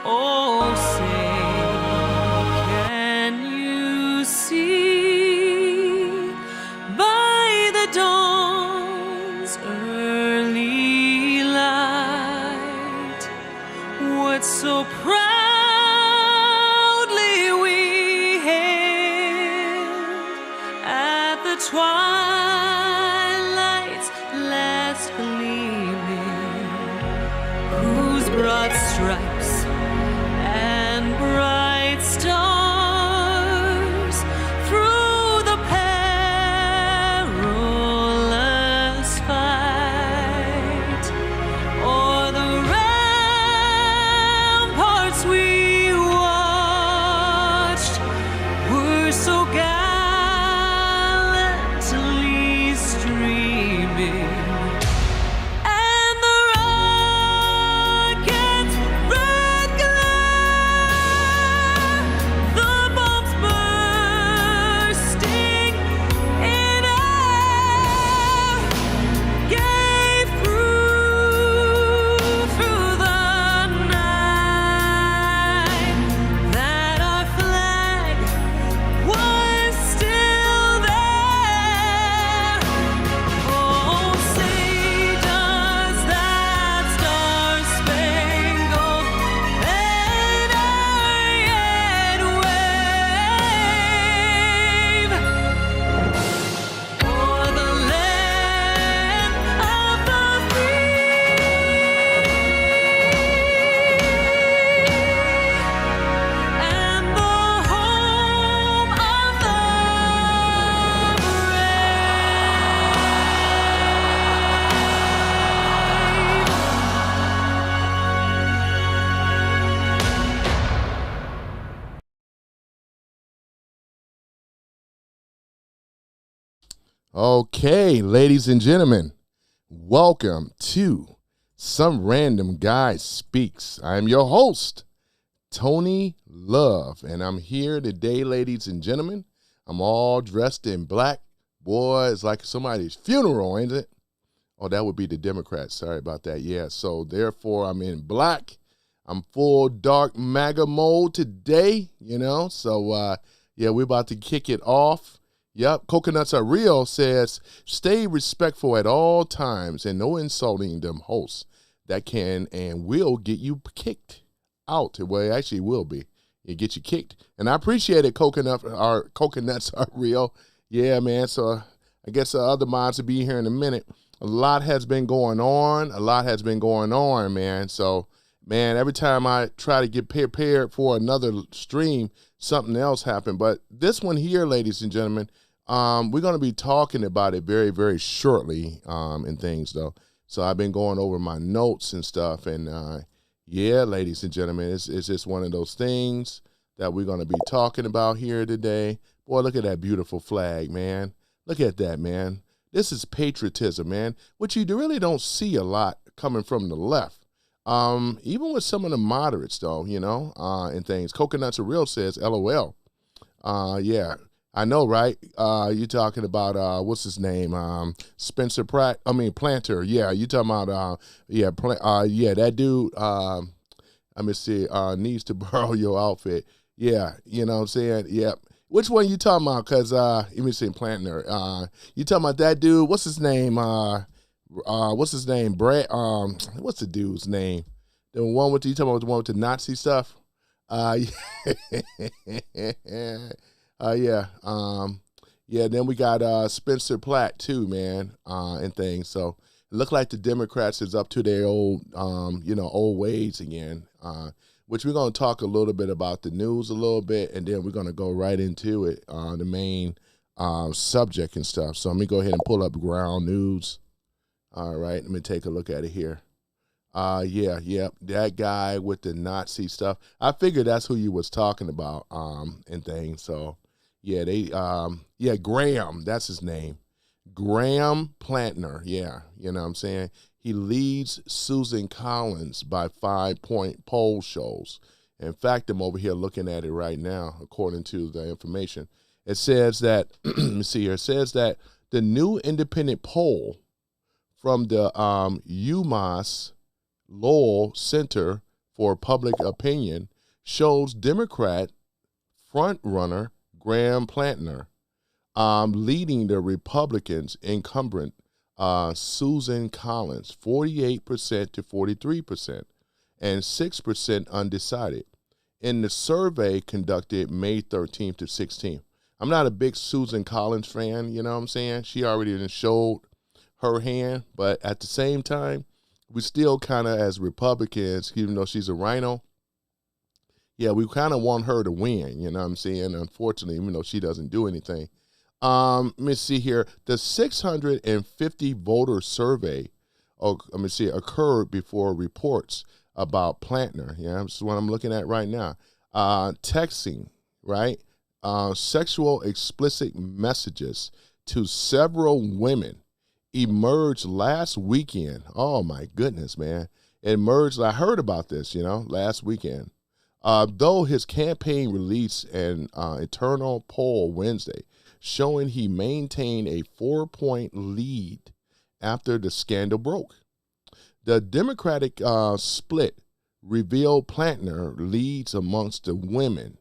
Oh, say, can you see by the dawn's early light what so proudly we hailed at the twilight's last gleaming, whose broad stripes and bright stars through the perilous fight o'er the ramparts we watched were so gallantly streaming. And the rocket's red glare, the bombs bursting in air, gave proof through the night that our flag was still there. Oh, say does that star-spangled banner yet wave o'er the land of the free and the home of the Okay, ladies and gentlemen, welcome to Some Random Guy Speaks. I'm your host, Tony Love, and I'm here today, ladies and gentlemen. I'm all dressed in black. Boy, it's like somebody's funeral, ain't it? Oh, that would be the Democrats. Sorry about that. Yeah, so therefore I'm in black. I'm full dark MAGA mode today, you know. So, yeah, we're about to kick it off. Yep, Coconuts Are Real says, stay respectful at all times and no insulting them hosts. That can and will get you kicked out. Well, it actually will be. It get you kicked. And I appreciate it, Coconuts Are Real. Yeah, man, so I guess the other mods will be here in a minute. A lot has been going on. Man. So, man, every time I try to get prepared for another stream, something else happened. But this one here, ladies and gentlemen, we're going to be talking about it very, very shortly and things, though. So I've been going over my notes and stuff. And, yeah, ladies and gentlemen, it's just one of those things that we're going to be talking about here today. Boy, look at that beautiful flag, man. Look at that, man. This is patriotism, man, which you really don't see a lot coming from the left. Even with some of the moderates, though, you know, and things. Coconuts Are Real says, LOL. Yeah, I know, right? You talking about, what's his name? Planter. Yeah, you talking about, yeah, that dude, let me see, needs to borrow your outfit. Yeah, you know what I'm saying? Yeah. Which one you talking about? Because, let me see, Planter. You talking about that dude? What's his name? Brad, what's the dude's name? The one with you talking about the one with the Nazi stuff? Yeah. Yeah, then we got Spencer Platt too, man, and things. So it looked like the Democrats is up to their old old ways again. Which we're gonna talk a little bit about the news a little bit, and then we're gonna go right into it, the main subject and stuff. So let me go ahead and pull up ground news. All right, let me take a look at it here. Yeah, that guy with the Nazi stuff. I figured that's who you was talking about, and things. So, yeah, Graham, that's his name. Graham Plantner, yeah, you know what I'm saying? He leads Susan Collins by 5-point poll shows. In fact, I'm over here looking at it right now, according to the information. It says that, let me see here, it says that the new independent poll from the UMass Lowell Center for public opinion shows Democrat frontrunner Graham Plantner leading the Republicans incumbent Susan Collins 48% to 43% and 6% undecided. In the survey conducted May 13th to 16th. I'm not a big Susan Collins fan, you know what I'm saying? She already done showed her hand, but at the same time, we still kind of, as Republicans, even though she's a rhino, yeah, we kind of want her to win, you know what I'm saying? Unfortunately, even though she doesn't do anything. Let me see here. The 650 voter survey, occurred before reports about Plantner. Yeah, this is what I'm looking at right now. Texting, right? Sexual explicit messages to several women emerged last weekend. Oh my goodness, man. It emerged, I heard about this, last weekend. Though his campaign released an internal poll Wednesday showing he maintained a 4-point lead after the scandal broke. The Democratic split revealed Plantner leads amongst the women,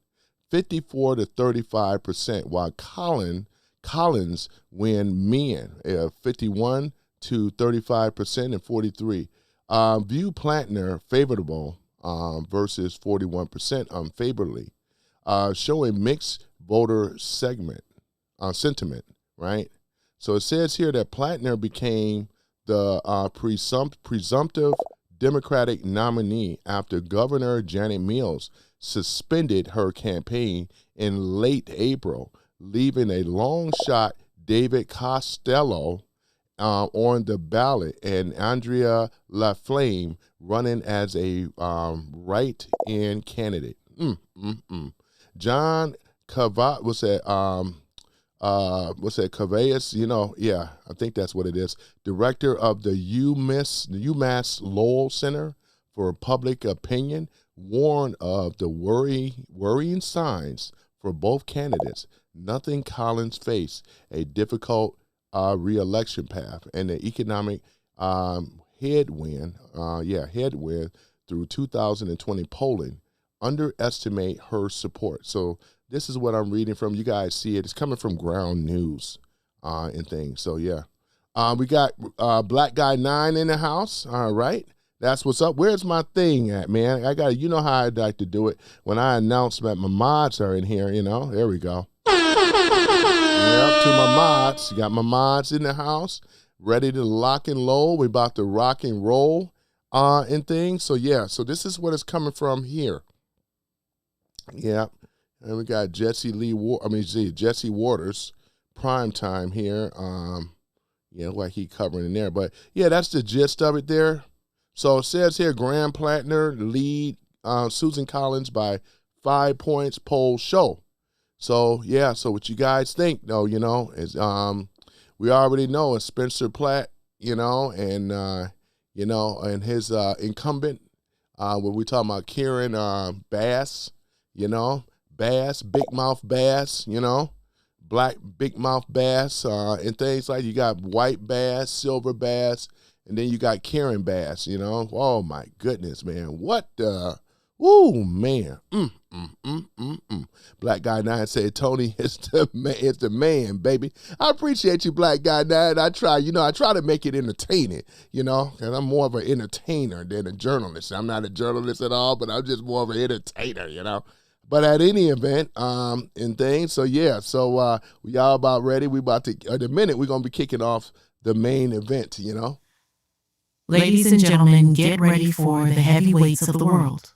54 to 35%, while Collins win men, 51 to 35% and 43. View Plantner favorable versus 41% unfavorably, showing mixed voter sentiment, right? So it says here that Plantner became the presumptive Democratic nominee after Governor Janet Mills suspended her campaign in late April, leaving a long shot David Costello on the ballot and Andrea LaFlame running as a write-in candidate. John Cavat was at Cavallas, yeah, I think that's what it is. Director of the UMass Lowell Center for Public Opinion warned of the worrying signs for both candidates. Nothing Collins faced a difficult re-election path and the economic headwind through 2020 polling underestimate her support. So this is what I'm reading from. You guys see it. It's coming from Ground News and things. So, yeah. We got Black Guy 9 in the house. All right. That's what's up. Where's my thing at, man? You know how I like to do it. When I announce that my mods are in here, there we go. Yep, to my mods. You got my mods in the house, ready to lock and load. We're about to rock and roll and things. So, yeah. So this is what it's coming from here. Yeah. And we got Jesse Waters, prime time here. Like he covering in there. But yeah, that's the gist of it there. So it says here, Graham Plantner lead Susan Collins by 5 points poll show. So yeah, so what you guys think though, is we already know it's Spencer Platt, and his incumbent, when we talking about Karen Bass, Bass, big mouth bass, black big mouth bass, and things like you got white bass, silver bass, and then you got Karen Bass, Oh my goodness, man. What the, ooh, man. Black Guy 9 said Tony is the man, baby. I appreciate you, Black Guy 9. I try to make it entertaining, because I'm more of an entertainer than a journalist. I'm not a journalist at all, but I'm just more of an entertainer, But at any event, and things, so yeah, so we all about ready. We about to, in a minute, we're going to be kicking off the main event, Ladies and gentlemen, get ready for the heavyweights of the world.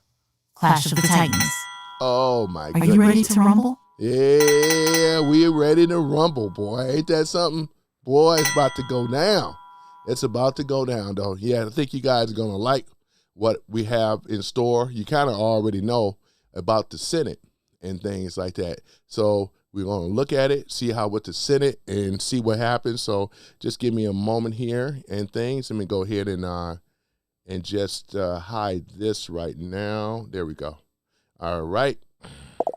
Clash of the Titans. Oh my goodness. Are you ready to rumble? Yeah, we're ready to rumble, boy. Ain't that something? Boy, it's about to go down. It's about to go down, though. Yeah, I think you guys are going to like what we have in store. You kind of already know about the Senate and things like that. So we're going to look at it, see how with the Senate and see what happens. So just give me a moment here and things. Let me go ahead and just hide this right now. There we go. All right.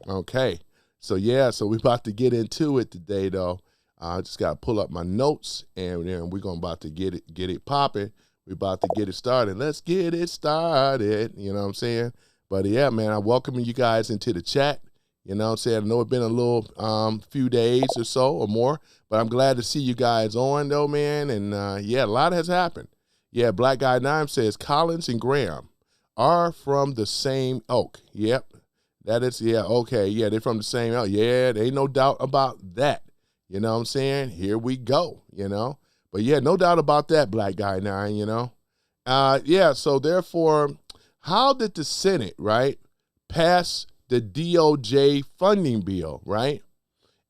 Okay. So yeah, so we're about to get into it today though. I just got to pull up my notes and then we're about to get it popping We about to get it started. Let's get it started. You know what I'm saying? But yeah, man, I'm welcoming you guys into the chat. You know what I'm saying? I know it's been a little few days or so or more, but I'm glad to see you guys on though, man. And yeah, a lot has happened. Yeah, Black Guy 9 says Collins and Graham are from the same oak. Yep. That is, yeah, okay. Yeah, they're from the same oak. Yeah, there ain't no doubt about that. You know what I'm saying? Here we go, you know. But yeah, no doubt about that, Black Guy 9, you know. Yeah, so therefore, how did the Senate, right, pass the DOJ funding bill, right?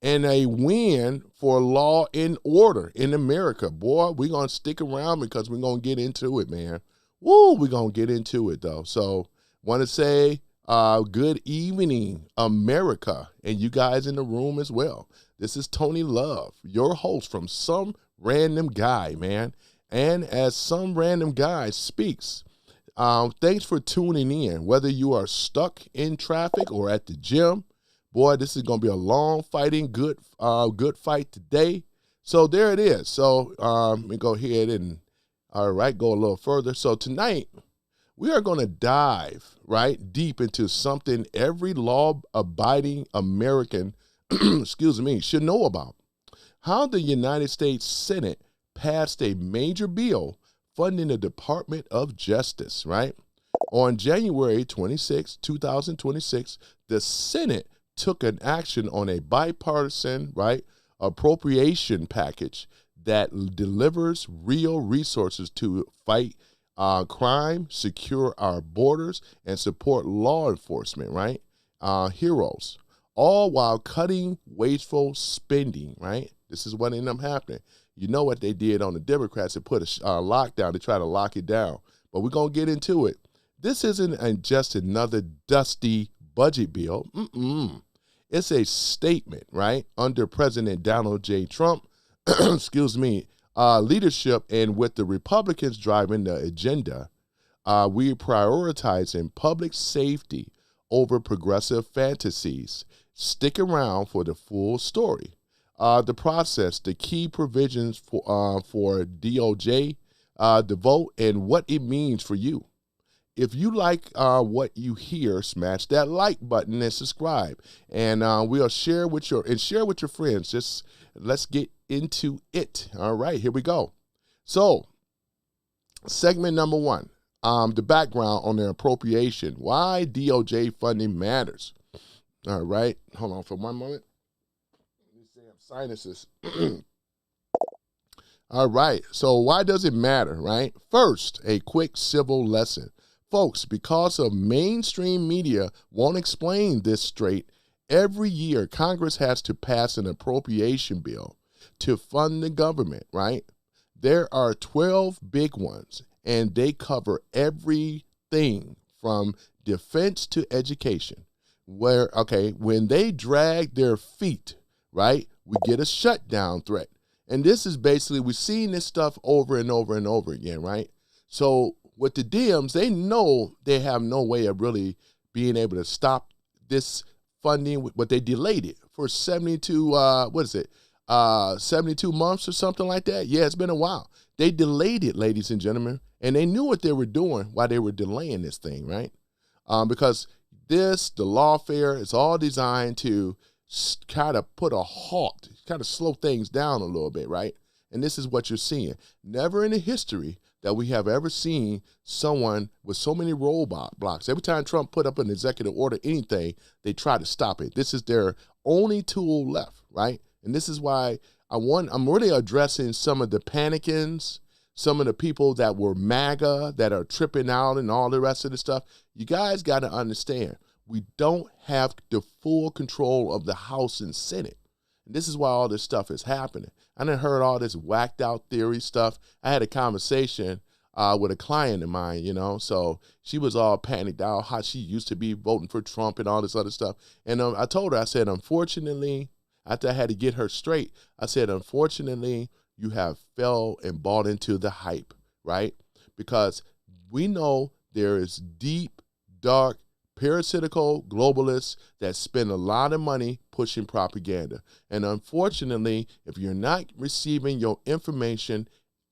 And a win for law and order in America. Boy, we're going to stick around because we're going to get into it, man. Woo, we're going to get into it, though. So want to say good evening, America, and you guys in the room as well. This is Tony Love, your host from Some Random Guy, man. And as Some Random Guy speaks, thanks for tuning in, whether you are stuck in traffic or at the gym. Boy, this is going to be a long fighting, good fight today. So there it is. So let me go ahead and, all right, go a little further. So tonight, we are going to dive, right, deep into something every law-abiding American, excuse me, should know about. How the United States Senate passed a major bill funding the Department of Justice, right? On January 26, 2026, the Senate took an action on a bipartisan, right, appropriation package that delivers real resources to fight crime, secure our borders, and support law enforcement, right? Heroes, all while cutting wasteful spending, right? This is what ended up happening. You know what they did on the Democrats? They put a lockdown to try to lock it down. But we're going to get into it. This isn't just another dusty budget bill. It's a statement, right, under President Donald J. Trump, excuse me, leadership, and with the Republicans driving the agenda, we prioritizing public safety over progressive fantasies. Stick around for the full story. The process, the key provisions for DOJ, the vote, and what it means for you. If you like what you hear, smash that like button and subscribe. And we'll share with your friends. Just let's get into it. All right, here we go. So, segment number 1, the background on the appropriation. Why DOJ funding matters. All right, hold on for 1 moment. Sinuses. All right, so why does it matter, right? First, a quick civil lesson. Folks, because of mainstream media won't explain this straight, every year Congress has to pass an appropriation bill to fund the government, right? There are 12 big ones, and they cover everything from defense to education. When they drag their feet, right, we get a shutdown threat. And this is basically, we've seen this stuff over and over and over again, right? So with the Dems, they know they have no way of really being able to stop this funding, but they delayed it for 72 months or something like that. Yeah, it's been a while. They delayed it, ladies and gentlemen, and they knew what they were doing while they were delaying this thing, right? Because the lawfare is all designed to kind of put a halt, kind of slow things down a little bit, right? And this is what you're seeing. Never in the history that we have ever seen someone with so many roadblocks. Every time Trump put up an executive order, anything, they try to stop it. This is their only tool left, right? And this is why I'm really addressing some of the panicans, some of the people that were MAGA, that are tripping out and all the rest of the stuff. You guys got to understand, we don't have the full control of the House and Senate. And this is why all this stuff is happening. I done heard all this whacked out theory stuff. I had a conversation with a client of mine, you know, so she was all panicked out how she used to be voting for Trump and all this other stuff. And I told her, I said, unfortunately, after I had to get her straight, I said, unfortunately, you have fell and bought into the hype, right? Because we know there is deep, dark, parasitical globalists that spend a lot of money pushing propaganda. And unfortunately, if you're not receiving your information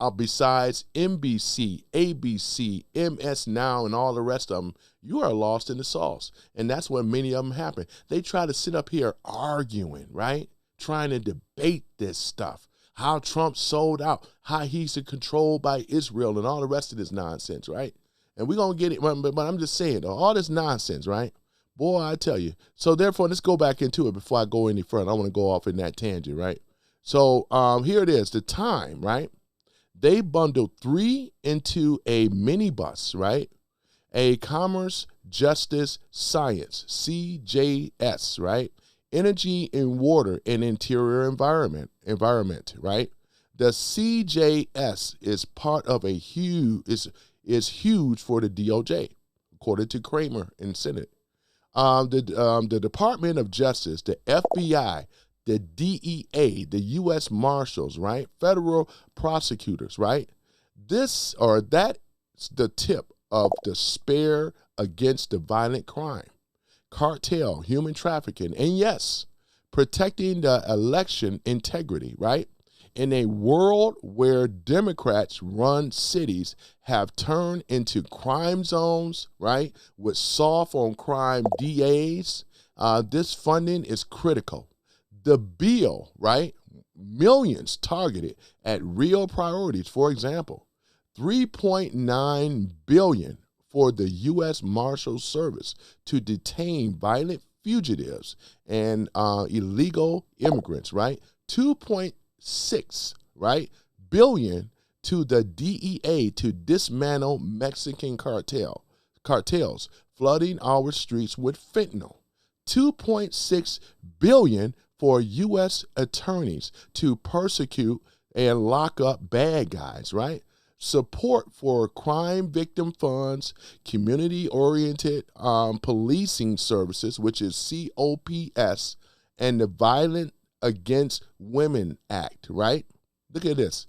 besides NBC, ABC, MS Now, and all the rest of them, you are lost in the sauce. And that's what many of them happen. They try to sit up here arguing, right? Trying to debate this stuff. How Trump sold out, how he's controlled by Israel and all the rest of this nonsense, right? And we're going to get it, but I'm just saying, all this nonsense, right? Boy, I tell you. So therefore, let's go back into it before I go any further. I want to go off in that tangent, right? So here it is, the time, right? They bundled 3 into a minibus, right? A commerce, justice, science, CJS, right? Energy and water and interior environment, right? The CJS is part of a huge, is huge for the DOJ, according to Kramer in Senate. The Department of Justice, the FBI, the DEA, the U.S. Marshals, right? Federal prosecutors, right? That's the tip of despair against the violent crime, cartel, human trafficking, and yes, protecting the election integrity, right? In a world where Democrats run cities have turned into crime zones, right, with soft on crime DAs, this funding is critical. The bill, right, millions targeted at real priorities. For example, $3.9 billion for the U.S. Marshals Service to detain violent fugitives and illegal immigrants, right? 2.6, right, billion to the DEA to dismantle Mexican cartels flooding our streets with fentanyl. 2.6 billion for U.S. attorneys to persecute and lock up bad guys, right? Support for crime victim funds, community-oriented policing services, which is COPS, and the Violent Against Women Act, right? Look at this.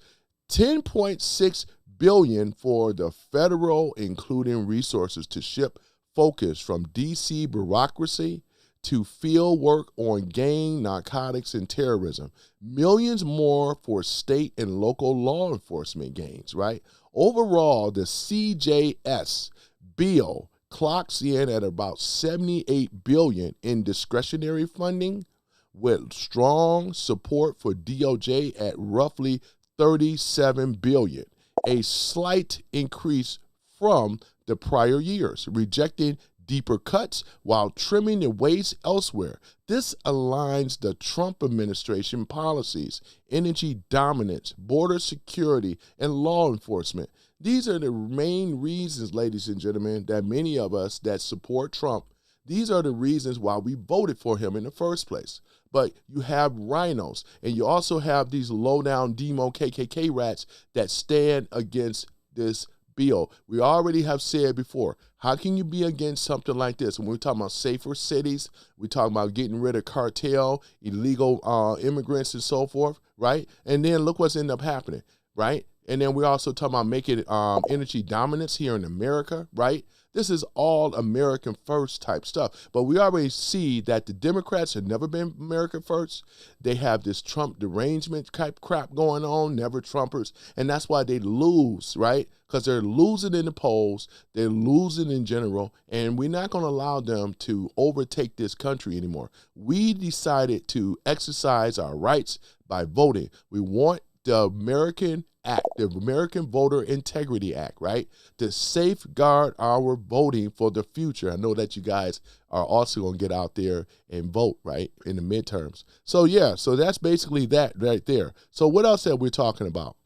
10.6 billion for the federal, including resources to shift focus from D.C. bureaucracy to field work on gang, narcotics, and terrorism. Millions more for state and local law enforcement gains, right? Overall, the CJS bill clocks in at about $78 billion in discretionary funding, with strong support for DOJ at roughly $37 billion, a slight increase from the prior years, rejecting deeper cuts while trimming the waste elsewhere. This aligns the Trump administration policies, energy dominance, border security, and law enforcement. These are the main reasons, ladies and gentlemen, that many of us that support Trump, these are the reasons why we voted for him in the first place. But you have rhinos, and you also have these low-down demo KKK rats that stand against this bill. We already have said before, how can you be against something like this? When we're talking about safer cities, we're talking about getting rid of cartel, illegal immigrants, and so forth, right? And then look what's ended up happening, right? And then we're also talking about making energy dominance here in America, right? This is all American first type stuff. But we already see that the Democrats have never been American first. They have this Trump derangement type crap going on, never Trumpers. And that's why they lose, right? Because they're losing in the polls. They're losing in general. And we're not going to allow them to overtake this country anymore. We decided to exercise our rights by voting. We want the American Act, the American Voter Integrity Act, right, to safeguard our voting for the future. I know that you guys are also going to get out there and vote, right, in the midterms. So, yeah, so that's basically that right there. So what else that we're talking about?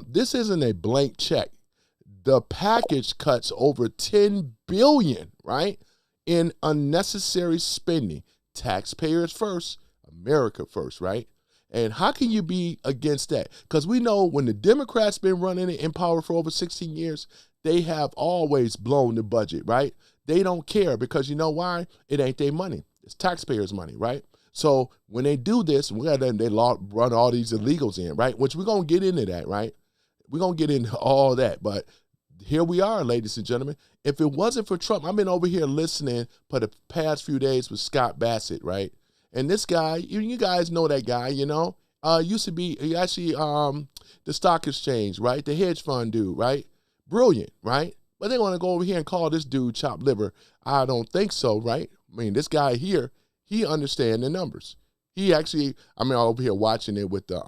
This isn't a blank check. The package cuts over $10 billion, right, in unnecessary spending. Taxpayers first, America first, right? And how can you be against that? Because we know when the Democrats been running it in power for over 16 years, they have always blown the budget, right? They don't care because you know why? It ain't their money. It's taxpayers' money, right? So when they do this, they run all these illegals in, right? Which we're going to get into that, right? We're going to get into all that. But here we are, ladies and gentlemen. If it wasn't for Trump, I've been over here listening for the past few days with Scott Bassett, right? And this guy, you guys know that guy, you know, used to be he actually the stock exchange, right? The hedge fund dude, right? Brilliant, right? But they want to go over here and call this dude chopped liver. I don't think so, right? I mean, this guy here, he understands the numbers. He actually, over here watching it with the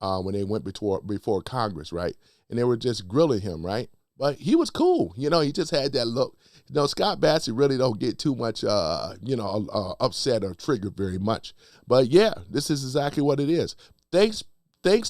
when they went before Congress, right? And they were just grilling him, right? But he was cool, he just had that look. Scott Bassett really don't get too much, upset or triggered very much. But yeah, this is exactly what it is. Thanks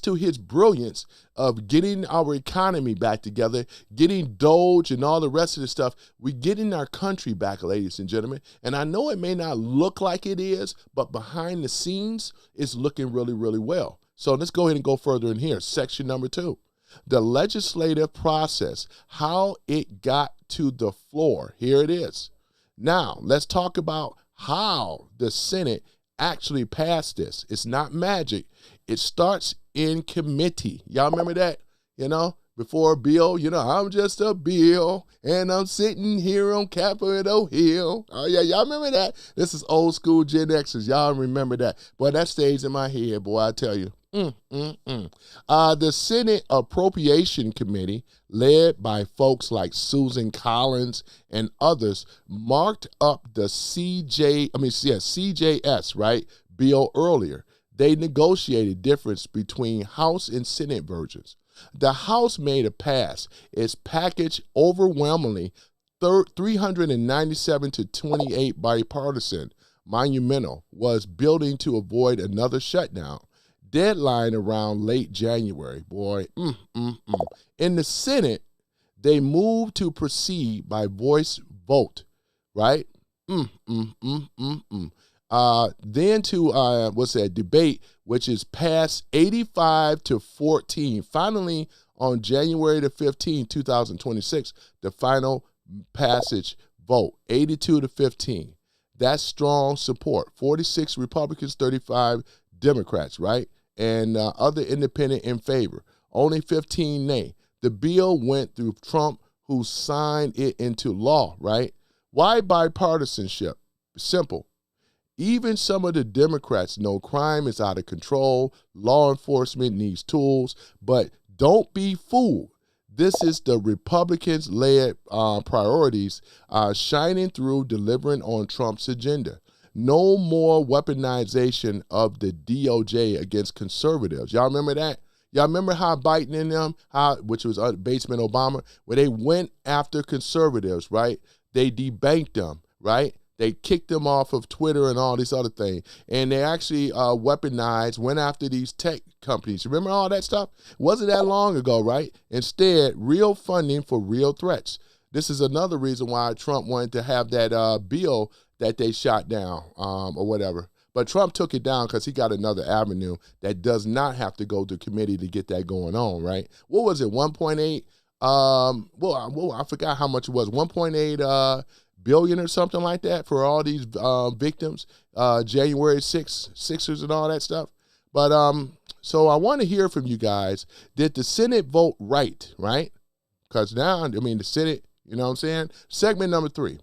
to his brilliance of getting our economy back together, getting Doge and all the rest of the stuff, we're getting our country back, ladies and gentlemen. And I know it may not look like it is, but behind the scenes, it's looking really, really well. So let's go ahead and go further in here. Section number 2. The legislative process, how it got to the floor. Here it is. Now, let's talk about how the Senate actually passed this. It's not magic. It starts in committee. Y'all remember that? Before a bill, I'm just a bill, and I'm sitting here on Capitol Hill. Oh, yeah, y'all remember that? This is old school Gen Xers. Y'all remember that. Boy, that stays in my head, boy, I tell you. The Senate Appropriation Committee, led by folks like Susan Collins and others, marked up the CJS, right, bill earlier. They negotiated difference between House and Senate versions. The House made a pass. Its package overwhelmingly 397 to 28 bipartisan, monumental, was building to avoid another shutdown. Deadline around late January. Boy, In the Senate, they moved to proceed by voice vote, right? Then to debate, which is passed 85 to 14. Finally, on January the 15th, 2026, the final passage vote, 82 to 15. That's strong support. 46 Republicans, 35 Democrats, right? And other independent in favor. Only 15 nay. The bill went through Trump, who signed it into law, right? Why bipartisanship? Simple. Even some of the Democrats know crime is out of control, law enforcement needs tools, but don't be fooled. This is the Republicans-led priorities shining through, delivering on Trump's agenda. No more weaponization of the DOJ against conservatives. Y'all remember that? Y'all remember how Biden and them, which was basement Obama, where they went after conservatives, right? They debanked them, right? They kicked them off of Twitter and all these other things. And they actually went after these tech companies. Remember all that stuff? Wasn't that long ago, right? Instead, real funding for real threats. This is another reason why Trump wanted to have that bill that they shot down or whatever. But Trump took it down because he got another avenue that does not have to go to committee to get that going on, right? What was it, 1.8? I forgot how much it was, 1.8 billion or something like that for all these victims, January 6ers and all that stuff. But so I want to hear from you guys. Did the Senate vote right? Because now, the Senate, you know what I'm saying? Segment number 3.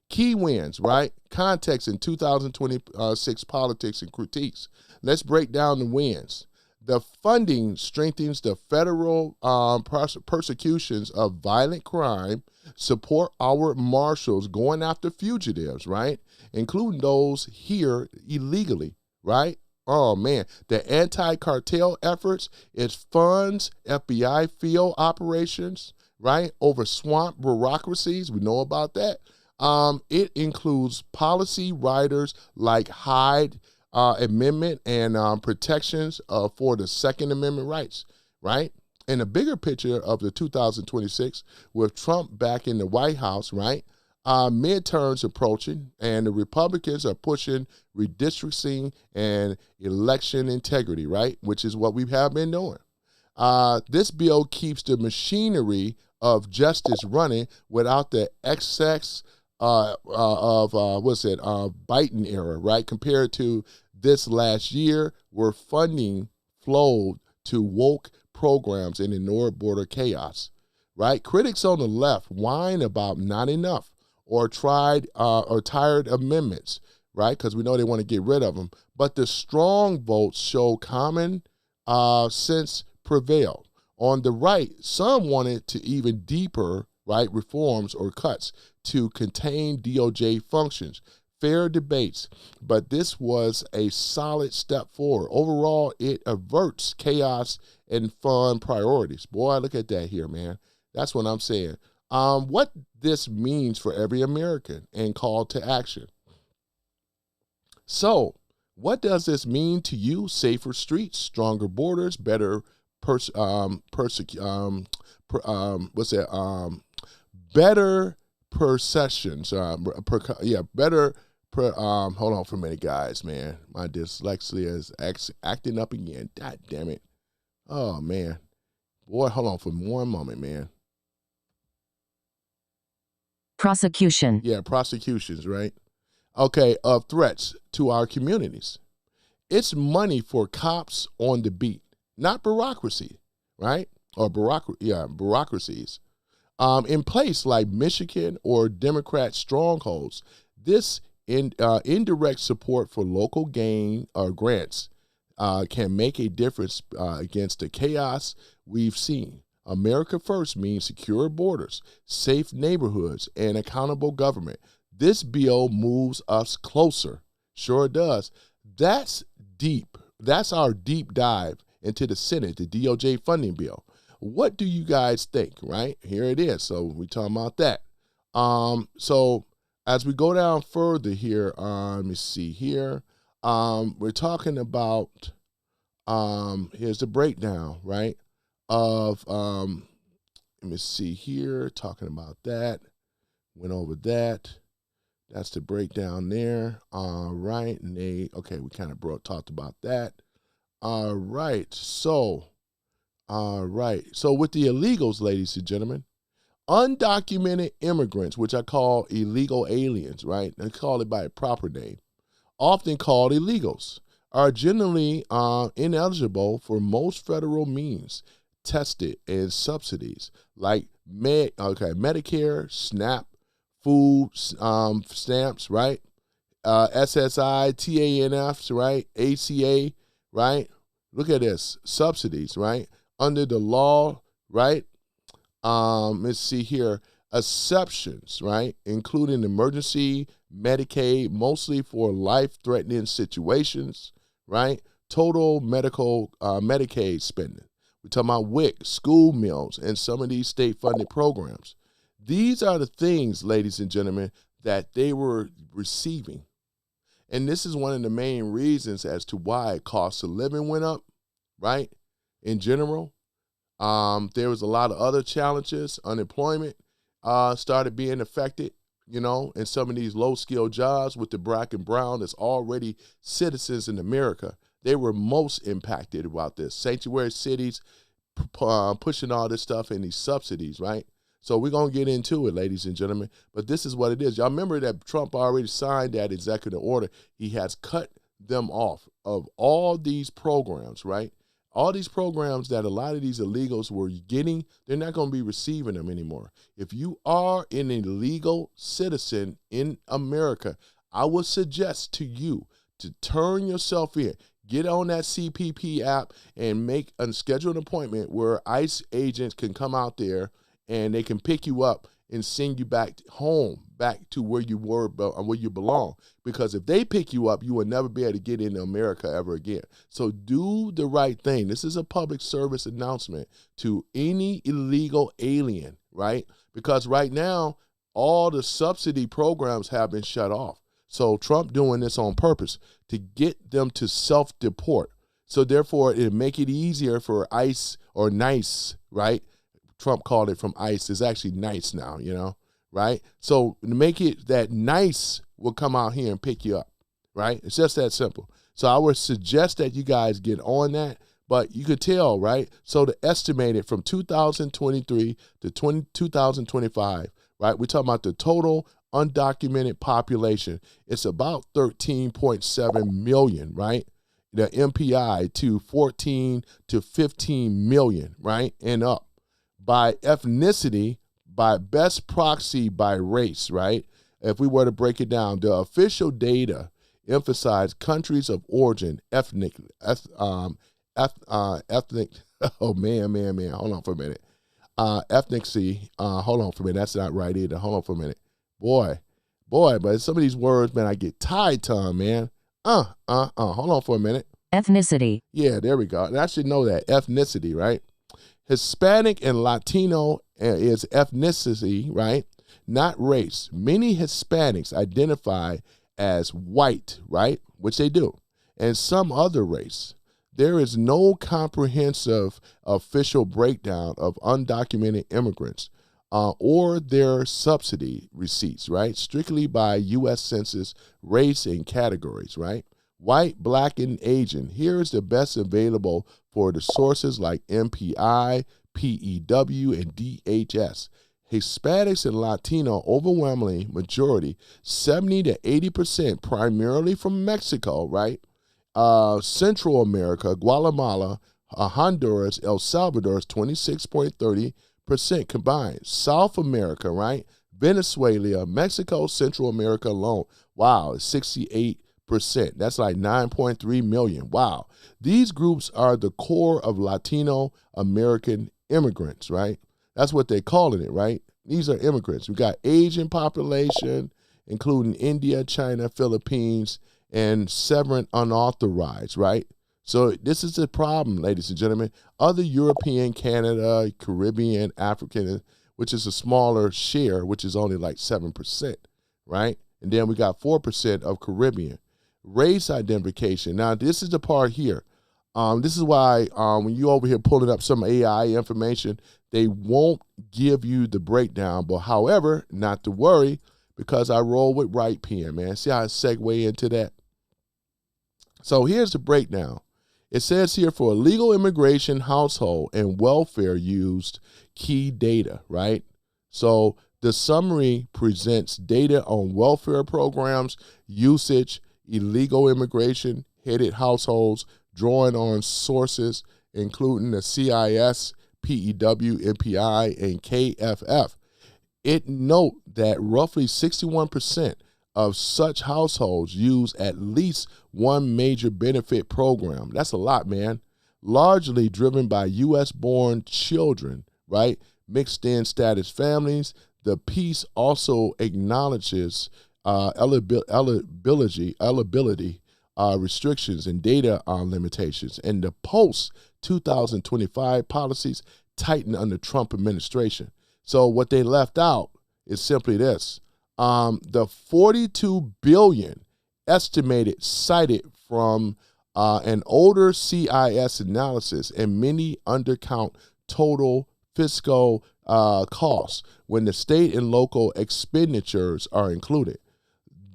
Key wins, right? Context in 2026 politics and critiques. Let's break down the wins. The funding strengthens the federal persecutions of violent crime, support our marshals going after fugitives, right? Including those here illegally, right? Oh, man. The anti-cartel efforts, it funds FBI field operations, right? Over swamp bureaucracies. We know about that. It includes policy riders like Hyde Amendment and protections for the Second Amendment rights, right? In a bigger picture of the 2026, with Trump back in the White House, right? Midterms approaching, and the Republicans are pushing redistricting and election integrity, right? Which is what we have been doing. This bill keeps the machinery of justice running without the excess Biden era, right? Compared to this last year, where funding flowed to woke programs and ignored border chaos, right? Critics on the left whine about not enough or tired amendments, right? Because we know they want to get rid of them. But the strong votes show common sense prevailed. On the right, some wanted to even deeper, right, reforms or cuts to contain DOJ functions. Fair debates, but this was a solid step forward. Overall, it averts chaos and fund priorities. Boy, look at that here, man. That's what I'm saying. What this means for every American and call to action. So, what does this mean to you? Safer streets, stronger borders, better better processions. Better. Hold on for a minute, guys. Man, my dyslexia is acting up again. God damn it! Oh man, boy, hold on for one moment, man. Prosecution. Yeah, prosecutions, right? Okay, of threats to our communities. It's money for cops on the beat, not bureaucracy, right? Or bureaucracies. In place like Michigan or Democrat strongholds, this indirect support for local gain or grants can make a difference against the chaos we've seen. America First means secure borders, safe neighborhoods, and accountable government. This bill moves us closer. Sure does. That's deep. That's our deep dive into the Senate, the DOJ funding bill. What do you guys think, right? Here it is. So we're talking about that. So as we go down further here, let me see here. We're talking about, here's the breakdown, right? Of, let me see here, talking about that. Went over that. That's the breakdown there. All right. And okay, we kind of talked about that. All right. So with the illegals, ladies and gentlemen, undocumented immigrants, which I call illegal aliens, right? They call it by a proper name, often called illegals, are generally ineligible for most federal means tested and subsidies like Medicare, SNAP, food stamps, right? SSI, TANFs, right? ACA, right? Look at this, subsidies, right? Under the law, right? Let's see here, exceptions, right? Including emergency, Medicaid, mostly for life-threatening situations, right? Total medical Medicaid spending. We're talking about WIC, school meals, and some of these state-funded programs. These are the things, ladies and gentlemen, that they were receiving. And this is one of the main reasons as to why cost of living went up, right? In general, there was a lot of other challenges. Unemployment started being affected, in some of these low-skilled jobs with the black and brown that's already citizens in America. They were most impacted about this. Sanctuary cities pushing all this stuff in these subsidies, right? So we're going to get into it, ladies and gentlemen. But this is what it is. Y'all remember that Trump already signed that executive order. He has cut them off of all these programs, right? All these programs that a lot of these illegals were getting, they're not going to be receiving them anymore. If you are an illegal citizen in America, I would suggest to you to turn yourself in. Get on that CPP app and schedule an appointment where ICE agents can come out there and they can pick you up and send you back home, back to where you were, where you belong. Because if they pick you up, you will never be able to get into America ever again. So do the right thing. This is a public service announcement to any illegal alien, right? Because right now, all the subsidy programs have been shut off. So Trump doing this on purpose to get them to self-deport. So therefore, it'll make it easier for ICE or NICE, right? Trump called it from ICE. It's actually NICE now, right? So to make it that NICE will come out here and pick you up, right? It's just that simple. So I would suggest that you guys get on that, but you could tell, right? So to estimate it from 2023 to 2025, right? We're talking about the total undocumented population. It's about 13.7 million, right? The MPI to 14 to 15 million, right? And up. By ethnicity, by best proxy by race, right? If we were to break it down, the official data emphasize countries of origin, ethnic. Oh man. Hold on for a minute. Ethnicity. Hold on for a minute. That's not right either. Hold on for a minute. Boy. But some of these words, man, I get tied tongue, man. Hold on for a minute. Ethnicity. Yeah, there we go. And I should know that. Ethnicity, right? Hispanic and Latino is ethnicity, right? Not race. Many Hispanics identify as white, right? Which they do. And some other race. There is no comprehensive official breakdown of undocumented immigrants or their subsidy receipts, right? Strictly by U.S. Census race and categories, right? White, black, and Asian. Here is the best available for the sources like MPI, PEW, and DHS. Hispanics and Latino, overwhelmingly majority, 70 to 80%, primarily from Mexico, right? Central America, Guatemala, Honduras, El Salvador is 26.30% combined. South America, right? Venezuela, Mexico, Central America alone. Wow, it's 68%. That's like 9.3 million. Wow. These groups are the core of Latino American immigrants, right? That's what they're calling it, right? These are immigrants. We got Asian population, including India, China, Philippines, and seven unauthorized, right? So this is the problem, ladies and gentlemen. Other European, Canada, Caribbean, African, which is a smaller share, which is only like 7%, right? And then we got 4% of Caribbean. Race identification. Now, this is the part here. This is why when you over here pulling up some AI information, they won't give you the breakdown. But however, not to worry, because I roll with right pen, man. See how I segue into that? So here's the breakdown. It says here for illegal immigration, household, and welfare used key data, right? So the summary presents data on welfare programs, usage, illegal immigration, headed households, drawing on sources, including the CIS, PEW, MPI, and KFF. It note that roughly 61% of such households use at least one major benefit program. That's a lot, man. Largely driven by U.S.-born children, right? Mixed-in status families. The piece also acknowledges eligibility restrictions and data limitations, and the post-2025 policies tightened under Trump administration. So what they left out is simply this. The $42 billion estimated cited from an older CIS analysis, and many undercount total fiscal costs when the state and local expenditures are included.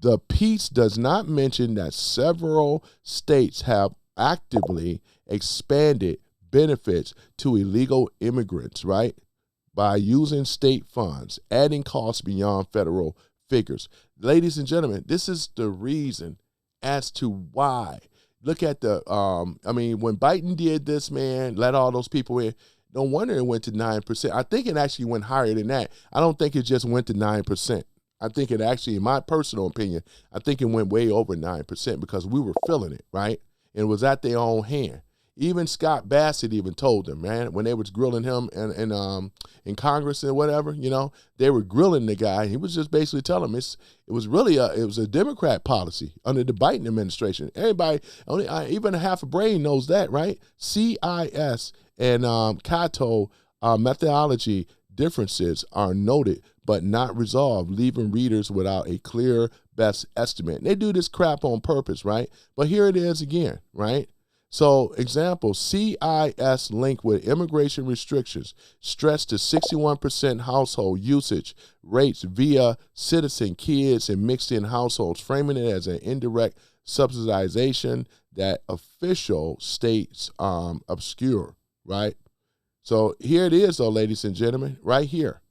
The piece does not mention that several states have actively expanded benefits to illegal immigrants, right? By using state funds, adding costs beyond federal figures. Ladies and gentlemen, this is the reason as to why. Look at the, when Biden did this, man, let all those people in, no wonder it went to 9%. I think it actually went higher than that. I don't think it just went to 9%. I think it actually, in my personal opinion, I think it went way over 9% because we were feeling it, right? And it was at their own hand. Even Scott Bassett even told them, man, when they was grilling him in Congress and whatever, they were grilling the guy. He was just basically telling him it was a Democrat policy under the Biden administration. Everybody, even half a brain knows that, right? CIS and Cato methodology differences are noted but not resolved, leaving readers without a clear best estimate. And they do this crap on purpose, right? But here it is again, right? So, example, CIS linked with immigration restrictions stressed to 61% household usage rates via citizen kids and mixed-in households, framing it as an indirect subsidization that official states obscure, right? So here it is, though, ladies and gentlemen, right here.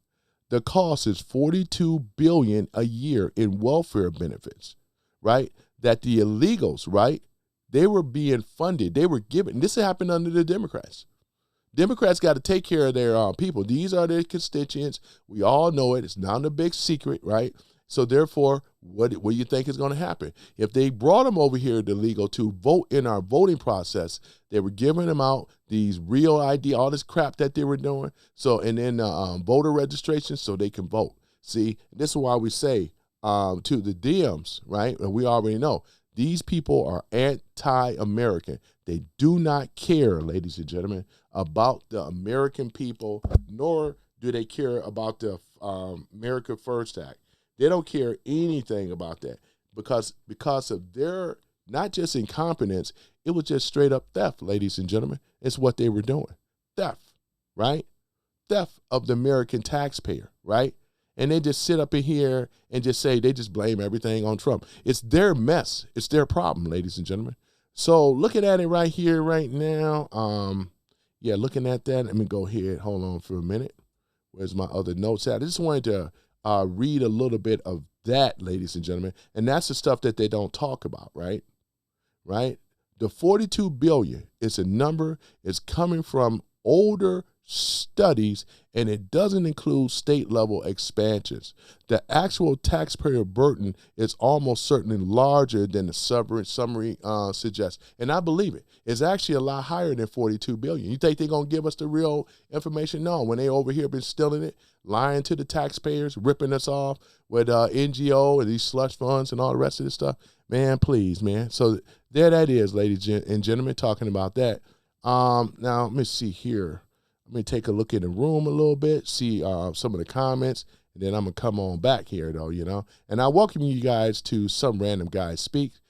The cost is $42 billion a year in welfare benefits, right? That the illegals, right? They were being funded. They were given. This happened under the Democrats. Democrats got to take care of their people. These are their constituents. We all know it. It's not a big secret, right? So therefore, what do you think is going to happen? If they brought them over here to legal to vote in our voting process, they were giving them out these real ID, all this crap that they were doing. So, and then voter registration so they can vote. See, this is why we say to the DMs, right? And we already know these people are anti-American. They do not care, ladies and gentlemen, about the American people, nor do they care about the America First Act. They don't care anything about that because of their not just incompetence, it was just straight up theft, ladies and gentlemen. It's what they were doing. Theft, right? Theft of the American taxpayer, right? And they just sit up in here and just say they just blame everything on Trump. It's their mess. It's their problem, ladies and gentlemen. So looking at it right here, right now, yeah, looking at that, let me go ahead. Hold on for a minute. Where's my other notes at? I just wanted to read a little bit of that, ladies and gentlemen. And that's the stuff that they don't talk about, right? Right? The 42 billion is a number. It's coming from older studies, and it doesn't include state level expansions. The actual taxpayer burden is almost certainly larger than the summary suggests. And I believe it. It's actually a lot higher than 42 billion. You think they're going to give us the real information? No, when they over here been stealing it, lying to the taxpayers, ripping us off with NGO and these slush funds and all the rest of this stuff. Man, please, man. So there that is, ladies and gentlemen, talking about that. Now, let me see here. Let me take a look in the room a little bit, see some of the comments, and then I'm going to come on back here, though, you know. And I welcome you guys to Some Random Guy Speaks,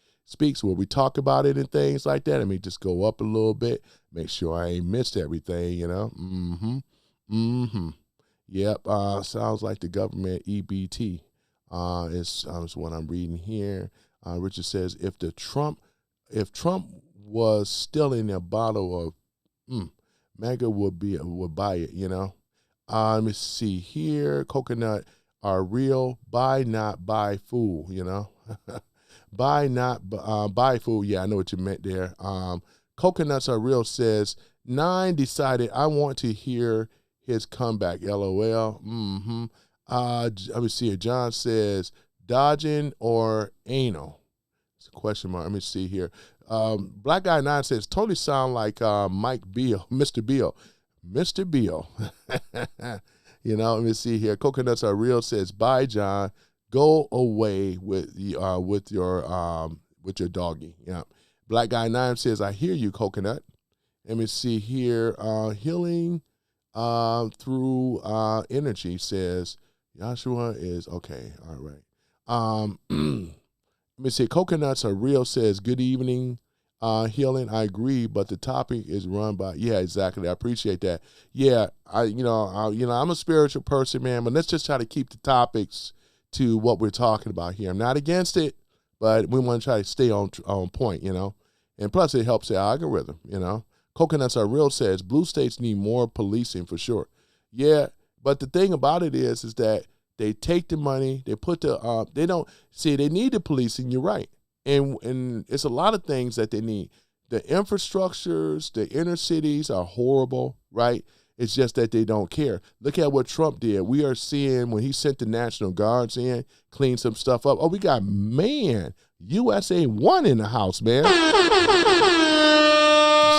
where we talk about it and things like that. Let me just go up a little bit, make sure I ain't missed everything, you know. Yep, sounds like the government EBT is what I'm reading here. Richard says, if Trump was still in a bottle of MAGA would buy it, you know. Let me see here. Coconut are real. Buy, not buy fool, you know. Buy, not buy fool. Yeah, I know what you meant there. Coconuts are real says, 9 decided I want to hear his comeback. LOL. Let me see here. John says, dodging or anal? It's a question mark. Let me see here. Black Guy 9 says, totally sound like Mike Beal, Mr. Beal. Mr. Beal. You know, let me see here. Coconuts are real says, bye, John. Go away with your doggy. Yeah. Black Guy 9 says, I hear you, Coconut. Let me see here. Healing through energy says, Joshua is okay. All right. Let me see. Coconuts are real says, good evening, healing. I agree, but the topic is run by, yeah, exactly. I appreciate that. Yeah, I'm a spiritual person, man, but let's just try to keep the topics to what we're talking about here. I'm not against it, but we want to try to stay on point, you know. And plus it helps the algorithm, you know. Coconuts are real says, blue states need more policing for sure. Yeah, but the thing about it is that they take the money, they put the, they don't, see, they need the policing, you're right. And it's a lot of things that they need. The infrastructures, the inner cities are horrible, right? It's just that they don't care. Look at what Trump did. We are seeing when he sent the National Guards in, clean some stuff up. Oh, we got, man, USA 1 in the house, man.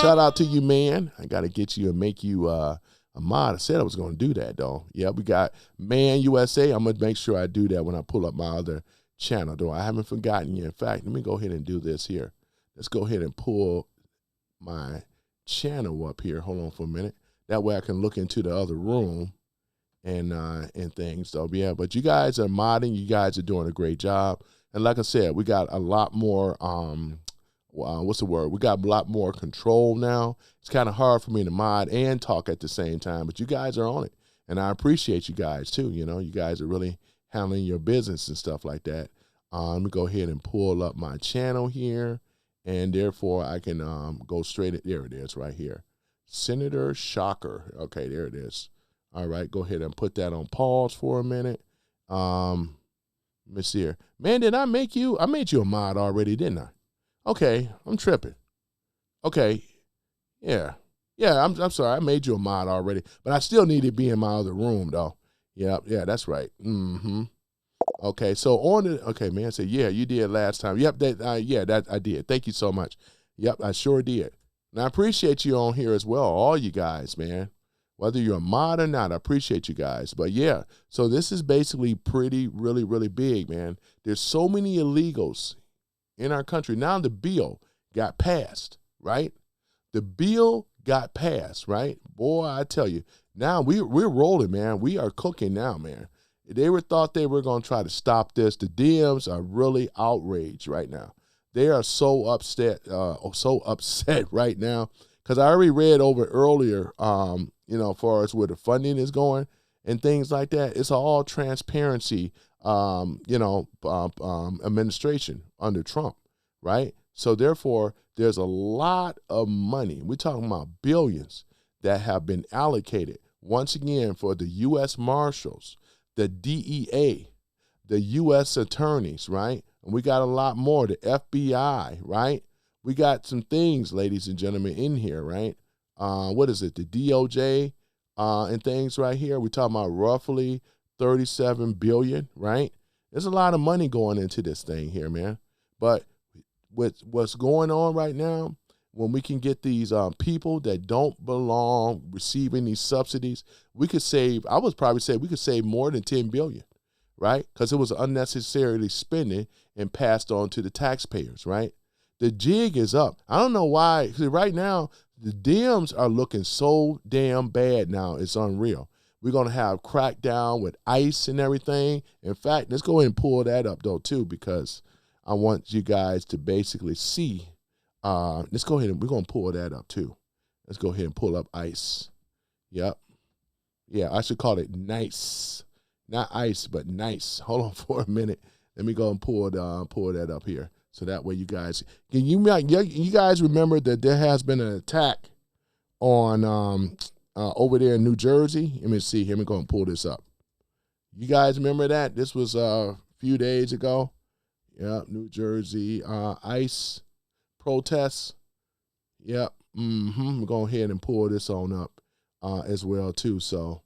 Shout out to you, man. I got to get you and make you a mod. I said I was going to do that, though. Yeah, we got Man USA. I'm going to make sure I do that when I pull up my other channel, though. I haven't forgotten you. In fact, let me go ahead and do this here. Let's go ahead and pull my channel up here. Hold on for a minute. That way I can look into the other room and things, though. Yeah, but you guys are modding. You guys are doing a great job. And like I said, we got a lot more, what's the word? We got a lot more control now. It's kind of hard for me to mod and talk at the same time, but you guys are on it. And I appreciate you guys, too. You know, you guys are really handling your business and stuff like that. Let me go ahead and pull up my channel here. And therefore, I can go straight at, there it is right here. Senator Shocker. Okay, there it is. All right, go ahead and put that on pause for a minute. Let me see here. Man, did I make you? I made you a mod already, didn't I? Okay, I'm tripping. Okay, yeah. Yeah, I'm sorry. I made you a mod already, but I still need to be in my other room, though. Yeah, that's right. Okay, so on the okay, man said, yeah, you did last time. Yep, that I did. Thank you so much. Yep, I sure did. And I appreciate you on here as well, all you guys, man. Whether you're a mod or not, I appreciate you guys. But yeah, so this is basically really, really big, man. There's so many illegals in our country. Now the bill got passed, right? The bill got passed, right? Boy, I tell you, now we're rolling, man. We are cooking now, man. Thought they were going to try to stop this. The DMs are really outraged right now. They are so upset right now, because I already read over earlier, as far as where the funding is going and things like that. It's all transparency, administration under Trump, right? So therefore, there's a lot of money. We're talking about billions that have been allocated once again for the U.S. Marshals, the DEA, the U.S. attorneys, right? And we got a lot more, the FBI, right? We got some things, ladies and gentlemen, in here, right? What is it, the DOJ and things right here? We're talking about roughly $37 billion, right? There's a lot of money going into this thing here, man. But with what's going on right now, when we can get these people that don't belong receiving these subsidies, we could save, I would probably say we could save more than $10 billion, right? Because it was unnecessarily spending and passed on to the taxpayers, right? The jig is up. I don't know why. 'Cause right now, the DMs are looking so damn bad now. It's unreal. We're going to have crackdown with ICE and everything. In fact, let's go ahead and pull that up, though, too, because I want you guys to basically see. Let's go ahead and we're going to pull that up, too. Let's go ahead and pull up ICE. Yep. Yeah, I should call it NICE. Not ICE, but NICE. Hold on for a minute. Let me go and pull that up here. So that way you guys, you guys remember that there has been an attack on over there in New Jersey? Let me see. Let me go and pull this up. You guys remember that? This was a few days ago. Yep, New Jersey ICE protests. Yep. I'm going ahead and pull this on up as well too. So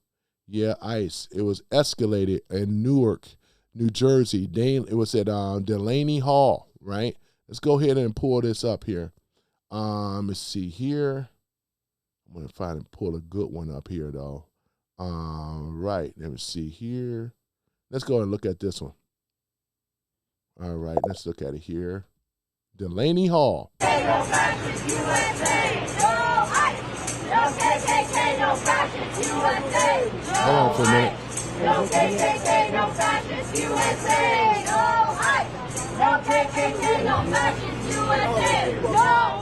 yeah, ICE. It was escalated in Newark, New Jersey. It was at Delaney Hall, right? Let's go ahead and pull this up here. Let's see here. I'm going to find and pull a good one up here, though. Right. Let me see here. Let's go and look at this one. All right. Let's look at it here. Delaney Hall. No fascist USA. No ICE. No KKK. No fascist USA. Hold on for a minute. No KKK. No fascist USA. No ICE. No KKK. No fascist USA. No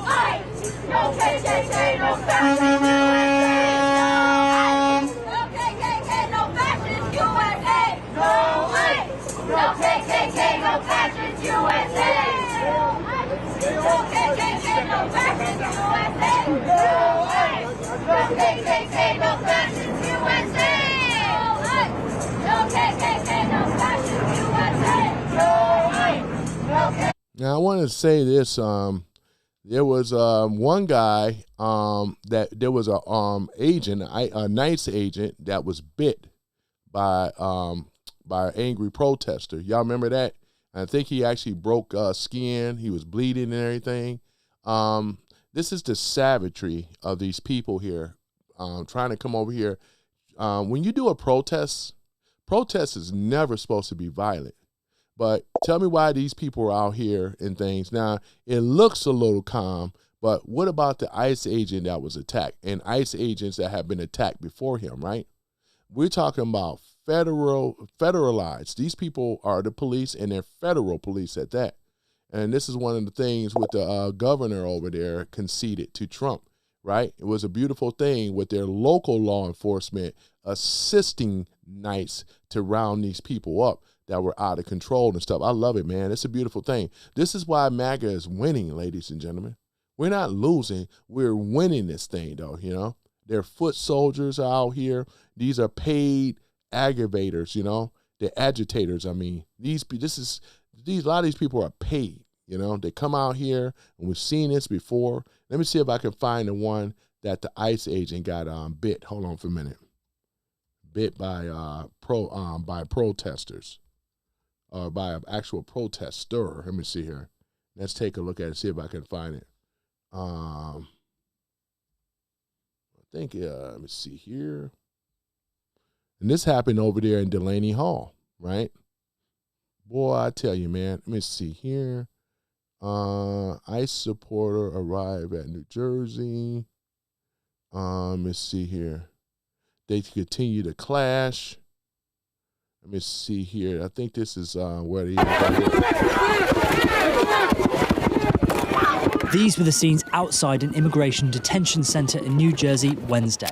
ICE. No KKK. No fascist USA. No KKK. No fascist USA. No ICE. No KKK. No fascist USA. No KKK, no fascist USA. No ICE. No KKK, no fascist USA. No KKK, no fascist USA. No ICE. No KKK. Now I want to say this. There was one guy that there was a agent, a NICE agent that was bit by an angry protester. Y'all remember that? I think he actually broke skin. He was bleeding and everything. This is the savagery of these people here trying to come over here. When you do a protest is never supposed to be violent. But tell me why these people are out here and things. Now, it looks a little calm, but what about the ICE agent that was attacked and ICE agents that have been attacked before him, right? We're talking about federalized. These people are the police, and they're federal police at that. And this is one of the things with the governor over there conceded to Trump, right? It was a beautiful thing with their local law enforcement assisting NICE to round these people up that were out of control and stuff. I love it, man. It's a beautiful thing. This is why MAGA is winning, ladies and gentlemen. We're not losing. We're winning this thing, though, you know. Their foot soldiers are out here. These are paid aggravators, you know. They're agitators. I mean, a lot of these people are paid, you know. They come out here, and we've seen this before. Let me see if I can find the one that the ICE agent got bit. Hold on for a minute. Bit by protesters. by an actual protester. Let me see here. Let's take a look at it, see if I can find it. I think, let me see here. And this happened over there in Delaney Hall, right? Boy, I tell you, man. Let me see here. ICE supporter arrived at New Jersey. Let me see here. They continue to clash. Let me see here. I think this is where they. These were the scenes outside an immigration detention center in New Jersey Wednesday,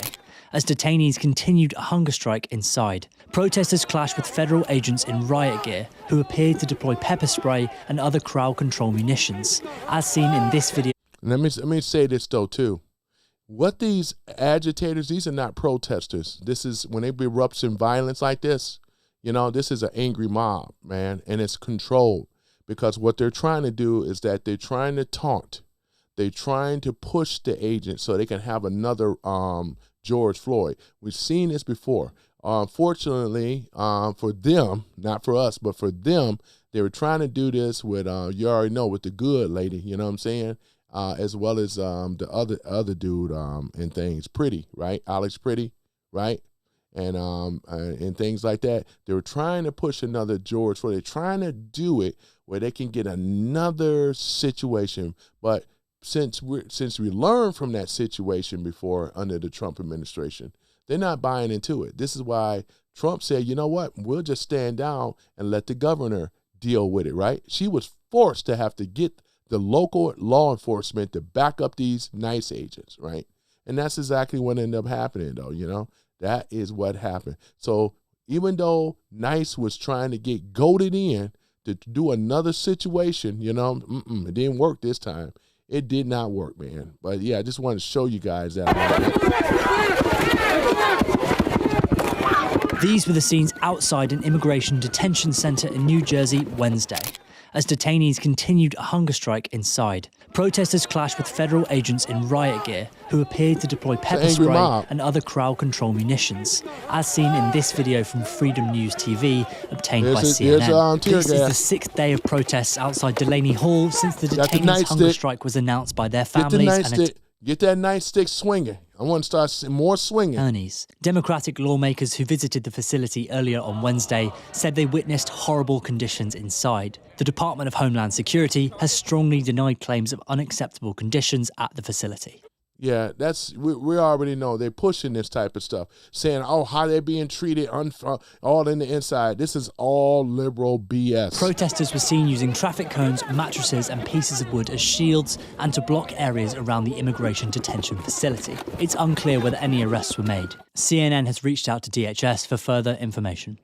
as detainees continued a hunger strike inside. Protesters clashed with federal agents in riot gear who appeared to deploy pepper spray and other crowd control munitions, as seen in this video. Let me say this though too. What these agitators, these are not protesters. This is when they erupts in violence like this, you know, this is an angry mob, man, and it's controlled because what they're trying to do is that they're trying to taunt. They're trying to push the agent so they can have another George Floyd. We've seen this before. Unfortunately, for them, not for us, but for them, they were trying to do this with, you already know, with the good lady, you know what I'm saying? As well as the other dude and things, Pretty, right? Alex Pretty, right? And things like that. They were trying to push another George Floyd. They're trying to do it where they can get another situation. But since we learned from that situation before under the Trump administration, they're not buying into it. This is why Trump said, you know what, we'll just stand down and let the governor deal with it, right? She was forced to have to get the local law enforcement to back up these NICE agents, right? And that's exactly what ended up happening, though, you know? That is what happened. So even though NICE was trying to get goaded in to do another situation, you know, it didn't work this time. It did not work, man. But yeah, I just wanted to show you guys that. These were the scenes outside an immigration detention center in New Jersey Wednesday, as detainees continued a hunger strike inside. Protesters clashed with federal agents in riot gear who appeared to deploy pepper spray mob. and other crowd control munitions, as seen in this video from Freedom News TV obtained by CNN. This is the sixth day of protests outside Delaney Hall since the detainees' hunger strike was announced by their families. Get that nightstick swinging. I want to start more swinging. Attorneys. Democratic lawmakers who visited the facility earlier on Wednesday said they witnessed horrible conditions inside. The Department of Homeland Security has strongly denied claims of unacceptable conditions at the facility. Yeah, we already know they're pushing this type of stuff, saying, oh, how they're being treated all in the inside. This is all liberal BS. Protesters were seen using traffic cones, mattresses and pieces of wood as shields and to block areas around the immigration detention facility. It's unclear whether any arrests were made. CNN has reached out to DHS for further information.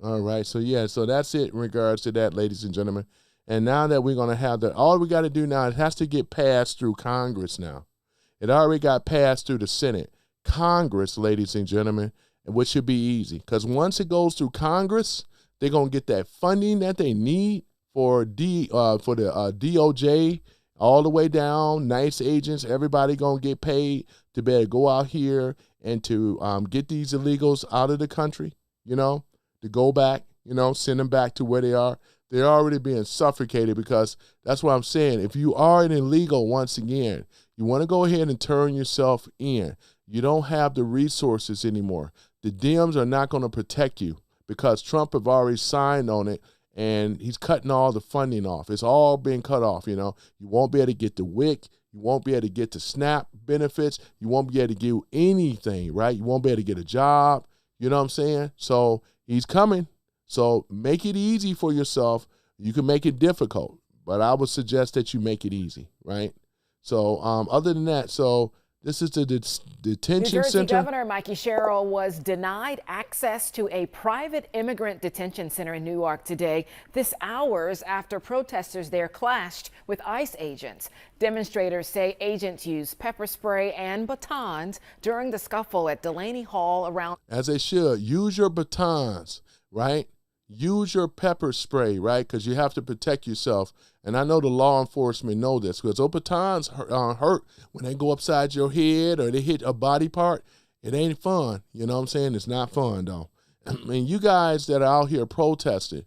All right, so yeah, so that's it in regards to that, ladies and gentlemen. And now that we're going to have that, all we got to do now, it has to get passed through Congress now. It already got passed through the Senate. Congress, ladies and gentlemen, which should be easy. Because once it goes through Congress, they're going to get that funding that they need for the DOJ all the way down, NICE agents, everybody going to get paid to be able to go out here and to get these illegals out of the country, you know, to go back, you know, send them back to where they are. They're already being suffocated because that's what I'm saying. If you are an illegal, once again, you want to go ahead and turn yourself in. You don't have the resources anymore. The Dems are not going to protect you because Trump have already signed on it and he's cutting all the funding off. It's all being cut off, you know. You won't be able to get the WIC. You won't be able to get the SNAP benefits. You won't be able to do anything, right? You won't be able to get a job. You know what I'm saying? So he's coming. So make it easy for yourself. You can make it difficult, but I would suggest that you make it easy, right? So other than that, so this is the detention New Jersey center. Governor Mikey Sherrill was denied access to a private immigrant detention center in Newark today. This hours after protesters there clashed with ICE agents. Demonstrators say agents used pepper spray and batons during the scuffle at Delaney Hall around. As they should. Use your batons, right? Use your pepper spray, right? Because you have to protect yourself. And I know the law enforcement know this because those batons hurt when they go upside your head or they hit a body part. It ain't fun. You know what I'm saying? It's not fun, though. I mean, you guys that are out here protesting,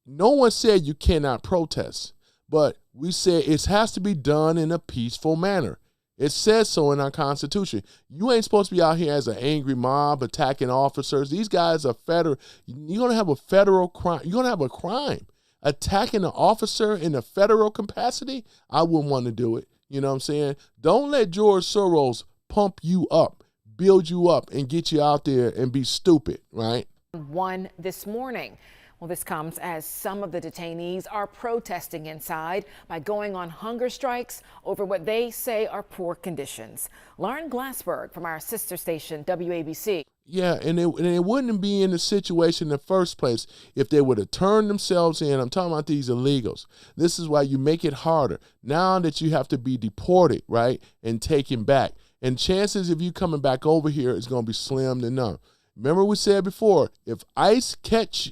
no one said you cannot protest, but we said it has to be done in a peaceful manner. It says so in our Constitution. You ain't supposed to be out here as an angry mob attacking officers. These guys are federal. You're going to have a federal crime. You're going to have a crime. Attacking an officer in a federal capacity, I wouldn't want to do it. You know what I'm saying? Don't let George Soros pump you up, build you up, and get you out there and be stupid, right? One this morning. Well, this comes as some of the detainees are protesting inside by going on hunger strikes over what they say are poor conditions. Lauren Glassberg from our sister station, WABC. Yeah, and it wouldn't be in the situation in the first place if they would have turned themselves in. I'm talking about these illegals. This is why you make it harder. Now that you have to be deported, right, and taken back. And chances of you coming back over here is going to be slim to none. Remember we said before, if NICE catch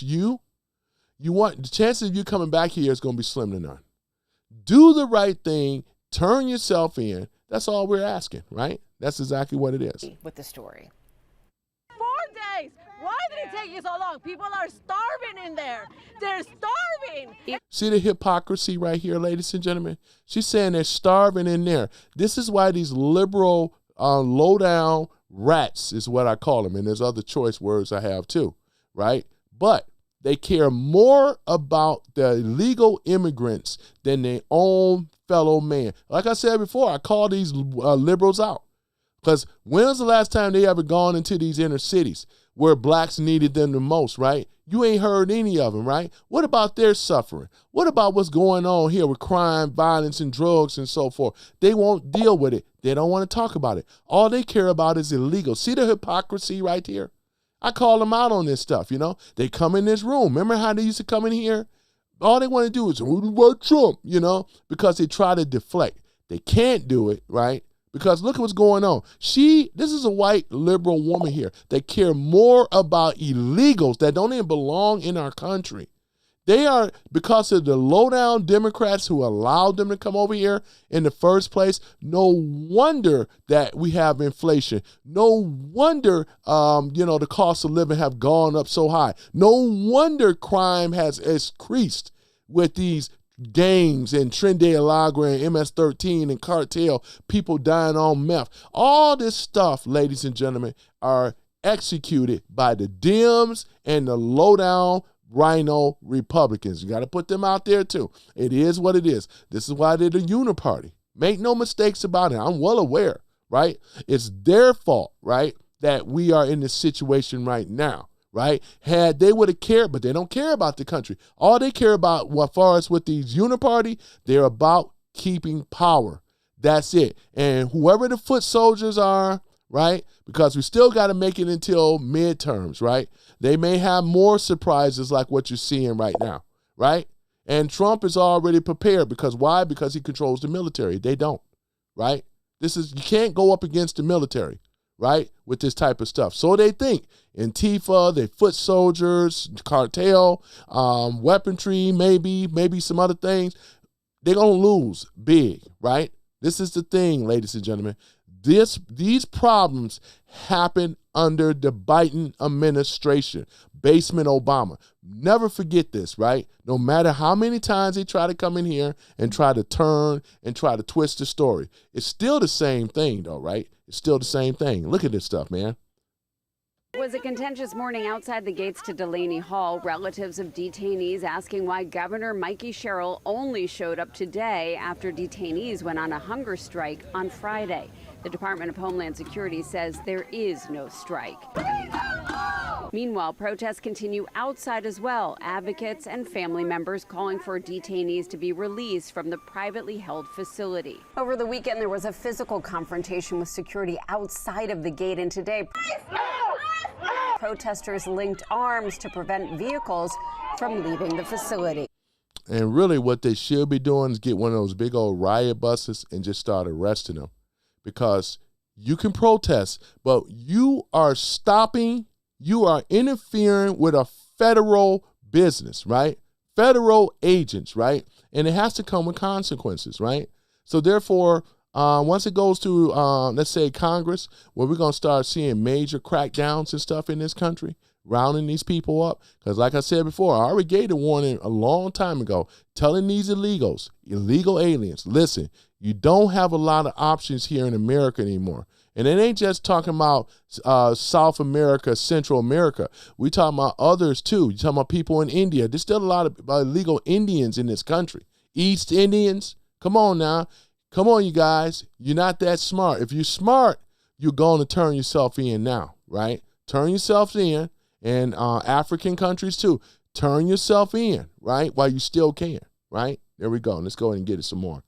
you, the chances of you coming back here is going to be slim to none. Do the right thing, turn yourself in. That's all we're asking, right? That's exactly what it is. With the story. 4 days. Why did it take you so long? People are starving in there. They're starving. See the hypocrisy right here, ladies and gentlemen? She's saying they're starving in there. This is why these liberal, low-down rats is what I call them, and there's other choice words I have too, right? But they care more about the illegal immigrants than their own fellow man. Like I said before, I call these liberals out. Because when was the last time they ever gone into these inner cities where blacks needed them the most, right? You ain't heard any of them, right? What about their suffering? What about what's going on here with crime, violence, and drugs and so forth? They won't deal with it. They don't want to talk about it. All they care about is illegal. See the hypocrisy right here? I call them out on this stuff, you know? They come in this room. Remember how they used to come in here? All they want to do is, what about Trump, you know? Because they try to deflect. They can't do it, right? Because look at what's going on. This is a white liberal woman here that care more about illegals that don't even belong in our country. They are, because of the low-down Democrats who allowed them to come over here in the first place, no wonder that we have inflation. No wonder, the cost of living have gone up so high. No wonder crime has increased with these gangs and Trinidad Lagra and MS-13 and cartel, people dying on meth. All this stuff, ladies and gentlemen, are executed by the Dems and the low-down rhino Republicans. You got to put them out there too. It is what it is. This is why they're the uniparty. Make no mistakes about it. I'm well aware, right? It's their fault, right, that we are in this situation right now. Right? Had they would have cared, but they don't care about the country. All they care about, as far as with these uniparty, they're about keeping power. That's it. And whoever the foot soldiers are, right? Because we still got to make it until midterms, right? They may have more surprises like what you're seeing right now, right? And Trump is already prepared because why? Because he controls the military. They don't, right? You can't go up against the military, right, with this type of stuff. So they think Antifa, they foot soldiers, cartel, weaponry, maybe some other things. They're going to lose big, right? This is the thing, ladies and gentlemen. These problems happen under the Biden administration, basement Obama. Never forget this, right? No matter how many times they try to come in here and try to turn and try to twist the story, it's still the same thing, though, right? It's still the same thing. Look at this stuff, man. It was a contentious morning outside the gates to Delaney Hall. Relatives of detainees asking why Governor Mikey Sherrill only showed up today after detainees went on a hunger strike on Friday. The Department of Homeland Security says there is no strike. Meanwhile, protests continue outside as well. Advocates and family members calling for detainees to be released from the privately held facility. Over the weekend, there was a physical confrontation with security outside of the gate, and today protesters linked arms to prevent vehicles from leaving the facility. And really what they should be doing is get one of those big old riot buses and just start arresting them. Because you can protest, but you are interfering with a federal business, right? Federal agents, right? And it has to come with consequences, right? So therefore, once it goes to, let's say, Congress, where we're going to start seeing major crackdowns and stuff in this country, rounding these people up. Because like I said before, I already gave the warning a long time ago, telling these illegals, illegal aliens, listen, you don't have a lot of options here in America anymore. And it ain't just talking about South America, Central America. We talking about others too. You talking about people in India. There's still a lot of illegal Indians in this country. East Indians. Come on now. Come on, you guys. You're not that smart. If you're smart, you're going to turn yourself in now, right? Turn yourself in. And African countries too. Turn yourself in, right? While you still can, right? There we go. Let's go ahead and get it some more.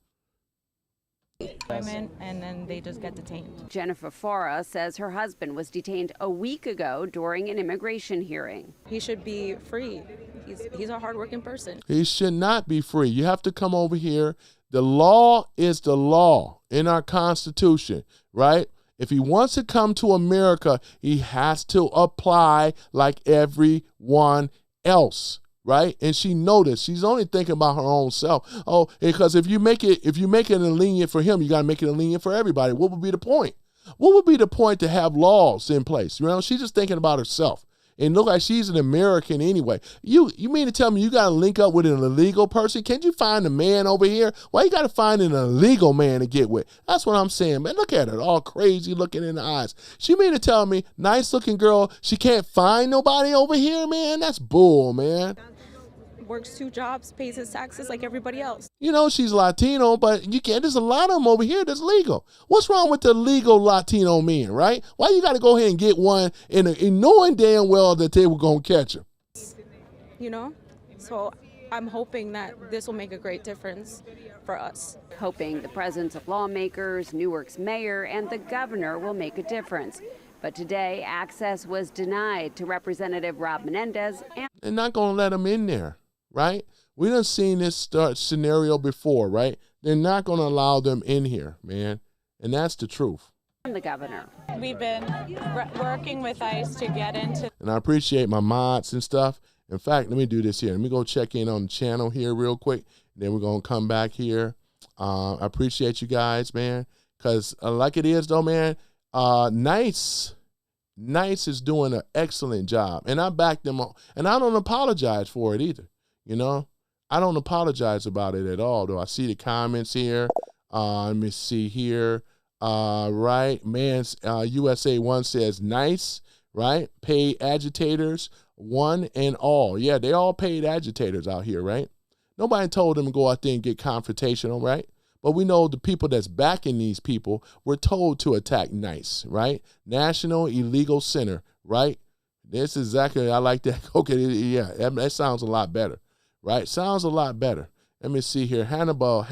And then they just get detained. Jennifer Farah says her husband was detained a week ago during an immigration hearing. He should be free. He's a hardworking person. He should not be free. You have to come over here. The law is the law in our Constitution, right? If he wants to come to America, he has to apply like everyone else, right? And she noticed she's only thinking about her own self. Oh, because if you make it lenient for him, you got to make it lenient for everybody. What would be the point? What would be the point to have laws in place? You know, she's just thinking about herself. And look like she's an American anyway. You mean to tell me you got to link up with an illegal person? Can't you find a man over here? Why you got to find an illegal man to get with? That's what I'm saying, man. Look at her, all crazy looking in the eyes. She mean to tell me, nice looking girl, she can't find nobody over here, man? That's bull, man. Works 2 jobs, pays his taxes like everybody else. You know, she's Latino, but you can't. There's a lot of them over here that's legal. What's wrong with the legal Latino men, right? Why you got to go ahead and get one in knowing damn well that they were going to catch him? You know? So I'm hoping that this will make a great difference for us. Hoping the presence of lawmakers, Newark's mayor, and the governor will make a difference. But today, access was denied to Representative Rob Menendez. They're not going to let him in there. Right? We done seen this scenario before, right? They're not going to allow them in here, man. And that's the truth. The governor. We've been working with ICE to get into. And I appreciate my mods and stuff. In fact, let me do this here. Let me go check in on the channel here real quick. Then we're going to come back here. I appreciate you guys, man. Because like it is, though, man, Nice is doing an excellent job. And I back them up. And I don't apologize for it either. You know, I don't apologize about it at all, though. I see the comments here. Let me see here. Right, man, USA 1 says nice, right? Paid agitators, one and all. Yeah, they all paid agitators out here, right? Nobody told them to go out there and get confrontational, right? But we know the people that's backing these people were told to attack nice, right? National Illegal Center, right? This is exactly, I like that. Okay, yeah, that sounds a lot better. Right? Sounds a lot better. Let me see here. Hannibal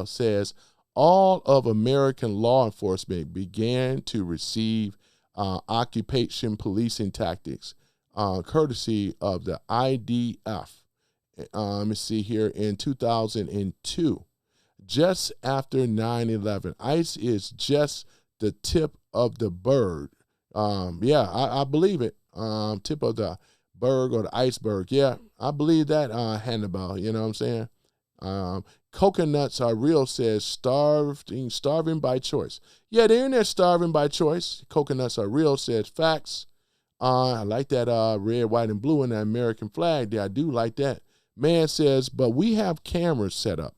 says, all of American law enforcement began to receive occupation policing tactics, courtesy of the IDF. Let me see here. In 2002, just after 9/11, ICE is just the tip of the bird. Yeah, I believe it. Tip of the berg or the iceberg. Yeah, I believe that, Hannibal. You know what I'm saying? Coconuts are real, says starving by choice. Yeah, they're in there starving by choice. Coconuts are real, says facts. I like that red, white, and blue in the American flag there. I do like that. Man says, but we have cameras set up.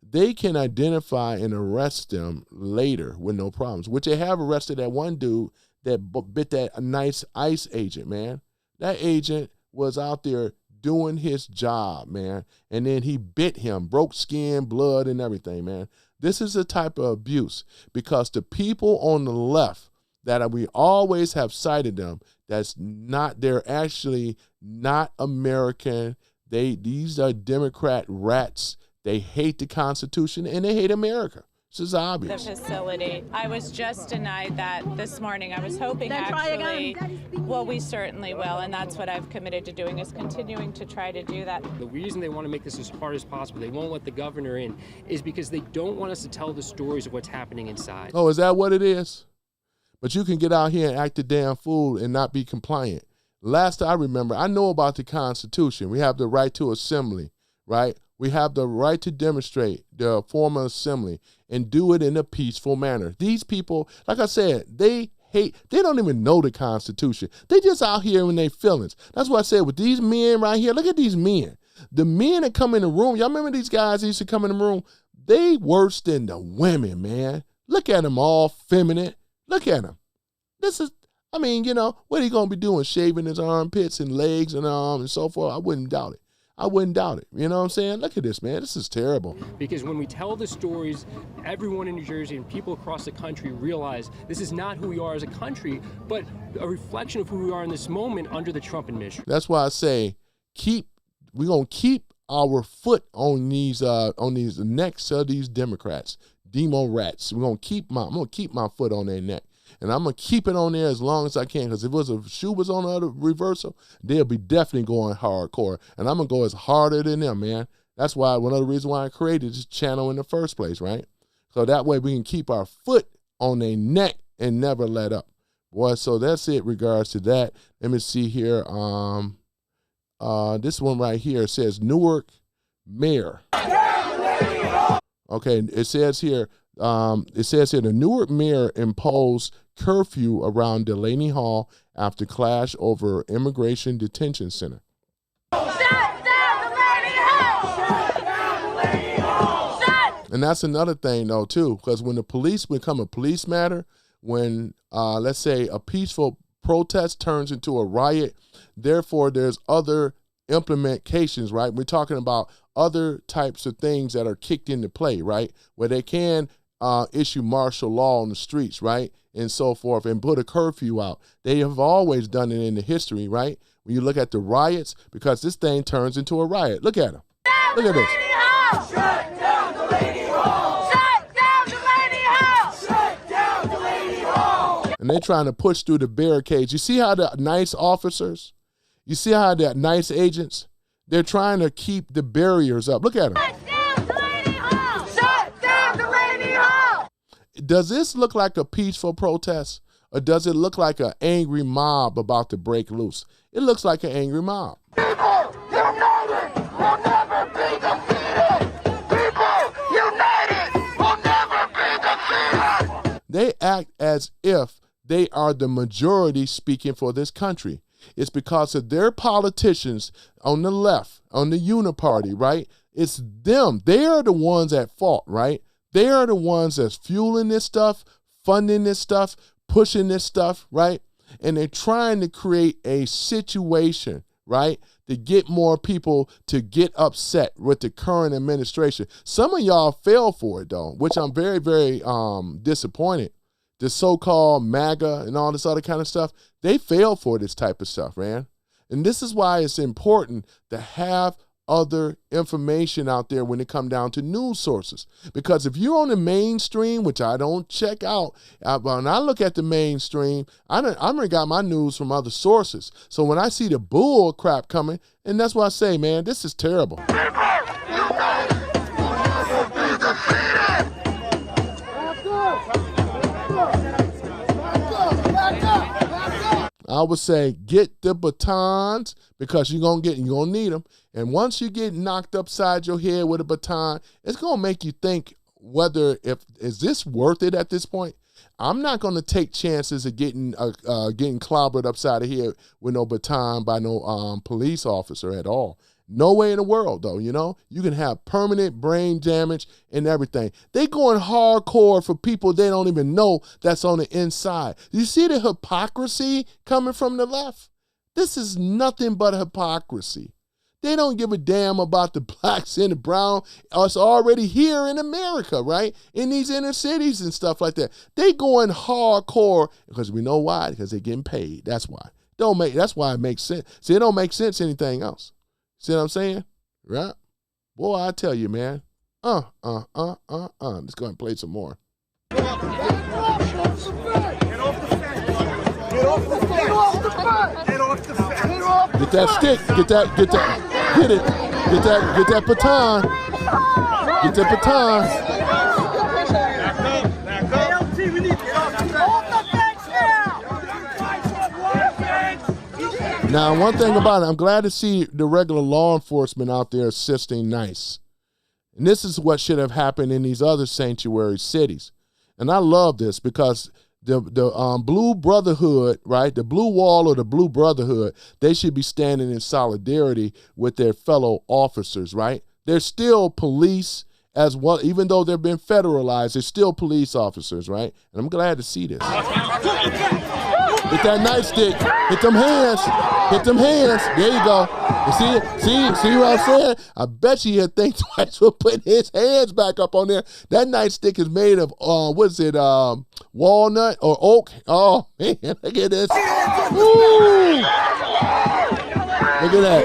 They can identify and arrest them later with no problems, which they have arrested that one dude that bit that nice ICE agent, man. That agent was out there doing his job, man. And then he bit him, broke skin, blood, and everything, man. This is a type of abuse because the people on the left that we always have cited them, they're actually not American. These are Democrat rats. They hate the Constitution and they hate America. This is obvious. The facility. I was just denied that this morning. I was hoping actually, well, we certainly will, and that's what I've committed to doing, is continuing to try to do that. The reason they want to make this as hard as possible, they won't let the governor in, is because they don't want us to tell the stories of what's happening inside. Oh, is that what it is? But you can get out here and act a damn fool and not be compliant. Last I remember, I know about the Constitution. We have the right to assembly, right? We have the right to demonstrate the form of assembly and do it in a peaceful manner. These people, like I said, they hate. They don't even know the Constitution. They just out here in their feelings. That's why I said with these men right here, look at these men. The men that come in the room, y'all remember these guys that used to come in the room? They worse than the women, man. Look at them, all feminine. Look at them. This is, I mean, you know, what are he going to be doing? Shaving his armpits and legs and arms and so forth? I wouldn't doubt it. I wouldn't doubt it. You know what I'm saying? Look at this, man. This is terrible. Because when we tell the stories, everyone in New Jersey and people across the country realize this is not who we are as a country, but a reflection of who we are in this moment under the Trump administration. That's why I say we're going to keep our foot on these necks of these Democrats, demo rats. I'm going to keep my foot on their neck. And I'm going to keep it on there as long as I can, because if a shoe was on the other reversal, they'll be definitely going hardcore. And I'm going to go as harder than them, man. That's why one of the reasons why I created this channel in the first place, right? So that way we can keep our foot on their neck and never let up. Boy, so that's it regards to that. Let me see here. This one right here says Newark mayor. Okay, it says here the Newark mayor imposed curfew around Delaney Hall after clash over immigration detention center. And that's another thing though too, because when the police become a police matter, when let's say a peaceful protest turns into a riot, therefore there's other implementations, right? We're talking about other types of things that are kicked into play, right? Where they can issue martial law on the streets, right? And so forth, and put a curfew out. They have always done it in the history, right? When you look at the riots, because this thing turns into a riot. Look at them. Look at this. Shut down the Lady Hall! Shut down the Lady Hall! Shut down the Lady Hall! And they're trying to push through the barricades. You see how the nice officers, you see how the nice agents, they're trying to keep the barriers up. Look at them. Shut down the Lady Hall! Shut down the Lady Hall! Does this look like a peaceful protest, or does it look like an angry mob about to break loose? It looks like an angry mob. People united will never be defeated! People united will never be defeated! They act as if they are the majority speaking for this country. It's because of their politicians on the left, on the uniparty, right? It's them. They are the ones at fault, right? They are the ones that's fueling this stuff, funding this stuff, pushing this stuff, right? And they're trying to create a situation, right, to get more people to get upset with the current administration. Some of y'all fell for it, though, which I'm very, very disappointed. The so-called MAGA and all this other kind of stuff, they fail for this type of stuff, man. And this is why it's important to have other information out there when it comes down to news sources. Because if you're on the mainstream, which I don't check out, when I look at the mainstream, I already got my news from other sources. So when I see the bull crap coming, and that's why I say, man, this is terrible. I would say get the batons, because you're gonna need them. And once you get knocked upside your head with a baton, it's gonna make you think is this worth it at this point? I'm not gonna take chances of getting clobbered upside the head with no baton by no police officer at all. No way in the world, though, you know? You can have permanent brain damage and everything. They going hardcore for people they don't even know that's on the inside. You see the hypocrisy coming from the left? This is nothing but hypocrisy. They don't give a damn about the blacks and the brown. It's already here in America, right? In these inner cities and stuff like that. They going hardcore because we know why? Because they're getting paid. That's why. That's why it makes sense. See, it don't make sense anything else. See what I'm saying? Right? Boy, I tell you, man. Let's go ahead and play some more. Get off the fence! Get off the fence! Get off the fence! Get off the fence! Get that stick. Get that. Hit it. Get that baton. Get that baton. Now, one thing about it, I'm glad to see the regular law enforcement out there assisting nice. And this is what should have happened in these other sanctuary cities. And I love this because the Blue Brotherhood, right? The Blue Wall or the Blue Brotherhood, they should be standing in solidarity with their fellow officers, right? They're still police as well, even though they've been federalized, they're still police officers, right? And I'm glad to see this. Hit that nightstick. Hit them hands. Hit them hands. There you go. You see it? See what I'm saying? I bet you he'll think twice for putting his hands back up on there. That nightstick is made of, what is it, walnut or oak? Oh, man, look at this. Woo! Look at that.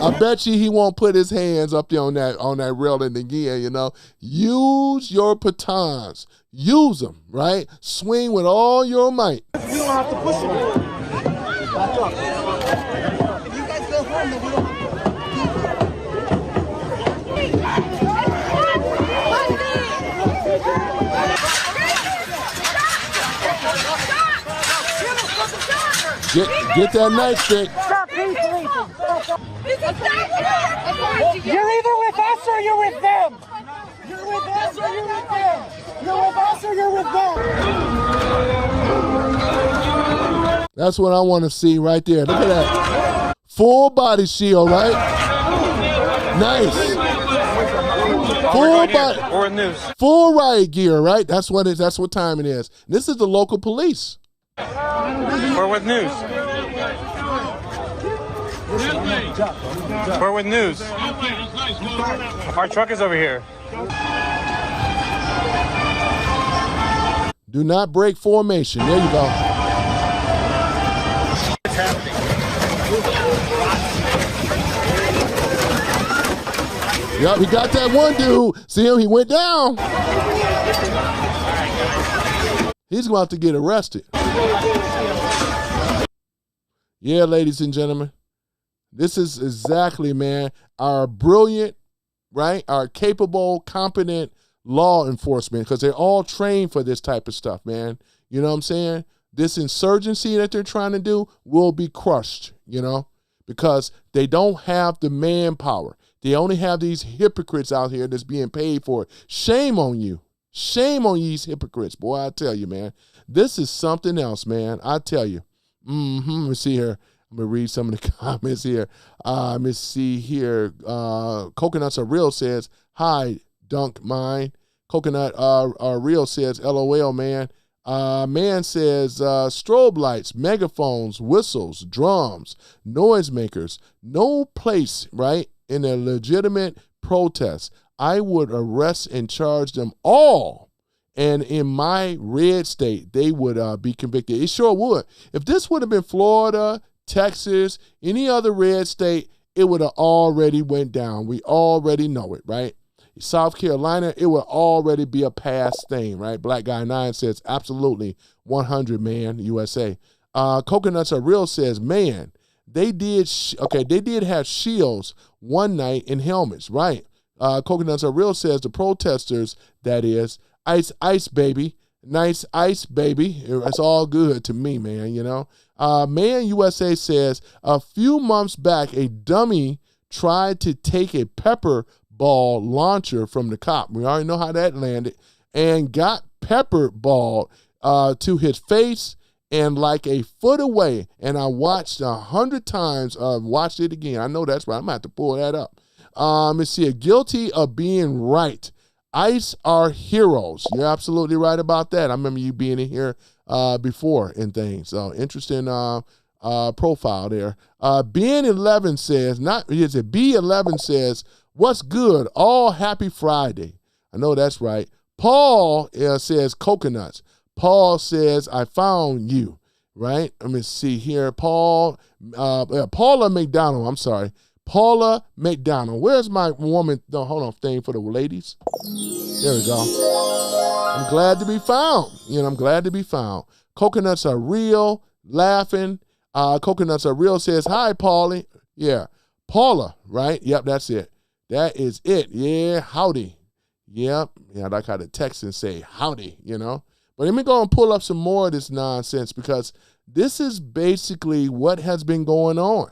I bet you he won't put his hands up there on that railing again, you know. Use your batons. Use them, right? Swing with all your might. You don't have to push it. Back up. If you guys go home, then we don't Get that nightstick. Stop, please. You're either with us or you're with them. You're with us or you're with them. You're with us or you're with them. That's what I want to see right there. Look at that. Full body shield, right? Nice. Full body. Or news. Full riot gear, right? That's what time it is. This is the local police. We're with news. We're with news. Our truck is over here. Do not break formation. There you go. What's happening? Yep, we got that one dude. See him? He went down. He's about to get arrested. Yeah, ladies and gentlemen, this is exactly, man, our brilliant, right, our capable, competent law enforcement, because they're all trained for this type of stuff, man. You know what I'm saying? This insurgency that they're trying to do will be crushed, you know, because they don't have the manpower. They only have these hypocrites out here that's being paid for it. Shame on you. Shame on these hypocrites, boy, I tell you, man. This is something else, man. I tell you. Let me see here. I'm going to read some of the comments here. Let me see here. Coconuts Are Real says, hi, dunk mine. Coconut Are Real says, LOL, man. Man says, strobe lights, megaphones, whistles, drums, noisemakers. No place, right, in a legitimate protest. I would arrest and charge them all. And in my red state, they would be convicted. It sure would. If this would have been Florida, Texas, any other red state, it would have already went down. We already know it, right? South Carolina, it would already be a past thing, right? Black Guy 9 says, absolutely, 100, man, USA. Coconuts Are Real says, man, they did have shields one night and helmets, right? Coconuts Are Real says the protesters, that is, ice, baby. Nice ice, baby. It's all good to me, man, you know. Man USA says, a few months back, a dummy tried to take a pepper ball launcher from the cop. We already know how that landed. And got pepper balled to his face and like a foot away. And I watched 100 times, watched it again. I know that's right. I'm going to have to pull that up. Let's see, guilty of being right. ICE are heroes. You're absolutely right about that. I remember you being in here before and things. So interesting profile there. B11 says, B11 says, what's good? All happy Friday. I know that's right. Paul says coconuts. Paul says, I found you, right? Let me see here. Paula McDonald, I'm sorry. Paula McDonald. Where's my woman? No, hold on, thing for the ladies. There we go. I'm glad to be found. You know, I'm glad to be found. Coconuts Are Real, laughing. Coconuts Are Real says, hi, Paulie. Yeah. Paula, right? Yep, that's it. That is it. Yeah, howdy. Yep. Yeah, I like how the Texans say howdy, you know. But let me go and pull up some more of this nonsense, because this is basically what has been going on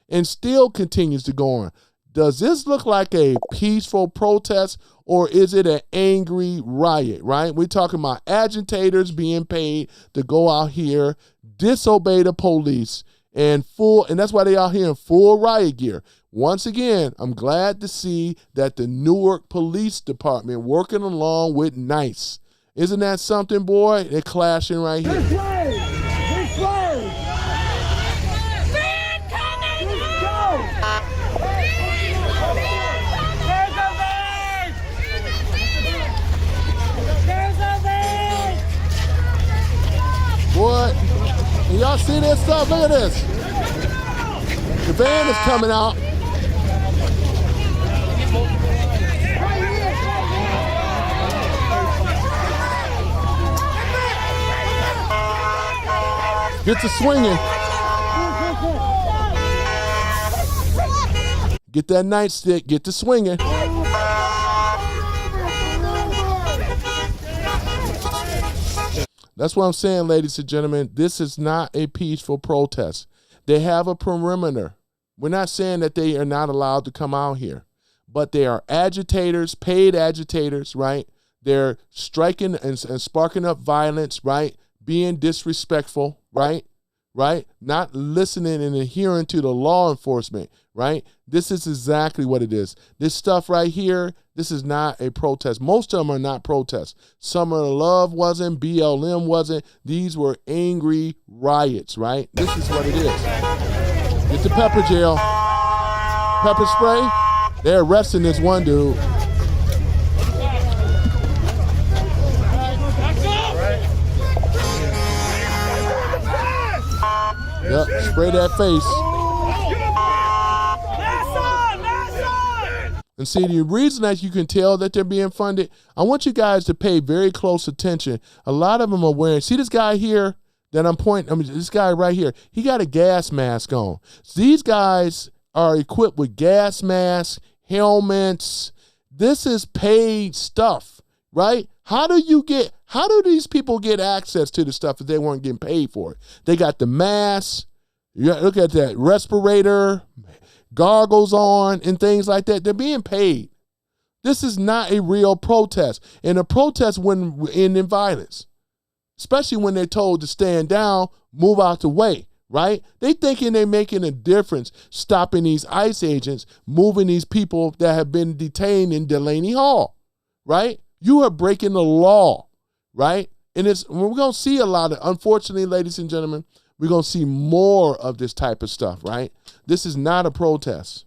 and still continues to go on. does this look like a peaceful protest or is it an angry riot, right? We're talking about agitators being paid to go out here, disobey the police, and that's why they out here in full riot gear. Once again, I'm glad to see that the Newark Police Department working along with NICE. Isn't that something, boy? They're clashing right here. This way! This way! Van coming! Let's go! There's a van! Boy, y'all see this stuff? Look at this. The van is coming out. Get to swinging. Get that nightstick. Get to swinging. That's what I'm saying, ladies and gentlemen. This is not a peaceful protest. They have a perimeter. We're not saying that they are not allowed to come out here, but they are agitators, paid agitators, right? They're striking and sparking up violence, right? Being disrespectful, right? Not listening and adhering to the law enforcement, right? This is exactly what it is. This stuff right here, this is not a protest. Most of them are not protests. Summer of Love wasn't, BLM wasn't. These were angry riots, right? This is what it is. Get the pepper jail. Pepper spray. They're arresting this one dude. Yep, spray that face. And see, the reason that you can tell that they're being funded, I want you guys to pay very close attention. A lot of them are wearing, see this guy here that I'm pointing, this guy right here, he got a gas mask on. So these guys are equipped with gas masks, helmets. This is paid stuff, right? How do these people get access to the stuff if they weren't getting paid for it? They got the masks, look at that, respirator, goggles on, and things like that. They're being paid. This is not a real protest. And a protest wouldn't end in violence, especially when they're told to stand down, move out the way, right? They thinking they're making a difference, stopping these ICE agents, moving these people that have been detained in Delaney Hall, right? You are breaking the law, right? And we're going to see a lot of, unfortunately, ladies and gentlemen, we're going to see more of this type of stuff, right? This is not a protest.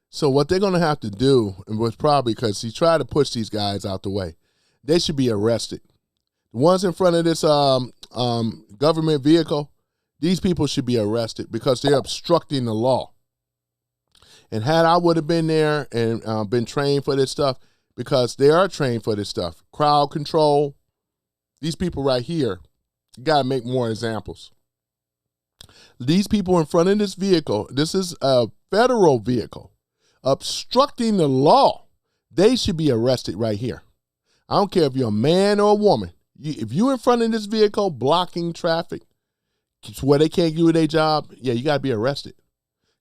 So what they're going to have to do, and was probably because he tried to push these guys out the way, they should be arrested. The ones in front of this government vehicle, these people should be arrested because they're obstructing the law. And had I would have been there and been trained for this stuff, because they are trained for this stuff, crowd control, these people right here, you got to make more examples. These people in front of this vehicle, this is a federal vehicle, obstructing the law, they should be arrested right here. I don't care if you're a man or a woman. If you're in front of this vehicle blocking traffic where they can't do their job, yeah, you got to be arrested.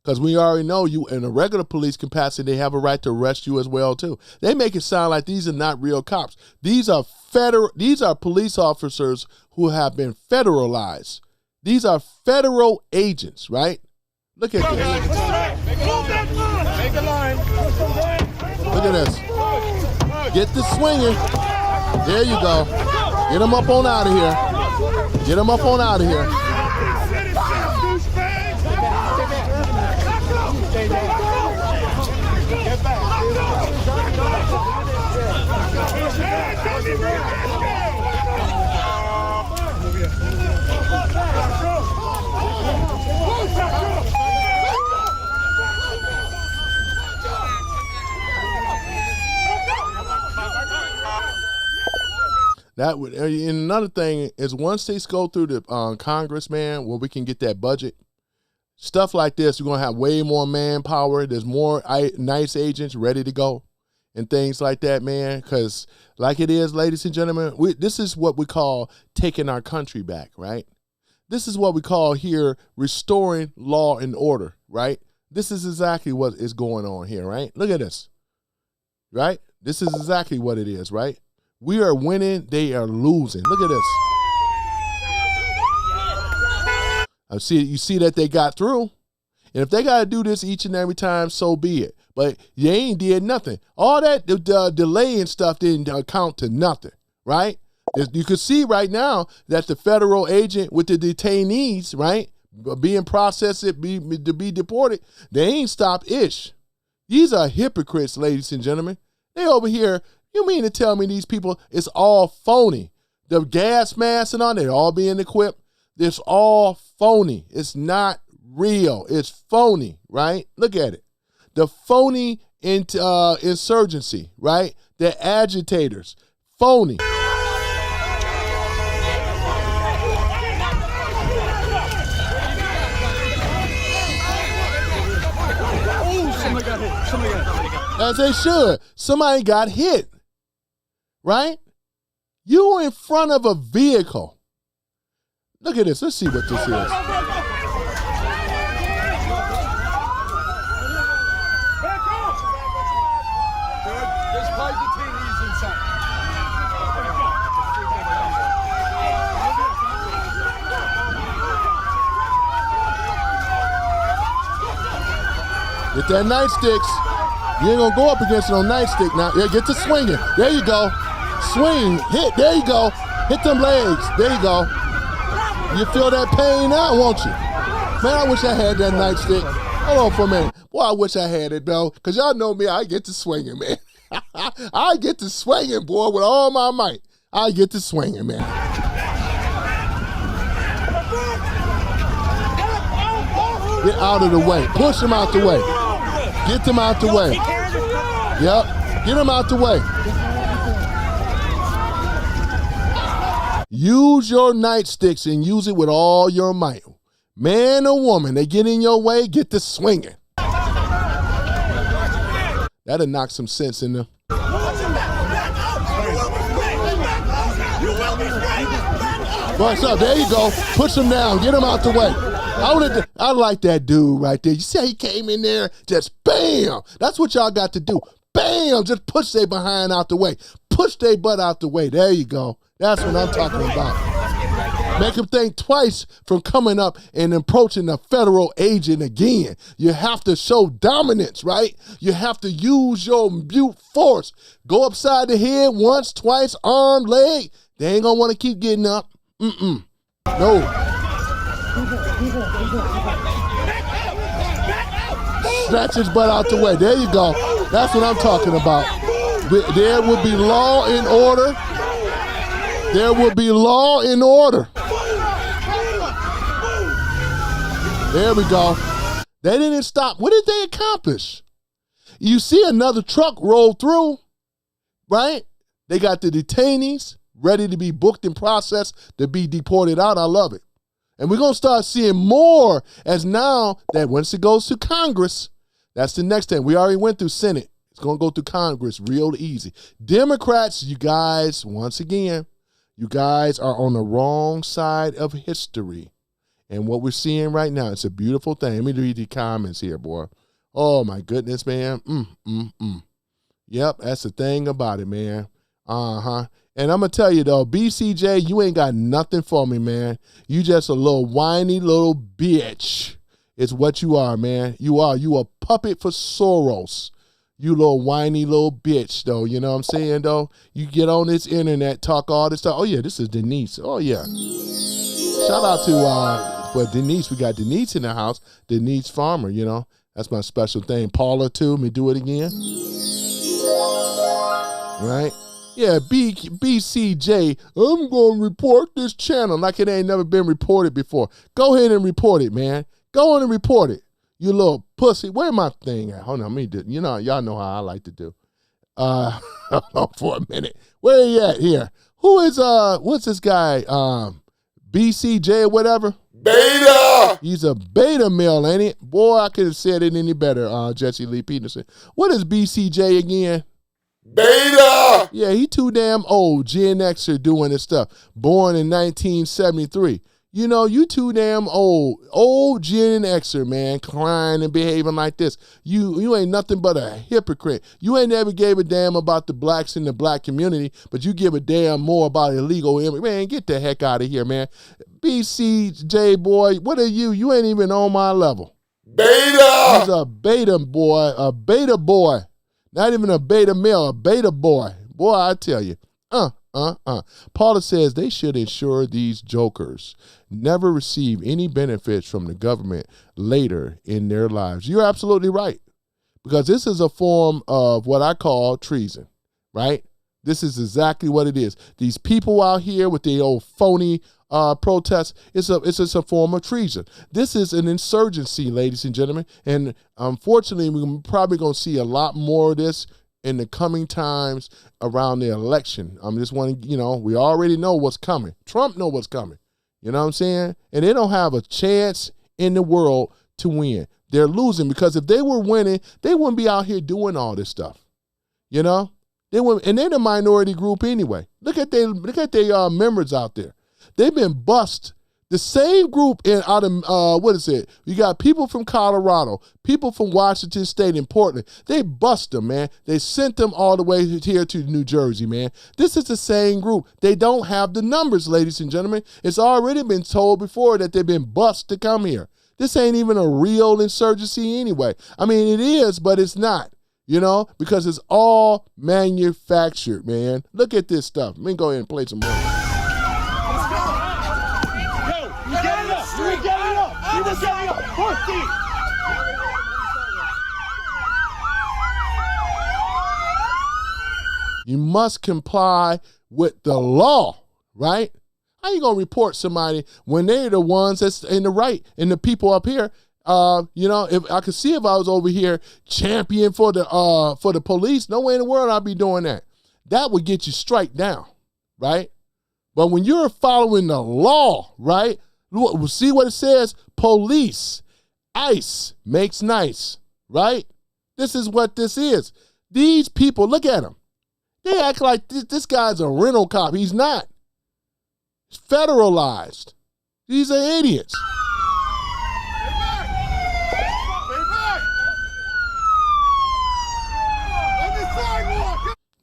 Because we already know you in a regular police capacity, they have a right to arrest you as well too. They make it sound like these are not real cops. These are police officers who have been federalized. These are federal agents, right? Look at this. Look at this. Get the swinging. There you go. Get them up on out of here. Get them up on out of here. That would. And another thing is once they go through the Congress, man, where we can get that budget, stuff like this, we're gonna have way more manpower. There's more nice agents ready to go, and things like that, man. Because like it is, ladies and gentlemen, this is what we call taking our country back, right? This is what we call here restoring law and order, right? This is exactly what is going on here, right? Look at this, right? This is exactly what it is, right? We are winning, they are losing. Look at this. You see that they got through. And if they got to do this each and every time, so be it. But you ain't did nothing. All that delay and stuff didn't account to nothing, right? You can see right now that the federal agent with the detainees, right, being processed to be deported, they ain't stopped ish. These are hypocrites, ladies and gentlemen. They over here, you mean to tell me these people, it's all phony? The gas masks and all, they're all being equipped. It's all phony. It's not real. It's phony, right? Look at it. The phony insurgency, right? The agitators, phony. As they should. Somebody got hit, right? You in front of a vehicle. Look at this. Let's see what this is. Get that nightsticks. You ain't gonna go up against no nightstick now. Yeah, get to swinging. There you go. Swing, hit, there you go. Hit them legs, there you go. You feel that pain now, won't you? Man, I wish I had that nightstick. Hold on for a minute. Boy, I wish I had it, though, because y'all know me, I get to swinging, man. I get to swinging, boy, with all my might. I get to swinging, man. Get out of the way. Push them out the way. Get them out the way. Yep. Get them out the way. Use your nightsticks and use it with all your might. Man or woman, they get in your way, get to swinging. That'll knock some sense in them. What's up? There you go. Push them down. Get them out the way. I like that dude right there. You see how he came in there? Just bam. That's what y'all got to do. Bam. Just push their behind out the way. Push their butt out the way. There you go. That's what I'm talking about. Make them think twice from coming up and approaching a federal agent again. You have to show dominance, right? You have to use your brute force. Go upside the head once, twice, arm, leg. They ain't gonna want to keep getting up. No. Snatch his butt out the way. There you go. That's what I'm talking about. There will be law and order. There will be law and order. There we go. They didn't stop. What did they accomplish? You see another truck roll through, right? They got the detainees ready to be booked and processed to be deported out. I love it. And we're going to start seeing more as now that once it goes to Congress, that's the next thing. We already went through Senate. It's going to go through Congress real easy. Democrats, you guys, once again, you guys are on the wrong side of history. And what we're seeing right now, it's a beautiful thing. Let me read the comments here, boy. Oh, my goodness, man. Yep, that's the thing about it, man. And I'm going to tell you, though, BCJ, you ain't got nothing for me, man. You just a little whiny little bitch. It's what you are, man. You are. You a puppet for Soros. You little whiny little bitch, though. You know what I'm saying, though? You get on this internet, talk all this stuff. Oh, yeah, this is Denise. Oh, yeah. Shout out to Denise. We got Denise in the house. Denise Farmer, you know. That's my special thing. Paula, too. Let me do it again. Right? Yeah, BCJ, I'm going to report this channel like it ain't never been reported before. Go ahead and report it, man. Go on and report it. You little pussy. Where my thing at? Hold on, let me do. You know, y'all know how I like to do. Hold on for a minute. Where you at here? Who is what's this guy? BCJ or whatever? Beta! He's a beta male, ain't it? Boy, I could have said it any better, Jesse Lee Peterson. What is BCJ again? Beta! Yeah, he too damn old. Gen Xer doing this stuff. Born in 1973. You know, you too damn old. Old Gen Xer, man, crying and behaving like this. You ain't nothing but a hypocrite. You ain't never gave a damn about the blacks in the black community, but you give a damn more about illegal immigrants. Man, get the heck out of here, man. BCJ, boy, what are you? You ain't even on my level. Beta! He's a beta boy, a beta boy. Not even a beta male, a beta boy. Boy, I tell you. Paula says they should ensure these jokers never receive any benefits from the government later in their lives. You're absolutely right. Because this is a form of what I call treason, right? This is exactly what it is. These people out here with their old phony protests, it's just a form of treason. This is an insurgency, ladies and gentlemen. And unfortunately, we're probably going to see a lot more of this in the coming times around the election. I'm just wanting, we already know what's coming. Trump know what's coming. You know what I'm saying? And they don't have a chance in the world to win. They're losing because if they were winning, they wouldn't be out here doing all this stuff. You know? They wouldn't, and they're the minority group anyway. Look at their members out there. They've been bust. The same group out of, what is it? You got people from Colorado, people from Washington State and Portland. They bust them, man. They sent them all the way here to New Jersey, man. This is the same group. They don't have the numbers, ladies and gentlemen. It's already been told before that they've been bust to come here. This ain't even a real insurgency anyway. I mean, it is, but it's not, because it's all manufactured, man. Look at this stuff. Let me go ahead and play some more. You must comply with the law, right? How you gonna report somebody when they're the ones that's in the right and the people up here? If I could see if I was over here champion for the police, no way in the world I'd be doing that. That would get you strike down, right? But when you're following the law, right? Look, see what it says? Police, ICE makes nice, right? This is what this is. These people, look at them. They act like this guy's a rental cop. He's not. It's federalized. These are idiots.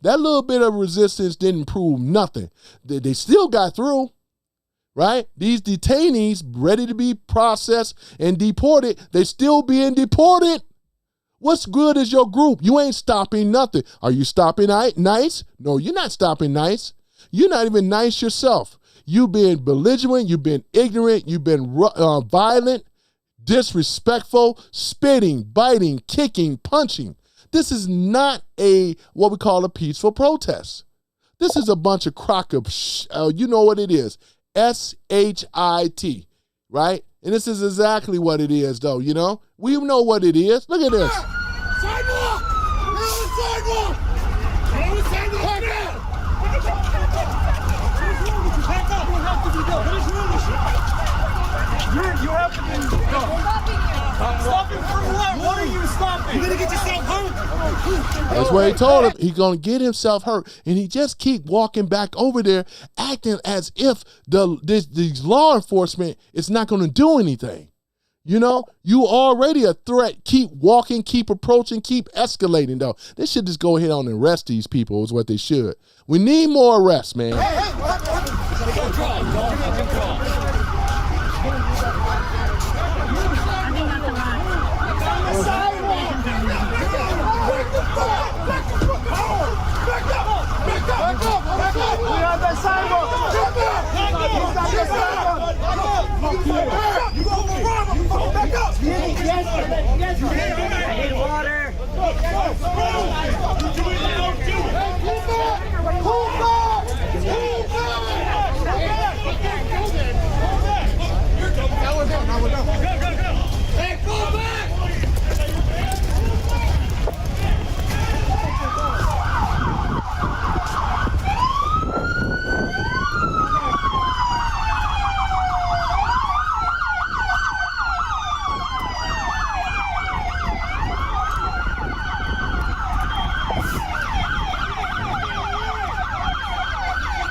That little bit of resistance didn't prove nothing. They still got through, right? These detainees ready to be processed and deported, they still being deported. What's good is your group? You ain't stopping nothing. Are you stopping nice? No, you're not stopping nice. You're not even nice yourself. You've been belligerent. You've been ignorant. You've been violent, disrespectful, spitting, biting, kicking, punching. This is not what we call a peaceful protest. This is a bunch of crock of you know what it is. SHIT, right? And this is exactly what it is, though, We know what it is. Look at this. Sidewalk! We're on the sidewalk! We're on the sidewalk now! Back up! You have to be done. What is wrong with you? You have to be done. Stopping for what? What are you stopping? You're going to get yourself hurt. That's what he told him. He's going to get himself hurt. And he just keep walking back over there acting as if these law enforcement is not going to do anything. You already a threat. Keep walking, keep approaching, keep escalating, though. They should just go ahead on and arrest these people is what they should. We need more arrests, man.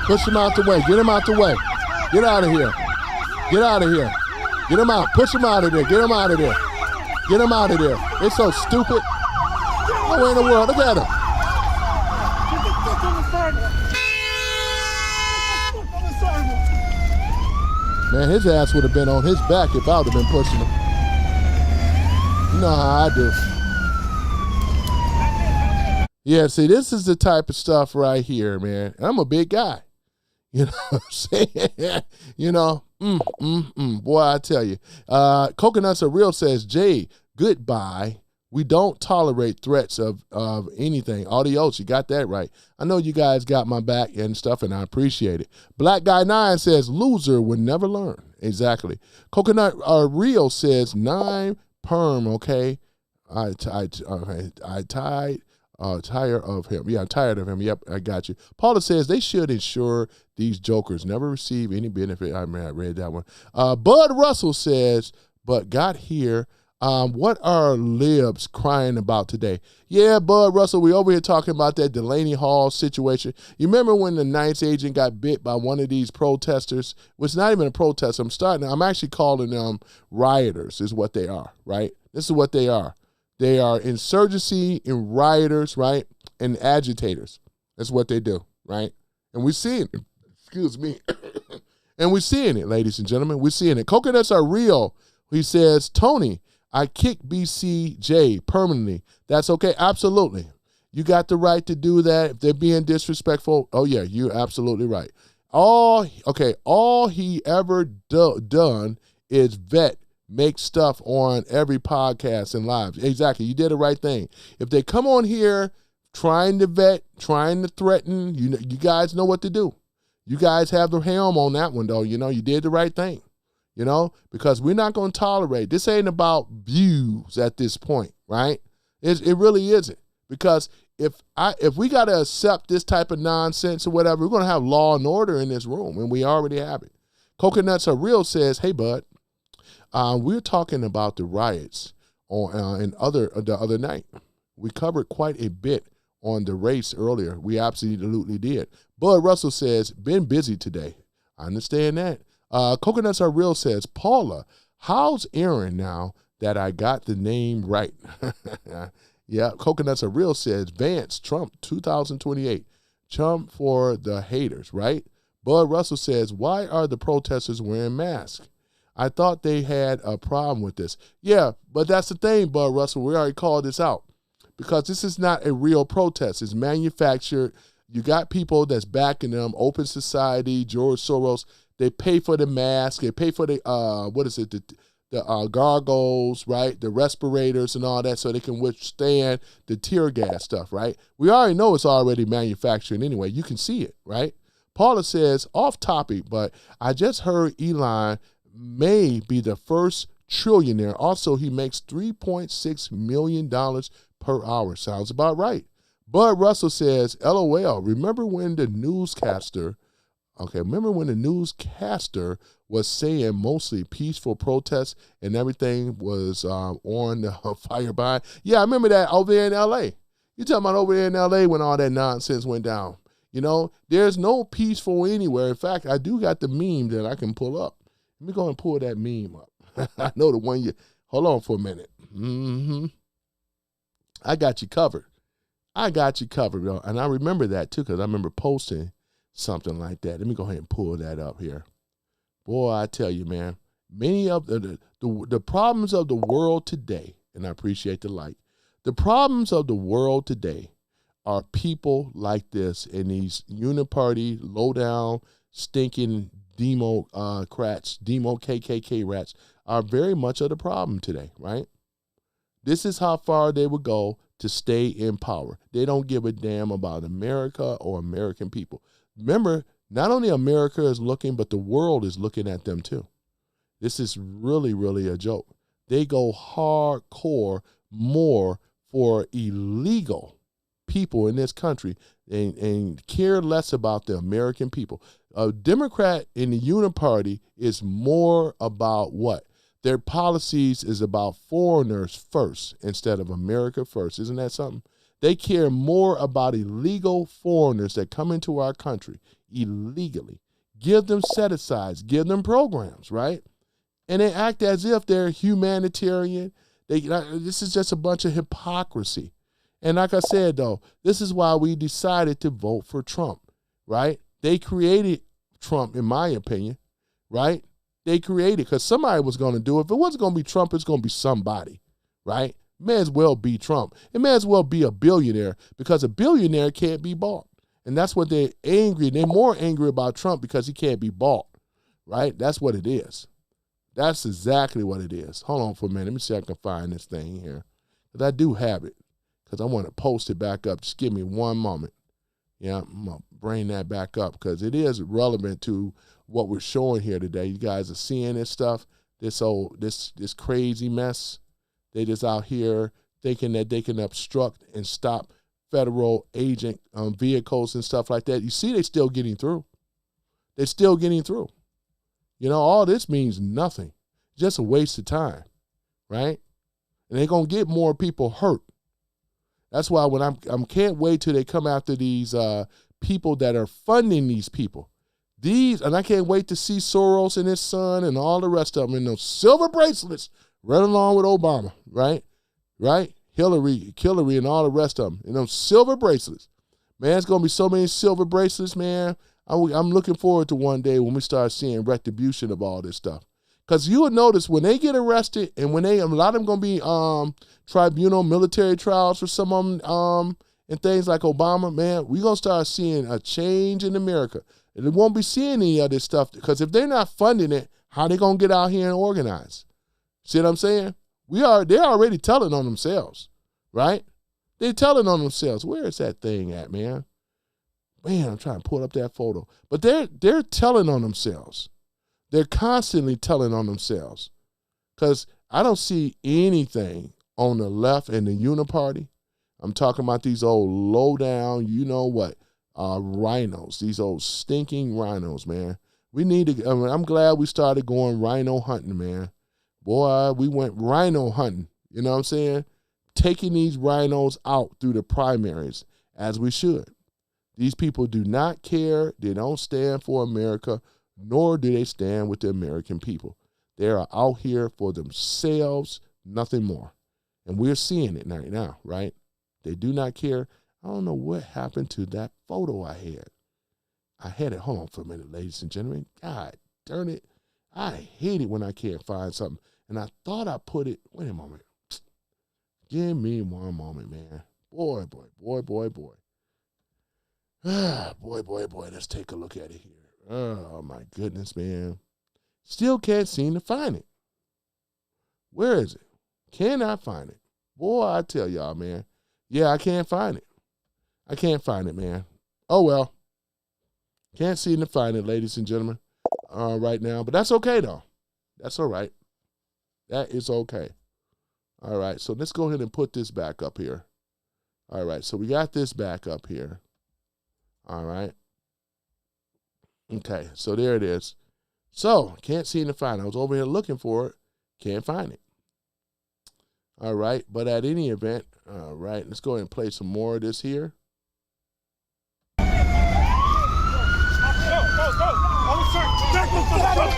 Push him out the way. Get him out the way. Get out of here. Get out of here. Get him out. Push him out of there. Get him out of there. Get him out of there. They're so stupid. No way in the world. Look at him. Man, his ass would have been on his back if I would have been pushing him. You know how I do. Yeah, see, this is the type of stuff right here, man. I'm a big guy. You know what I'm saying? You know, boy, I tell you. Coconuts Are Real says, Jay, goodbye. We don't tolerate threats of anything. Adios, you got that right. I know you guys got my back and stuff, and I appreciate it. Black Guy 9 says, loser would never learn. Exactly. Coconut Are Real says, 9 perm, okay? I tired of him. Yeah, I'm tired of him. Yep, I got you. Paula says they should ensure these jokers never receive any benefit. I read that one. Bud Russell says, but got here. What are libs crying about today? Yeah, Bud Russell, we over here talking about that Delaney Hall situation. You remember when the Ninth agent got bit by one of these protesters? Well, it's not even a protest. I'm actually calling them rioters is what they are, right? This is what they are. They are insurgency and rioters, right? And agitators. That's what they do, right? And we're seeing it. Excuse me. And we're seeing it, ladies and gentlemen. We're seeing it. Coconuts Are Real. He says, Tony, I kicked BCJ permanently. That's okay. Absolutely. You got the right to do that. If they're being disrespectful, oh, yeah, you're absolutely right. All he ever done is vet, make stuff on every podcast and live. Exactly. You did the right thing. If they come on here trying to vet, trying to threaten, you guys know what to do. You guys have the helm on that one, though. You know, you did the right thing. You know, because we're not going to tolerate. This ain't about views at this point, right? It really isn't. Because if we got to accept this type of nonsense or whatever, we're going to have law and order in this room, and we already have it. Coconuts Are Real says, hey, bud, we're talking about the riots the other night. We covered quite a bit on the race earlier. We absolutely did. Bud Russell says, been busy today. I understand that. Coconuts Are Real says, Paula, how's Aaron now that I got the name right? Yeah, Coconuts Are Real says, Vance, Trump 2028. Trump for the haters, right? Bud Russell says, why are the protesters wearing masks? I thought they had a problem with this. Yeah, but that's the thing, Bud Russell. We already called this out. Because this is not a real protest. It's manufactured. You got people that's backing them, Open Society, George Soros. They pay for the mask. They pay for the the gargles, right? The respirators and all that, so they can withstand the tear gas stuff, right? We already know it's already manufactured anyway. You can see it, right? Paula says, off topic, but I just heard Elon may be the first trillionaire. Also, he makes $3.6 million per hour. Sounds about right. Bud Russell says, LOL, remember when the newscaster was saying mostly peaceful protests and everything was on the fire by? Yeah, I remember that over there in L.A. You're talking about over there in L.A. when all that nonsense went down. You know, there's no peaceful anywhere. In fact, I do got the meme that I can pull up. Let me go and pull that meme up. I know the one hold on for a minute. I got you covered. Yo. And I remember that too, because I remember posting something like that. Let me go ahead and pull that up here. Boy, I tell you, man, many of the problems of the world today, and I appreciate the like, the problems of the world today are people like this and these uniparty, low-down, stinking Democrats, Demo KKK rats are very much of the problem today, right? This is how far they would go to stay in power. They don't give a damn about America or American people. Remember, not only America is looking, but the world is looking at them too. This is really, really a joke. They go hardcore more for illegal people in this country and care less about the American people. A Democrat in the Uniparty is more about what? Their policies is about foreigners first instead of America first. Isn't that something? They care more about illegal foreigners that come into our country, illegally. Give them set-asides, give them programs, right? And they act as if they're humanitarian. This is just a bunch of hypocrisy. And like I said, though, this is why we decided to vote for Trump, right? They created Trump, in my opinion, right? They created, because somebody was going to do it. If it wasn't going to be Trump, it's going to be somebody, right? May as well be Trump. It may as well be a billionaire, because a billionaire can't be bought. And that's what they're angry. They're more angry about Trump because he can't be bought, right? That's what it is. That's exactly what it is. Hold on for a minute. Let me see if I can find this thing here. Because I do have it. Because I want to post it back up. Just give me one moment. Yeah, I'm going to bring that back up because it is relevant to what we're showing here today. You guys are seeing this stuff, this crazy mess. They just out here thinking that they can obstruct and stop federal agent vehicles and stuff like that. You see, they're still getting through. They're still getting through. You know, all this means nothing. Just a waste of time, right? And they're going to get more people hurt. That's why when I can't wait till they come after these people that are funding these people. And I can't wait to see Soros and his son and all the rest of them in those silver bracelets running along with Obama, right? Right? Hillary and all the rest of them in those silver bracelets. Man, it's going to be so many silver bracelets, man. I'm looking forward to one day when we start seeing retribution of all this stuff. Because you will notice when they get arrested and when a lot of them going to be tribunal military trials for some of them and things like Obama, man, we're going to start seeing a change in America. And they won't be seeing any of this stuff because if they're not funding it, how they going to get out here and organize? See what I'm saying? They're already telling on themselves, right? They're telling on themselves. Where is that thing at, man? Man, I'm trying to pull up that photo. But they're telling on themselves. They're constantly telling on themselves. Because I don't see anything on the left in the Uniparty. I'm talking about these old low-down, you know what, rhinos, these old stinking rhinos, man. We need to, I'm glad we started going rhino hunting, man. Boy, we went rhino hunting, you know what I'm saying? Taking these rhinos out through the primaries, as we should. These people do not care. They don't stand for America, nor do they stand with the American people. They are out here for themselves, nothing more. And we're seeing it right now, right? They do not care. I don't know what happened to that photo I had. I had it. Hold on for a minute, ladies and gentlemen. God darn it. I hate it when I can't find something. And I thought I put it. Wait a moment. Give me one moment, man. Boy. Boy. Let's take a look at it here. Oh, my goodness, man. Still can't seem to find it. Where is it? Cannot find it. Boy, I tell y'all, man. Yeah, I can't find it. I can't find it, man. Oh, well. Can't seem to find it, ladies and gentlemen, right now. But that's okay, though. That's all right. That is okay. All right, so let's go ahead and put this back up here. All right, so we got this back up here. All right. Okay, so there it is. So, can't seem to find it. I was over here looking for it. Can't find it. All right, but at any event, all right, let's go ahead and play some more of this here. Go. Officer, back the fuck up.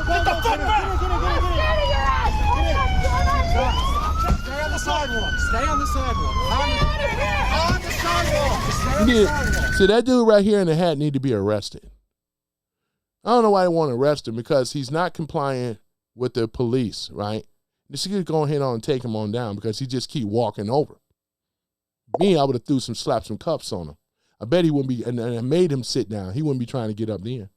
Get the fuck back. I'm scared of your ass. Stay on the sidewalk. Stay on the sidewalk. On the sidewalk. Stay on the sidewalk. See, that dude right here in the hat need to be arrested. I don't know why they want to arrest him, because he's not compliant with the police, right? They should go ahead on and take him on down because he just keep walking over. Me, I would have slapped some cuffs on him. I bet he wouldn't be, and I made him sit down. He wouldn't be trying to get up then.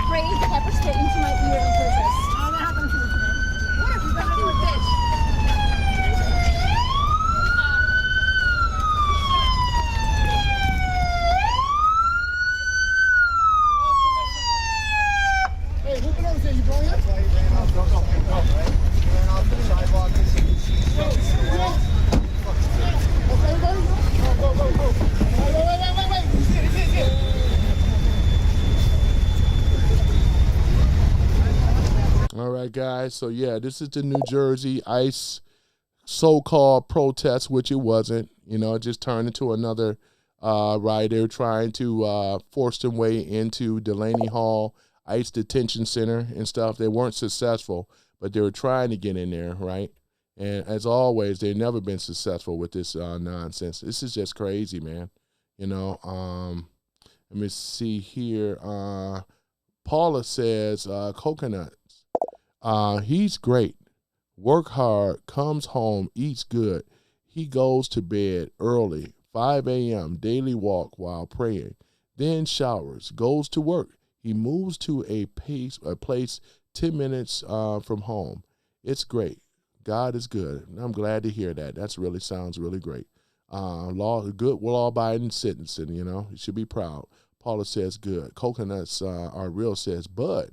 Spray pepper spray into my ear on purpose. Oh, that happened to me today. What have you got to do with this? Hey, who can I say you brought it? Go. Ran off the sidewalk. Everybody? Go. Wait. Sit. All right, guys. So, yeah, this is the New Jersey ICE so-called protest, which it wasn't. You know, it just turned into another riot. They were trying to force their way into Delaney Hall, ICE detention center and stuff. They weren't successful, but they were trying to get in there, right? And as always, they've never been successful with this nonsense. This is just crazy, man. You know, let me see here. Paula says, Coconuts. He's great. Work hard, comes home, eats good. He goes to bed early, 5 a.m., daily walk while praying, then showers, goes to work. He moves to a place 10 minutes from home. It's great. God is good. And I'm glad to hear that. That's really sounds really great. Good, law-abiding citizen, you know. You should be proud. Paula says, good. Coconuts are real, says Bud.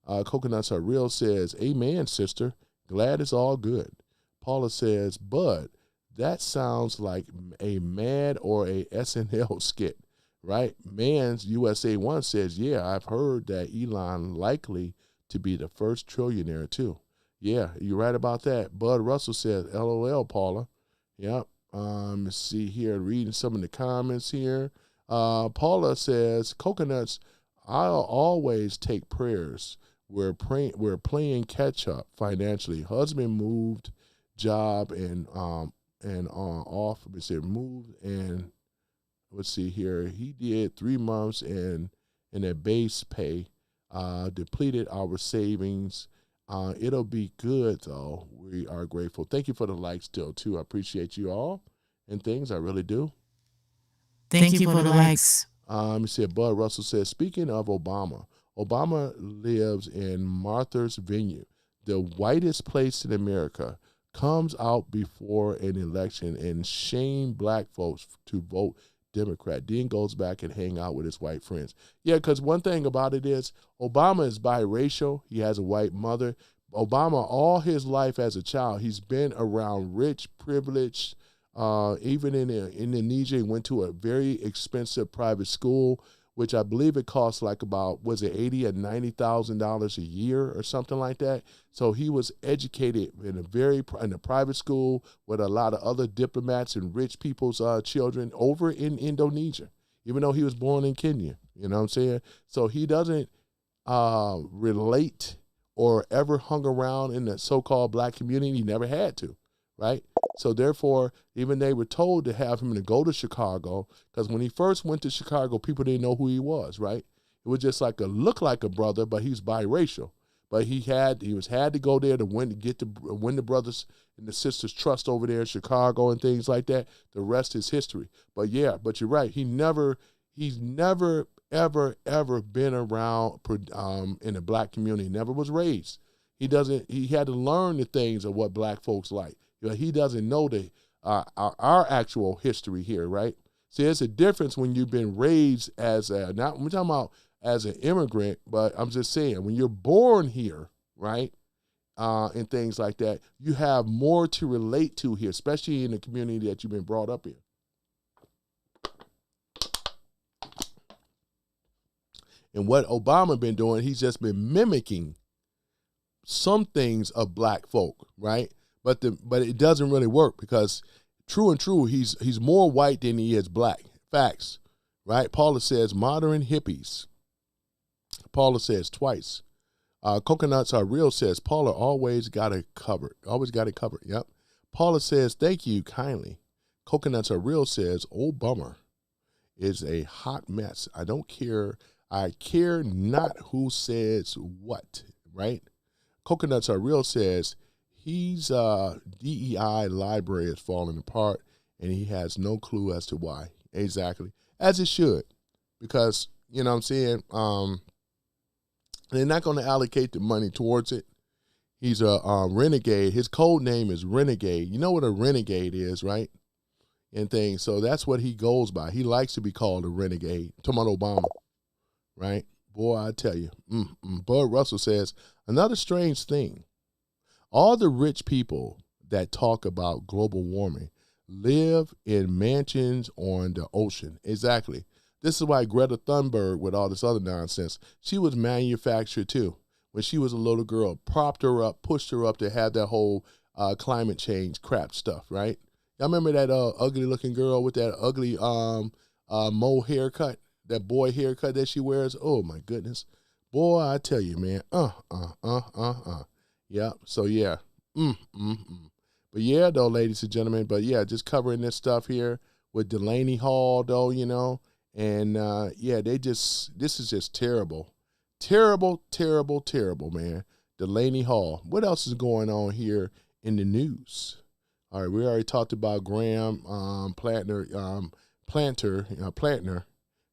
Coconuts are real, says, amen, sister. Glad it's all good. Paula says, Bud, that sounds like a Mad or a SNL skit, right? Man's USA 1 says, yeah, I've heard that Elon likely to be the first trillionaire too. Yeah, you're right about that. Bud Russell says, LOL, Paula. Yep. Let's see here, reading some of the comments here. Paula says, Coconuts, I'll always take prayers. We're playing catch up financially. Husband moved job and off. Let me say moved and let's see here. He did 3 months in a base pay. Depleted our savings. It'll be good though. We are grateful. Thank you for the likes still too. I appreciate you all and things. I really do. Thank you for the likes. Let me see. Bud Russell says, speaking of Obama, Obama lives in Martha's Vineyard, the whitest place in America, comes out before an election and shame black folks to vote Democrat, then goes back and hang out with his white friends. Yeah, because one thing about it is Obama is biracial. He has a white mother. Obama, all his life as a child, he's been around rich, privileged. Even in Indonesia, he went to a very expensive private school, which I believe it costs like about, was it $80,000 or $90,000 a year or something like that. So he was educated in a private school with a lot of other diplomats and rich people's children over in Indonesia, even though he was born in Kenya. You know what I'm saying? So he doesn't relate or ever hung around in the so-called black community. He never had to, right? So therefore, even they were told to have him to go to Chicago, because when he first went to Chicago, people didn't know who he was, right? It was just like look like a brother, but he's biracial. But he had to go there to win the brothers and the sisters' trust over there in Chicago and things like that. The rest is history. But yeah, but you're right. He's never ever been around in the black community. Never was raised. He had to learn the things of what black folks like. You know, he doesn't know our actual history here, right? See, there's a difference when you've been raised we're talking about as an immigrant, but I'm just saying, when you're born here, right, and things like that, you have more to relate to here, especially in the community that you've been brought up in. And what Obama been doing, he's just been mimicking some things of black folk, right? But it doesn't really work, because true, he's more white than he is black. Facts, right? Paula says modern hippies. Paula says twice. Coconuts are real, says Paula, always got it covered. Always got it covered. Yep. Paula says thank you kindly. Coconuts are real, says oh bummer is a hot mess. I don't care. I care not who says what, right? Coconuts are real, says he's DEI library is falling apart and he has no clue as to why. Exactly. As it should. Because, you know what I'm saying, they're not going to allocate the money towards it. He's a renegade. His code name is Renegade. You know what a renegade is, right? And things. So that's what he goes by. He likes to be called a renegade. I'm talking about Obama, right? Boy, I tell you. Bud Russell says, another strange thing. All the rich people that talk about global warming live in mansions on the ocean. Exactly. This is why Greta Thunberg, with all this other nonsense, she was manufactured too. When she was a little girl, propped her up, pushed her up to have that whole climate change crap stuff, right? Y'all remember that ugly looking girl with that ugly mole haircut, that boy haircut that she wears? Oh my goodness. Boy, I tell you, man. Yeah. So yeah. But yeah, though, ladies and gentlemen, but yeah, just covering this stuff here with Delaney Hall, though, you know, and yeah, this is just terrible. Terrible, terrible, terrible, man. Delaney Hall. What else is going on here in the news? All right, we already talked about Graham Plantner,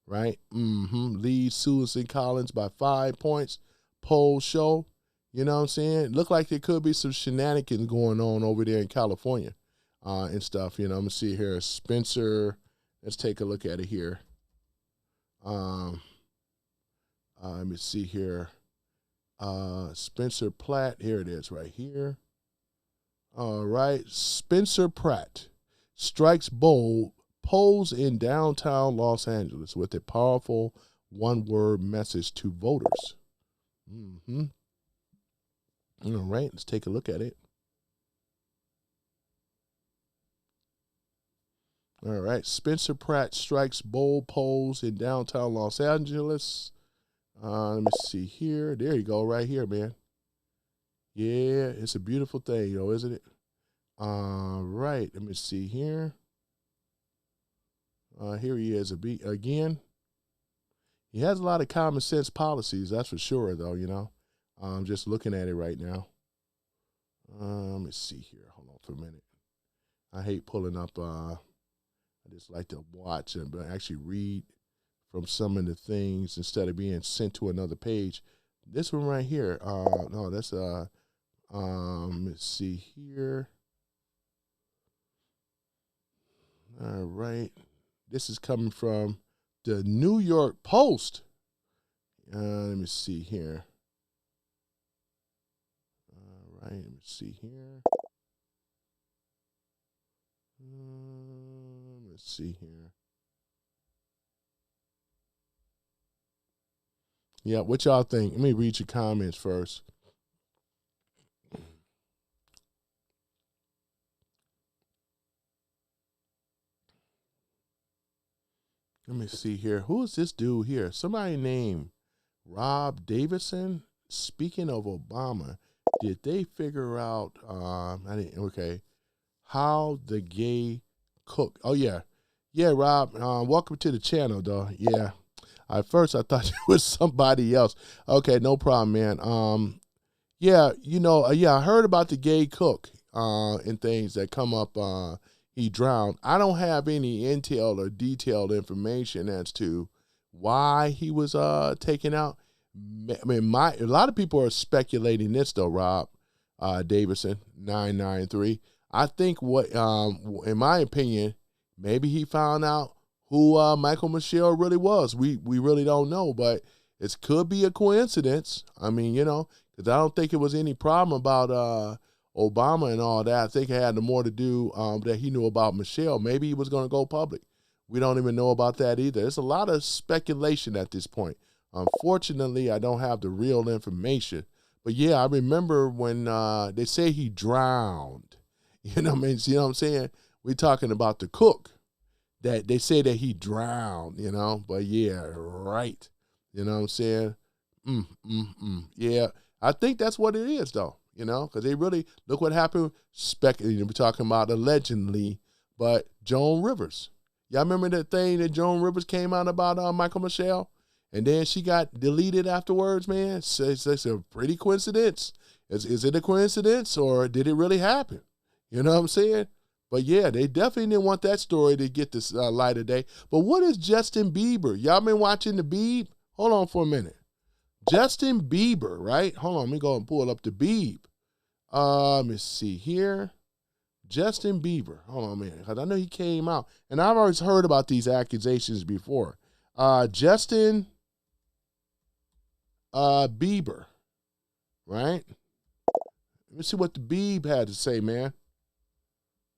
right? Leads Susan Collins by 5 points. Polls show, you know what I'm saying? Look like there could be some shenanigans going on over there in California and stuff. You know, I'm going to see here. Spencer, let's take a look at it here. Let me see here. Spencer Pratt, here it is right here. All right, Spencer Pratt strikes bold, polls in downtown Los Angeles with a powerful one-word message to voters. All right, let's take a look at it. All right, Spencer Pratt strikes bold, polls in downtown Los Angeles. Let me see here. There you go, right here, man. Yeah, it's a beautiful thing, you know, isn't it? All right, let me see here. Here he is again. He has a lot of common sense policies, that's for sure, though, you know. I'm just looking at it right now. Let me see here. Hold on for a minute. I hate pulling up. I just like to watch and actually read from some of the things instead of being sent to another page. This one right here. No, that's let's see here. All right. This is coming from the New York Post. Let me see here. All right, let me see here. Let's see here. Yeah, what y'all think? Let me read your comments first. Let me see here. Who is this dude here? Somebody named Rob Davidson. Speaking of Obama, did they figure out, how the gay cook? Oh, yeah. Yeah, Rob, welcome to the channel, though. Yeah. At first, I thought it was somebody else. Okay, no problem, man. Yeah, you know, I heard about the gay cook and things that come up. He drowned. I don't have any intel or detailed information as to why he was taken out. I mean, a lot of people are speculating this, though, Rob Davidson, 993. I think in my opinion, maybe he found out who Michael Michelle really was. We really don't know, but it could be a coincidence. I mean, you know, because I don't think it was any problem about Obama and all that. I think it had more to do that he knew about Michelle. Maybe he was going to go public. We don't even know about that either. There's a lot of speculation at this point. Unfortunately, I don't have the real information. But yeah, I remember when they say he drowned. You know what I mean? You know what I'm saying? We're talking about the cook. That they say that he drowned, you know, but yeah, right. You know what I'm saying? Yeah, I think that's what it is, though, you know, because they really, look what happened, we're talking about allegedly, but Joan Rivers. Y'all remember that thing that Joan Rivers came out about Michael Michelle? And then she got deleted afterwards, man. It's a pretty coincidence. Is it a coincidence or did it really happen? You know what I'm saying? But yeah, they definitely didn't want that story to get this light of day. But what is Justin Bieber? Y'all been watching the Bieb? Hold on for a minute. Justin Bieber, right? Hold on, let me go and pull up the Bieb. Let me see here. Justin Bieber. Hold on a minute, because I know he came out. And I've always heard about these accusations before. Justin Bieber, right? Let me see what the Bieb had to say, man.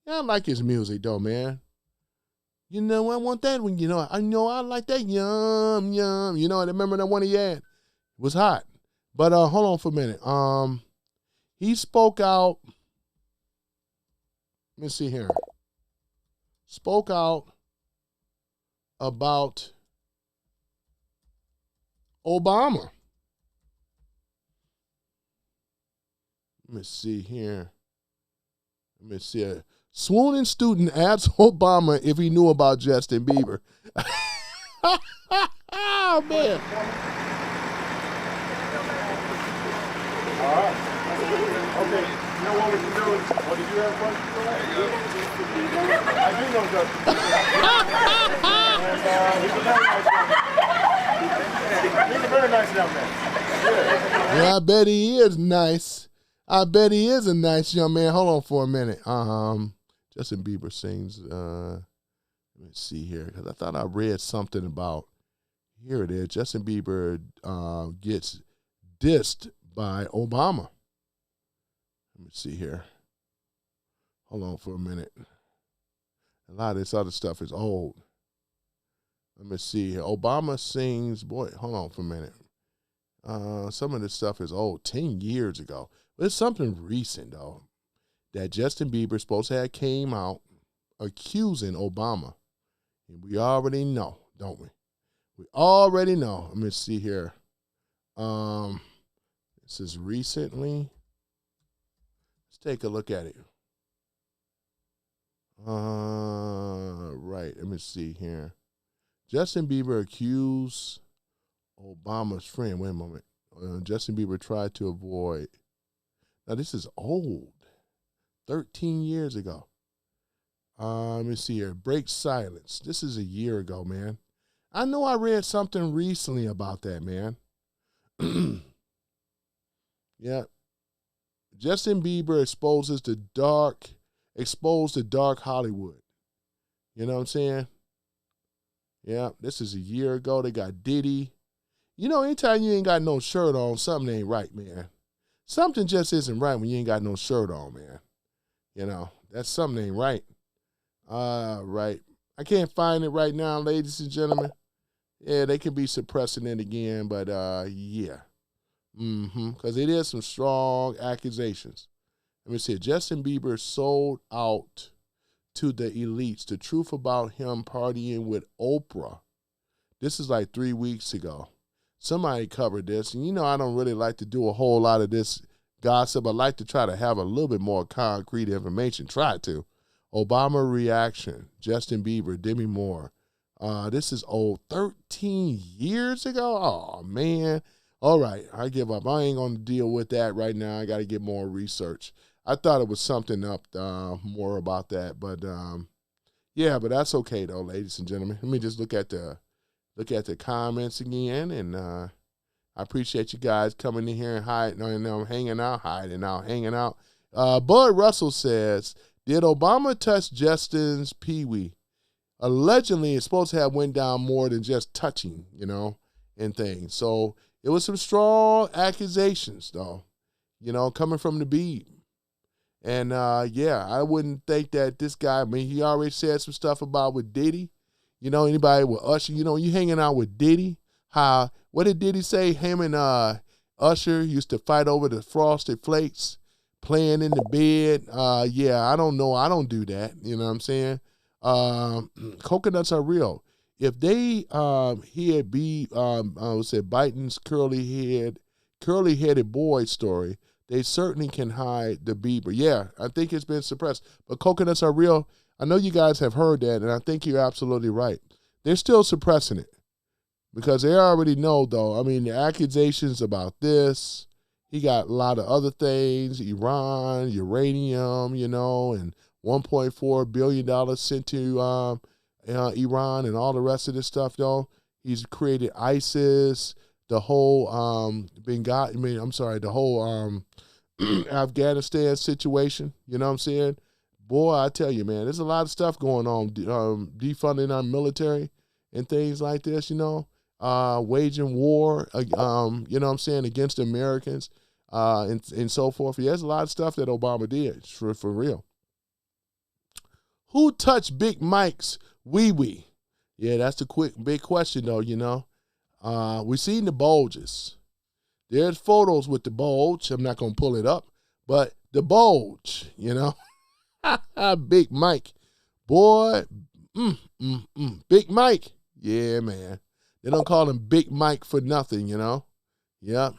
Yeah, I like his music, though, man. You know, I want that one. I like that. Yum, yum. You know, I remember that one he had? It was hot. But hold on for a minute. He spoke out let me see here, spoke out about Obama. Let me see here. Let me see. Swooning student asked Obama if he knew about Justin Bieber. Oh, man. All right. Okay. You know what we can do? What did you have a question for that? I do know Justin. And he's a very nice young man. Yeah, I bet he is nice. I bet he is a nice young man. Hold on for a minute. Justin Bieber sings. Let me see here, because I thought I read something about. Here it is. Justin Bieber gets dissed by Obama. Let me see here. Hold on for a minute. A lot of this other stuff is old. Let me see here. Obama sings. Boy, hold on for a minute. Some of this stuff is old, 10 years ago. But it's something recent, though, that Justin Bieber supposed to have came out accusing Obama. And we already know, don't we? We already know. Let me see here. This is recently. Let's take a look at it. Right. Let me see here. Justin Bieber accused Obama's friend. Wait a moment. Justin Bieber tried to avoid. Now, this is old. 13 years ago. Let me see here. Break silence. This is a year ago, man. I know I read something recently about that, man. Yeah. Justin Bieber exposed the dark Hollywood. You know what I'm saying? Yeah, this is a year ago. They got Diddy. You know, anytime you ain't got no shirt on, something ain't right, man. Something just isn't right when you ain't got no shirt on, man. You know, that's something ain't right. Right. I can't find it right now, ladies and gentlemen. Yeah, they could be suppressing it again, but yeah. Because it is some strong accusations. Let me see. Justin Bieber sold out to the elites the truth about him partying with Oprah. This is like 3 weeks ago. Somebody covered this, and you know I don't really like to do a whole lot of this gossip. I like to try to have a little bit more concrete information. Try to. Obama reaction, Justin Bieber, Demi Moore. This is old, 13 years ago? Oh, man. All right, I give up. I ain't going to deal with that right now. I got to get more research. I thought it was something up more about that, but yeah, but that's okay though, ladies and gentlemen. Let me just look at the comments again, and I appreciate you guys coming in here and hanging out. Bud Russell says, did Obama touch Justin's peewee? Allegedly, it's supposed to have went down more than just touching, you know, and things. So it was some strong accusations, though, you know, coming from the Beeb. And, yeah, I wouldn't think that this guy, I mean, he already said some stuff about with Diddy. You know, anybody with Usher, you know, you hanging out with Diddy. What did Diddy say? Him and Usher used to fight over the Frosted Flakes, playing in the bed. Yeah, I don't know. I don't do that. You know what I'm saying? Coconuts are real. If they hear Biden's curly-headed boy story, they certainly can hide the Bieber. Yeah, I think it's been suppressed. But coconuts are real. I know you guys have heard that, and I think you're absolutely right. They're still suppressing it because they already know, though. I mean, the accusations about this, he got a lot of other things, Iran, uranium, you know, and $1.4 billion sent to Iran and all the rest of this stuff, though. He's created ISIS, the whole the whole Afghanistan situation, you know what I'm saying? Boy, I tell you, man, there's a lot of stuff going on, defunding our military and things like this, you know, waging war, you know what I'm saying, against the Americans and so forth. Yeah, there's a lot of stuff that Obama did, for real. Who touched Big Mike's wee-wee? Yeah, that's the big question, though, you know. We've seen the bulges. There's photos with the bulge. I'm not going to pull it up, but the bulge, you know. Big Mike. Boy, Big Mike. Yeah, man. They don't call him Big Mike for nothing, you know? Yep.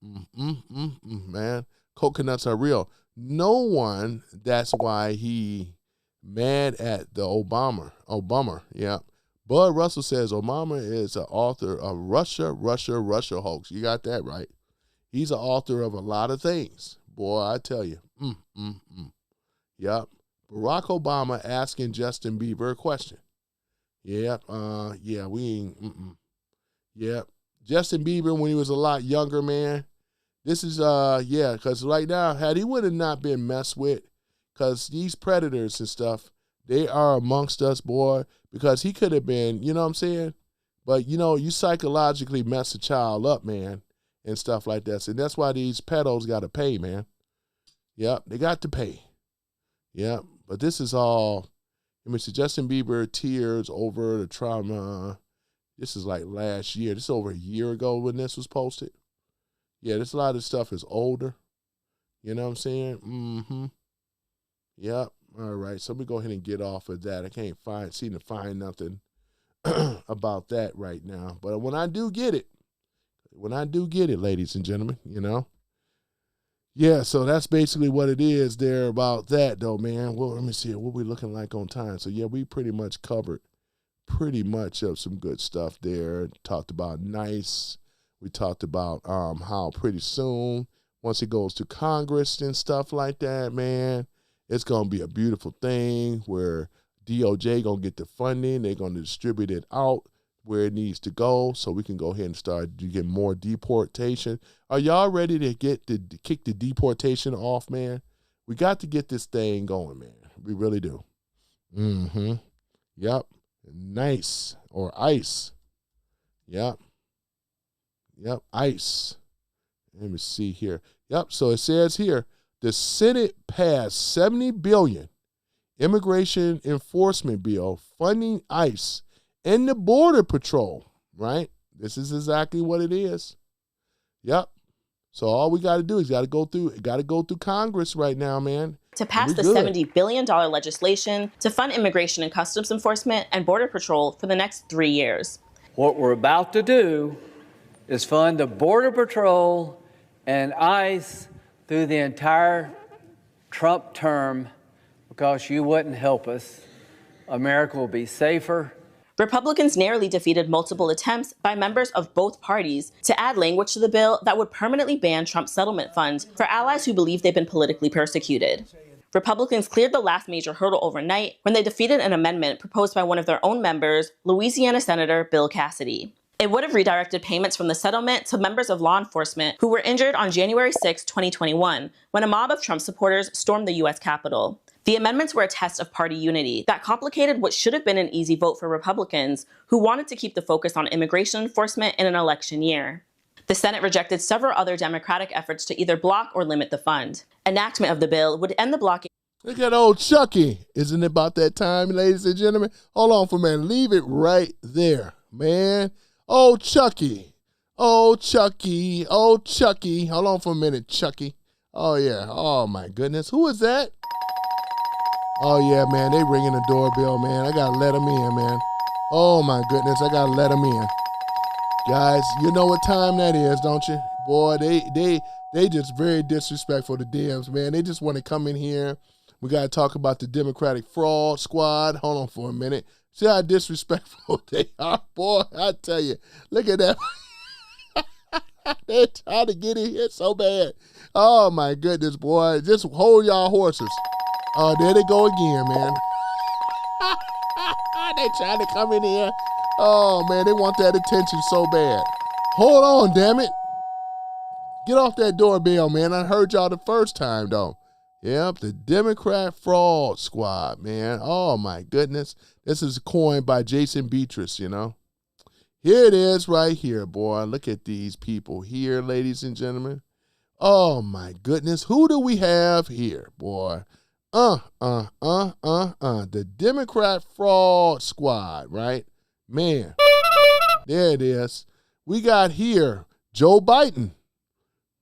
Man. Coconuts are real. No one, that's why he mad at the Obama, yeah. Bud Russell says Obama is an author of Russia hoax. You got that right. He's an author of a lot of things. Boy, I tell you. Yep. Barack Obama asking Justin Bieber a question. Yep. We ain't. Yep. Justin Bieber, when he was a lot younger, man. This is, because right now, had he would have not been messed with, because these predators and stuff, they are amongst us, boy, because he could have been, you know what I'm saying? But, you psychologically mess a child up, man, and stuff like that. And that's why these pedos got to pay, man. Yep, they got to pay. Yep, but this is all, Mr. Justin Bieber tears over the trauma. This is like last year. This is over a year ago when this was posted. Yeah, this a lot of stuff is older. You know what I'm saying? Yep. All right. So we go ahead and get off of that. I can't seem to find nothing about that right now. But when I do get it, ladies and gentlemen, Yeah, so that's basically what it is there about that, though, man. Well, let me see what we looking like on time. So, yeah, we pretty much covered of some good stuff there. Talked about NICE. We talked about how pretty soon, once it goes to Congress and stuff like that, man, it's going to be a beautiful thing where DOJ going to get the funding. They're going to distribute it out where it needs to go so we can go ahead and start to get more deportation. Are y'all ready to kick the deportation off, man? We got to get this thing going, man. We really do. Yep. NICE or ICE. Yep, ICE. Let me see here. Yep, so it says here, the Senate passed $70 billion immigration enforcement bill funding ICE and the Border Patrol, right? This is exactly what it is. Yep. So all we got to do is got to go through Congress right now, man. To pass the $70 billion legislation to fund immigration and customs enforcement and Border Patrol for the next 3 years. What we're about to do is fund the Border Patrol and ICE through the entire Trump term because you wouldn't help us. America will be safer. Republicans narrowly defeated multiple attempts by members of both parties to add language to the bill that would permanently ban Trump's settlement fund for allies who believe they've been politically persecuted. Republicans cleared the last major hurdle overnight when they defeated an amendment proposed by one of their own members, Louisiana Senator Bill Cassidy. It would have redirected payments from the settlement to members of law enforcement who were injured on January 6, 2021, when a mob of Trump supporters stormed the U.S. Capitol. The amendments were a test of party unity that complicated what should have been an easy vote for Republicans who wanted to keep the focus on immigration enforcement in an election year. The Senate rejected several other Democratic efforts to either block or limit the fund. Enactment of the bill would end the blocking. Look at old Chucky. Isn't it about that time, ladies and gentlemen? Hold on for a minute. Leave it right there, man. Oh, Chucky. Oh, Chucky. Oh, Chucky. Hold on for a minute, Chucky. Oh, yeah. Oh, my goodness. Who is that? Oh, yeah, man. They ringing the doorbell, man. I got to let them in, man. Oh, my goodness. I got to let them in. Guys, you know what time that is, don't you? Boy, they just very disrespectful to Dems, man. They just want to come in here. We got to talk about the Democratic fraud squad. Hold on for a minute. See how disrespectful they are, boy. I tell you, look at that. They're trying to get in here so bad. Oh, my goodness, boy. Just hold y'all horses. Oh, there they go again, man. They trying to come in here. Oh, man, they want that attention so bad. Hold on, damn it. Get off that doorbell, man. I heard y'all the first time, though. Yep, the Democrat fraud squad, man. Oh, my goodness. This is coined by Jason Beatrice, you know. Here it is right here, boy. Look at these people here, ladies and gentlemen. Oh, my goodness. Who do we have here, boy? The Democrat fraud squad, right? Man, there it is. We got here Joe Biden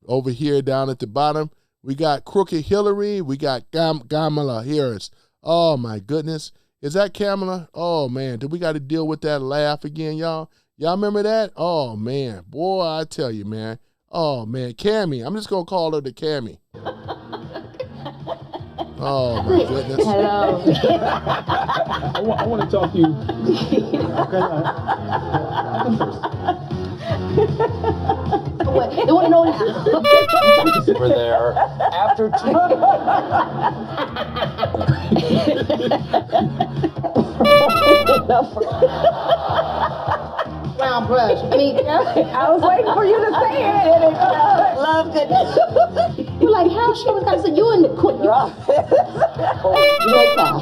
over here down at the bottom. We got Crooked Hillary. We got Kamala Harris. Oh, my goodness. Is that Kamala? Oh, man. Do we got to deal with that laugh again, y'all? Y'all remember that? Oh, man. Boy, I tell you, man. Oh, man. Cammy. I'm just going to call her the Cammy. Oh, my goodness. Hello. I want to talk to you. Okay. What? They want to know now. We're there after Brown brush. I mean, I was waiting for you to say it. And love goodness. You're like, how she was going to say, you in the quick. You like that.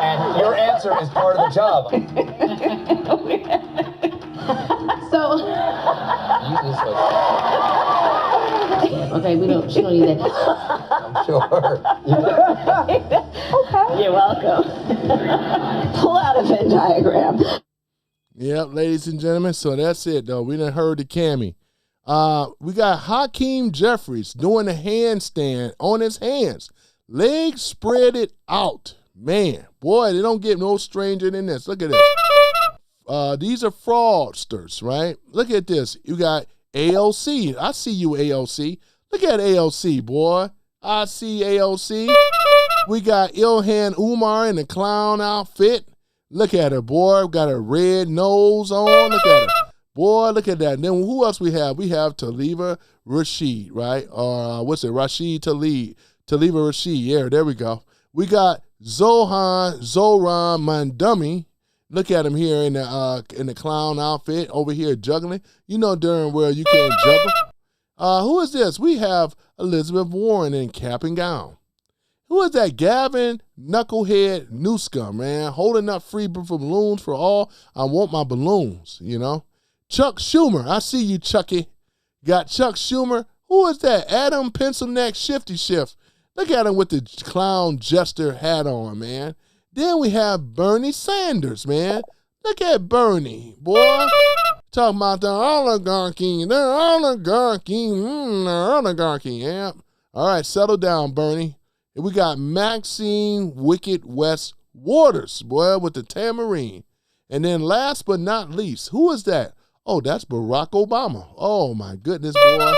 And your answer is part of the job. So. Okay, she don't need that. I'm sure. Okay. You're welcome. Pull out a Venn diagram. Yep, ladies and gentlemen. So that's it, though. We done heard the Cammy. We got Hakeem Jeffries doing a handstand on his hands. Legs spread it out. Man, boy, they don't get no stranger than this. Look at this. These are fraudsters, right? Look at this. You got AOC. I see you, AOC. Look at AOC, boy. I see AOC. We got Ilhan Umar in the clown outfit. Look at her, boy. Got a red nose on. Look at her. Boy, look at that. And then who else we have? We have Taliba Rashid, right? What's it? Rashid Taliba Rashid. Yeah, there we go. We got Zoran Mandami. Look at him here in the clown outfit over here juggling. You know darn well you can't juggle. Who is this? We have Elizabeth Warren in cap and gown. Who is that? Gavin Knucklehead Newscum, man, holding up free balloons for all. I want my balloons, you know. Chuck Schumer, I see you, Chucky. Got Chuck Schumer. Who is that? Adam Pencil Neck Shifty Shift. Look at him with the clown jester hat on, man. Then we have Bernie Sanders, man. Look at Bernie, boy. Talking about the oligarchy, yeah. All right, settle down, Bernie. And we got Maxine Wicked West Waters, boy, with the tambourine. And then last but not least, who is that? Oh, that's Barack Obama. Oh, my goodness, boy.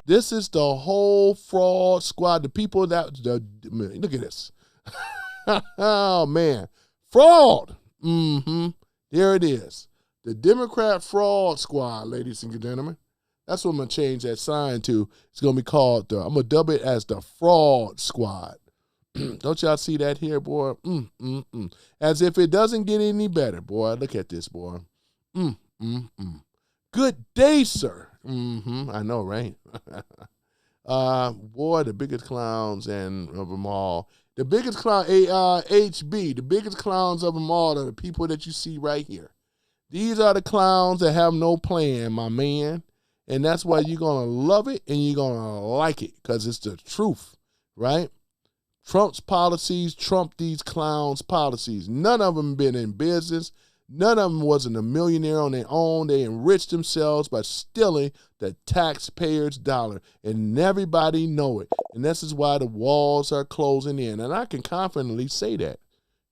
This is the whole fraud squad. The people that, look at this. Oh, man. Fraud. There it is. The Democrat fraud squad, ladies and gentlemen. That's what I'm going to change that sign to. It's going to be called, I'm going to dub it as the fraud squad. Don't y'all see that here, boy? As if it doesn't get any better, boy. Look at this, boy. Good day, sir. I know, right? Boy, the biggest clowns and of them all. The biggest clown, HB, the biggest clowns of them all are the people that you see right here. These are the clowns that have no plan, my man. And that's why you're going to love it and you're going to like it because it's the truth, right? Trump's policies trump these clowns' policies. None of them been in business. None of them wasn't a millionaire on their own. They enriched themselves by stealing the taxpayers' dollar, and everybody know it. And this is why the walls are closing in. And I can confidently say that.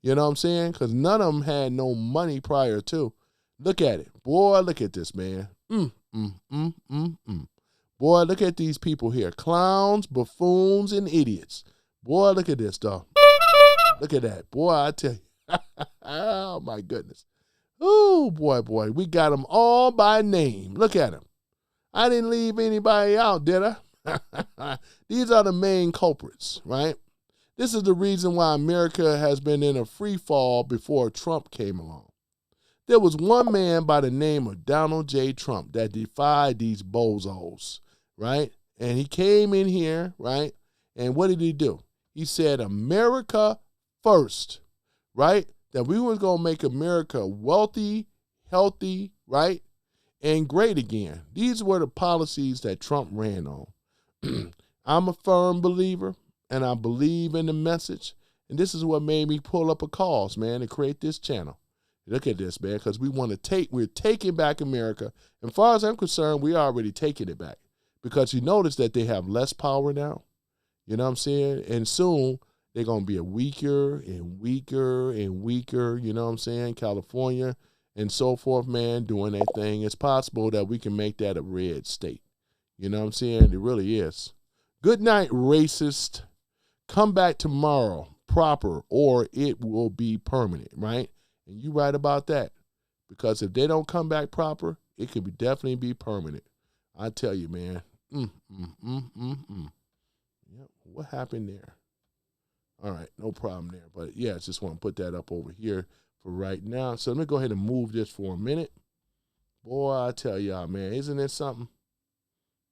You know what I'm saying? Because none of them had no money prior to. Look at it. Boy, look at this, man. Boy, look at these people here. Clowns, buffoons, and idiots. Boy, look at this, dog. Look at that. Boy, I tell you. Oh, my goodness. Oh, boy. We got them all by name. Look at them. I didn't leave anybody out, did I? These are the main culprits, right? This is the reason why America has been in a free fall before Trump came along. There was one man by the name of Donald J. Trump that defied these bozos, right? And he came in here, right? And what did he do? He said, America first, right? That we was going to make America wealthy, healthy, right? And great again. These were the policies that Trump ran on. I'm a firm believer, and I believe in the message. And this is what made me pull up a cause, man, to create this channel. Look at this, man, because we're taking back America. And as far as I'm concerned, we're already taking it back. because you notice that they have less power now. You know what I'm saying? And soon they're going to be a weaker and weaker and weaker, you know what I'm saying? California and so forth, man, doing their thing. It's possible that we can make that a red state. You know what I'm saying? It really is. Good night, racist. Come back tomorrow, proper, or it will be permanent, right? And you right about that. Because if they don't come back proper, it could definitely be permanent. I tell you, man. Yep. What happened there? All right, no problem there. But yeah, I just want to put that up over here for right now. So let me go ahead and move this for a minute. Boy, I tell y'all, man, isn't it something?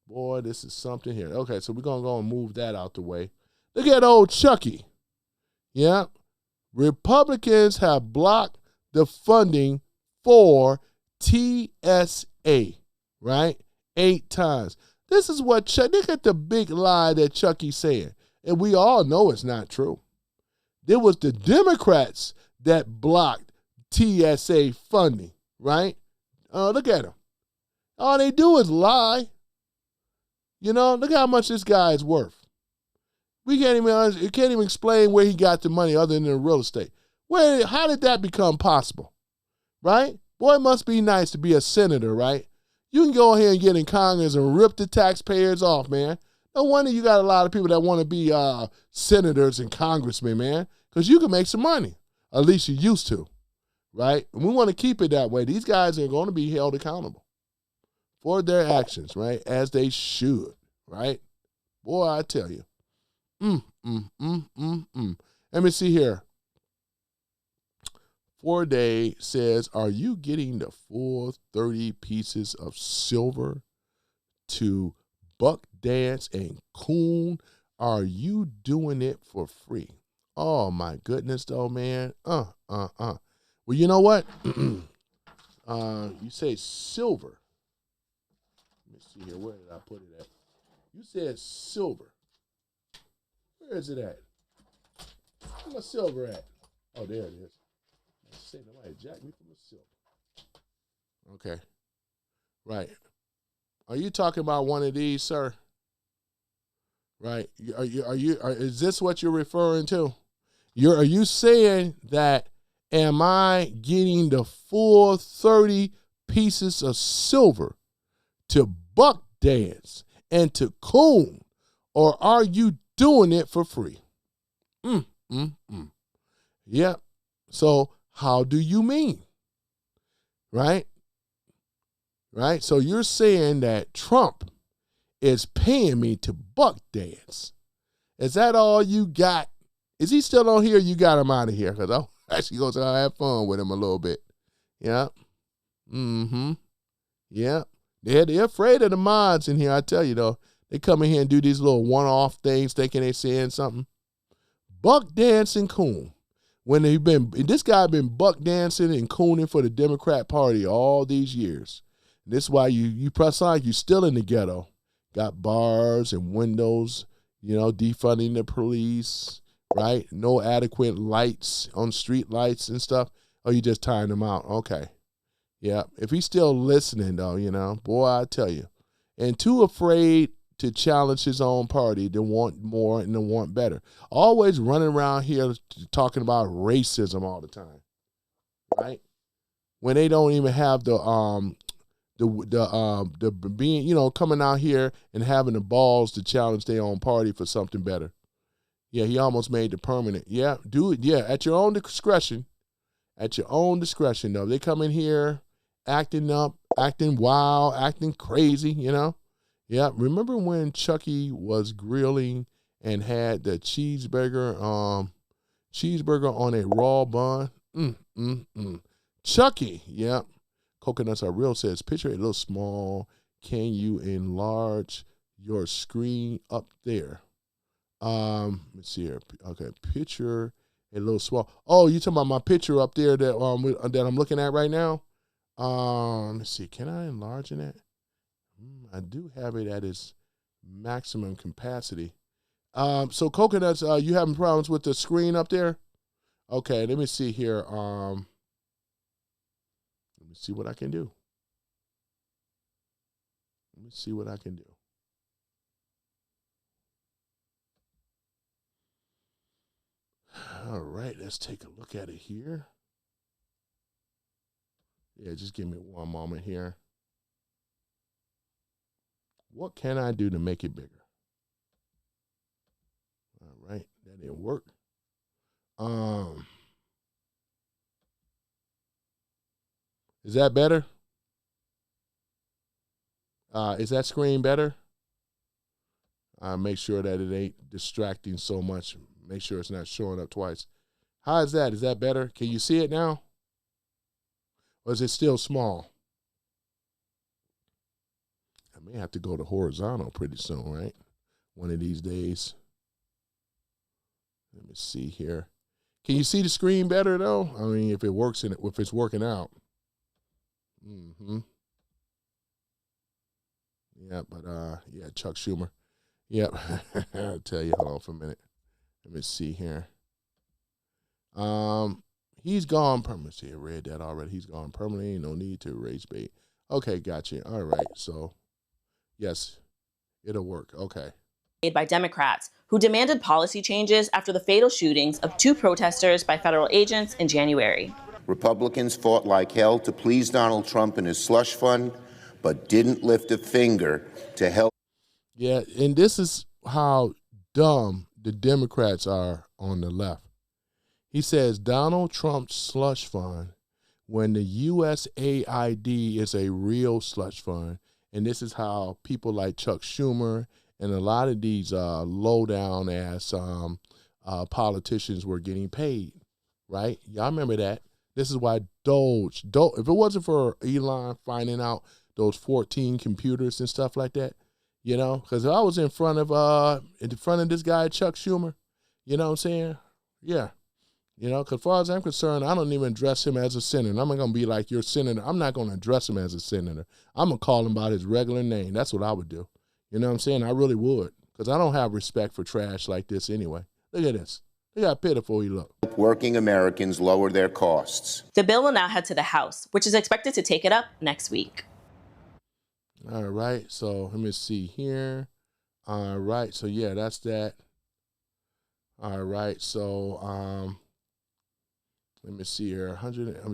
Boy, this is something here. Okay, so we're going to go and move that out the way. Look at old Chucky. Yeah. Republicans have blocked the funding for TSA, right? 8 times. This is what look at the big lie that Chucky's saying. And we all know it's not true. It was the Democrats that blocked TSA funding, right? Look at them. All they do is lie. You know, look how much this guy is worth. You can't even explain where he got the money other than the real estate. How did that become possible? Right? Boy, it must be nice to be a senator, right? You can go ahead and get in Congress and rip the taxpayers off, man. No wonder you got a lot of people that want to be senators and congressmen, man, because you can make some money. At least you used to, right? And we want to keep it that way. These guys are going to be held accountable for their actions, right, as they should, right? Boy, I tell you. Let me see here. 4-Day says, are you getting the full 30 pieces of silver to buck dance and coon? Are you doing it for free? Oh, my goodness, though, man. Well, you know what? You say silver. Let me see here. Where did I put it at? You said silver. Where is it at? Where's my silver at? Oh, there it is. I say nobody jacked me from the silver. Okay. Right. Are you talking about one of these, sir? Right. Is this what you're referring to? Are you saying that am I getting the full 30 pieces of silver to buck dance and to coon, or are you doing it for free? Yep. So how do you mean? Right? Right? So you're saying that Trump is paying me to buck dance. Is that all you got? Is he still on here? You got him out of here, because I'm actually going to have fun with him a little bit. Yeah. Yeah. They're afraid of the mods in here, I tell you, though. They come in here and do these little one-off things thinking they're saying something. Buck dance and coon. When this guy been buck dancing and cooning for the Democrat Party all these years. And this is why you press like you still in the ghetto. Got bars and windows, defunding the police, right? No adequate lights on street lights and stuff. Oh, you just tying them out. Okay. Yeah. If he's still listening, though, boy, I tell you. And too afraid to challenge his own party to want more and to want better. Always running around here talking about racism all the time, right? When they don't even have the being, coming out here and having the balls to challenge their own party for something better. Yeah, he almost made it permanent. Yeah, do it. Yeah, at your own discretion. At your own discretion, though. They come in here acting up, acting wild, acting crazy, Yeah, remember when Chucky was grilling and had the cheeseburger on a raw bun? Chucky, yeah. Coconuts Are Real says, picture a little small. Can you enlarge your screen up there? Let's see here. Okay, picture a little small. Oh, you talking about my picture up there that I'm looking at right now? Let's see. Can I enlarge in it? I do have it at its maximum capacity. So Coconuts, you having problems with the screen up there? Okay, let me see here. Let me see what I can do. All right, let's take a look at it here. Yeah, just give me one moment here. What can I do to make it bigger? All right, that didn't work. Is that better? Is that screen better? Make sure that it ain't distracting so much. Make sure it's not showing up twice. How is that? Is that better? Can you see it now? Or is it still small? I may have to go to horizontal pretty soon, right? One of these days. Let me see here. Can you see the screen better though? I mean, if it works in it, if it's working out. Yeah, but yeah, Chuck Schumer. Yep. I'll tell you. Hold on for a minute. Let me see here. He's gone permanently. I read that already. He's gone permanently. No need to erase bait. Okay, gotcha. All right. So, yes, it'll work. Okay. Made by Democrats who demanded policy changes after the fatal shootings of 2 protesters by federal agents in January. Republicans fought like hell to please Donald Trump and his slush fund, but didn't lift a finger to help. Yeah, and this is how dumb the Democrats are on the left. He says Donald Trump's slush fund when the USAID is a real slush fund. And this is how people like Chuck Schumer and a lot of these low-down ass politicians were getting paid, right? Y'all remember that. This is why Doge, if it wasn't for Elon finding out those 14 computers and stuff like that, you know, because I was in front of this guy, Chuck Schumer, you know what I'm saying? Yeah. You know, because as far as I'm concerned, I don't even address him as a senator. I'm not going to be like your senator. I'm not going to address him as a senator. I'm going to call him by his regular name. That's what I would do. You know what I'm saying? I really would, because I don't have respect for trash like this anyway. Look at this. Look how pitiful he look. Working Americans lower their costs. The bill will now head to the House, which is expected to take it up next week. All right. So let me see here. All right. So, yeah, that's that. All right. So, let me see here.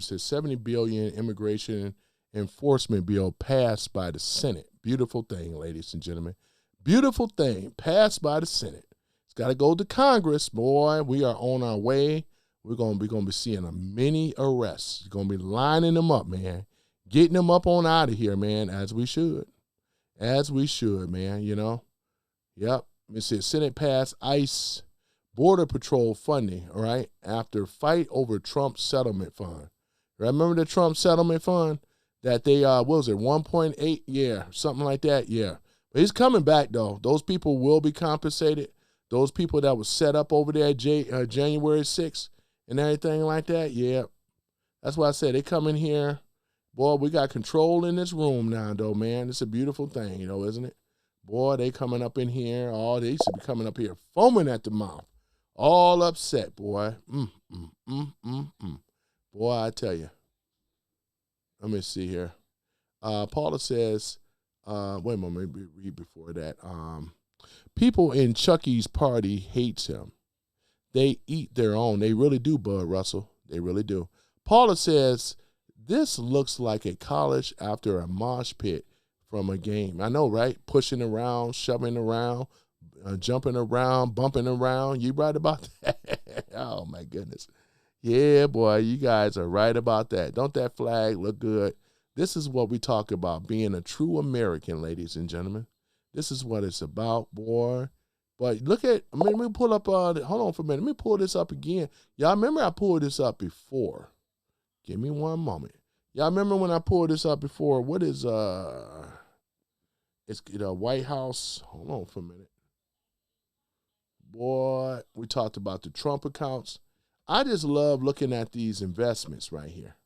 70 billion immigration enforcement bill passed by the Senate. Beautiful thing, ladies and gentlemen. Beautiful thing passed by the Senate. It's got to go to Congress, boy. We are on our way. We're going to be seeing a mini arrests. Going to be lining them up, man. Getting them up on out of here, man, as we should. As we should, man, you know. Yep. Let me see. Senate passed ICE Border Patrol funding, all right, after fight over Trump settlement fund. Remember the Trump settlement fund that they, what was it, 1.8? Yeah, something like that, yeah. But he's coming back, though. Those people will be compensated. Those people that was set up over there January 6th and everything like that, yeah. That's why I said they come in here. Boy, we got control in this room now, though, man. It's a beautiful thing, you know, isn't it? Boy, they coming up in here. Oh, they used to be coming up here foaming at the mouth. All upset, boy. Boy, I tell you. Let me see here. Paula says, wait a moment, let me read before that. People in Chucky's party hates him. They eat their own. They really do, Bud Russell. They really do. Paula says, this looks like a college after a mosh pit from a game. I know, right? Pushing around, shoving around, jumping around, bumping around. You right about that? Oh, my goodness. Yeah, boy, you guys are right about that. Don't that flag look good? This is what we talk about, being a true American, ladies and gentlemen. This is what it's about, boy. But look at, let me pull up, hold on for a minute. Let me pull this up again. Y'all remember I pulled this up before. Give me one moment. Y'all remember when I pulled this up before? What is, it's the White House. Hold on for a minute. Boy, we talked about the Trump accounts. I just love looking at these investments right here.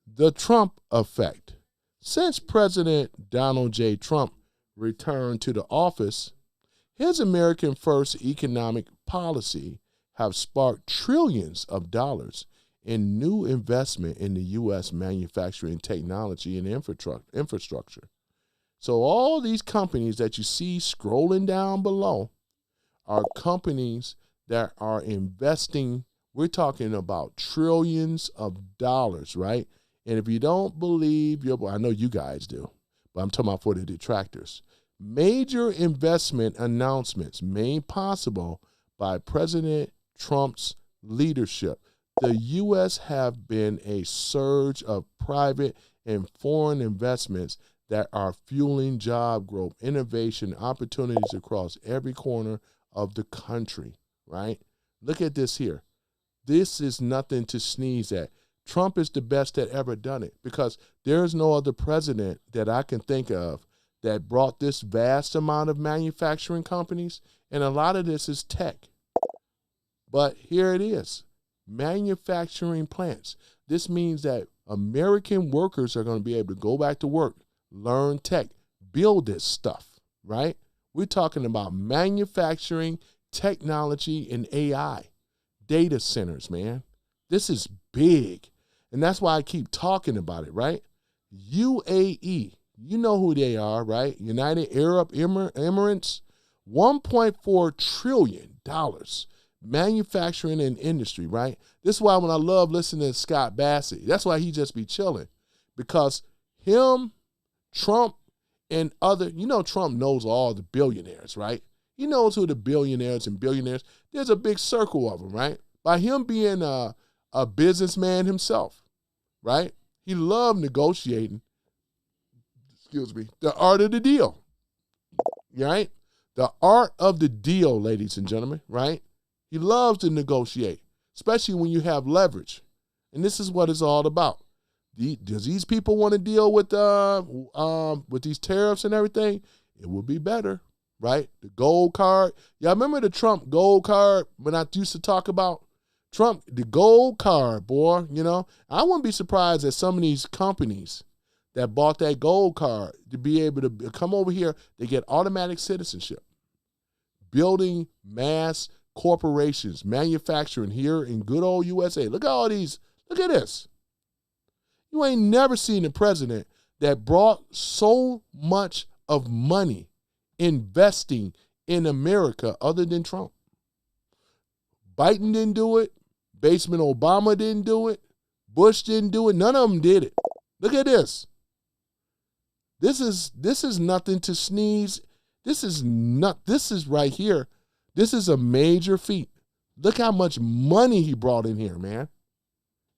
The Trump effect. Since President Donald J. Trump returned to the office, his American First economic policy have sparked trillions of dollars in new investment in the U.S. manufacturing technology and infrastructure. So all these companies that you see scrolling down below are companies that are investing. We're talking about trillions of dollars, right? And if you don't believe I know you guys do, but I'm talking about for the detractors. Major investment announcements made possible by President Trump's leadership. The U.S. have been a surge of private and foreign investments that are fueling job growth, innovation, opportunities across every corner of the country, right? Look at this here. This is nothing to sneeze at. Trump is the best that ever done it because there is no other president that I can think of that brought this vast amount of manufacturing companies, and a lot of this is tech. But here it is, manufacturing plants. This means that American workers are going to be able to go back to work, learn tech, build this stuff, right? We're talking about manufacturing, technology, and AI, data centers, man. This is big. And that's why I keep talking about it, right? UAE, you know who they are, right? United Arab Emirates, $1.4 trillion manufacturing and industry, right? This is why when I love listening to Scott Bassett, that's why he just be chilling. Because him, Trump, and other, Trump knows all the billionaires, right? He knows who the billionaires and billionaires, there's a big circle of them, right? By him being a businessman himself, right? He loved negotiating, the art of the deal, right? The art of the deal, ladies and gentlemen, right? He loves to negotiate, especially when you have leverage. And this is what it's all about. Does these people want to deal with these tariffs and everything? It would be better, right? The gold card. Y'all remember the Trump gold card when I used to talk about Trump, the gold card, boy, I wouldn't be surprised that some of these companies that bought that gold card to be able to come over here, they get automatic citizenship. Building mass corporations, manufacturing here in good old USA. Look at all these. Look at this. You ain't never seen a president that brought so much of money investing in America other than Trump. Biden didn't do it. Basement Obama didn't do it. Bush didn't do it. None of them did it. Look at this. This is nothing to sneeze. This is right here. This is a major feat. Look how much money he brought in here, man.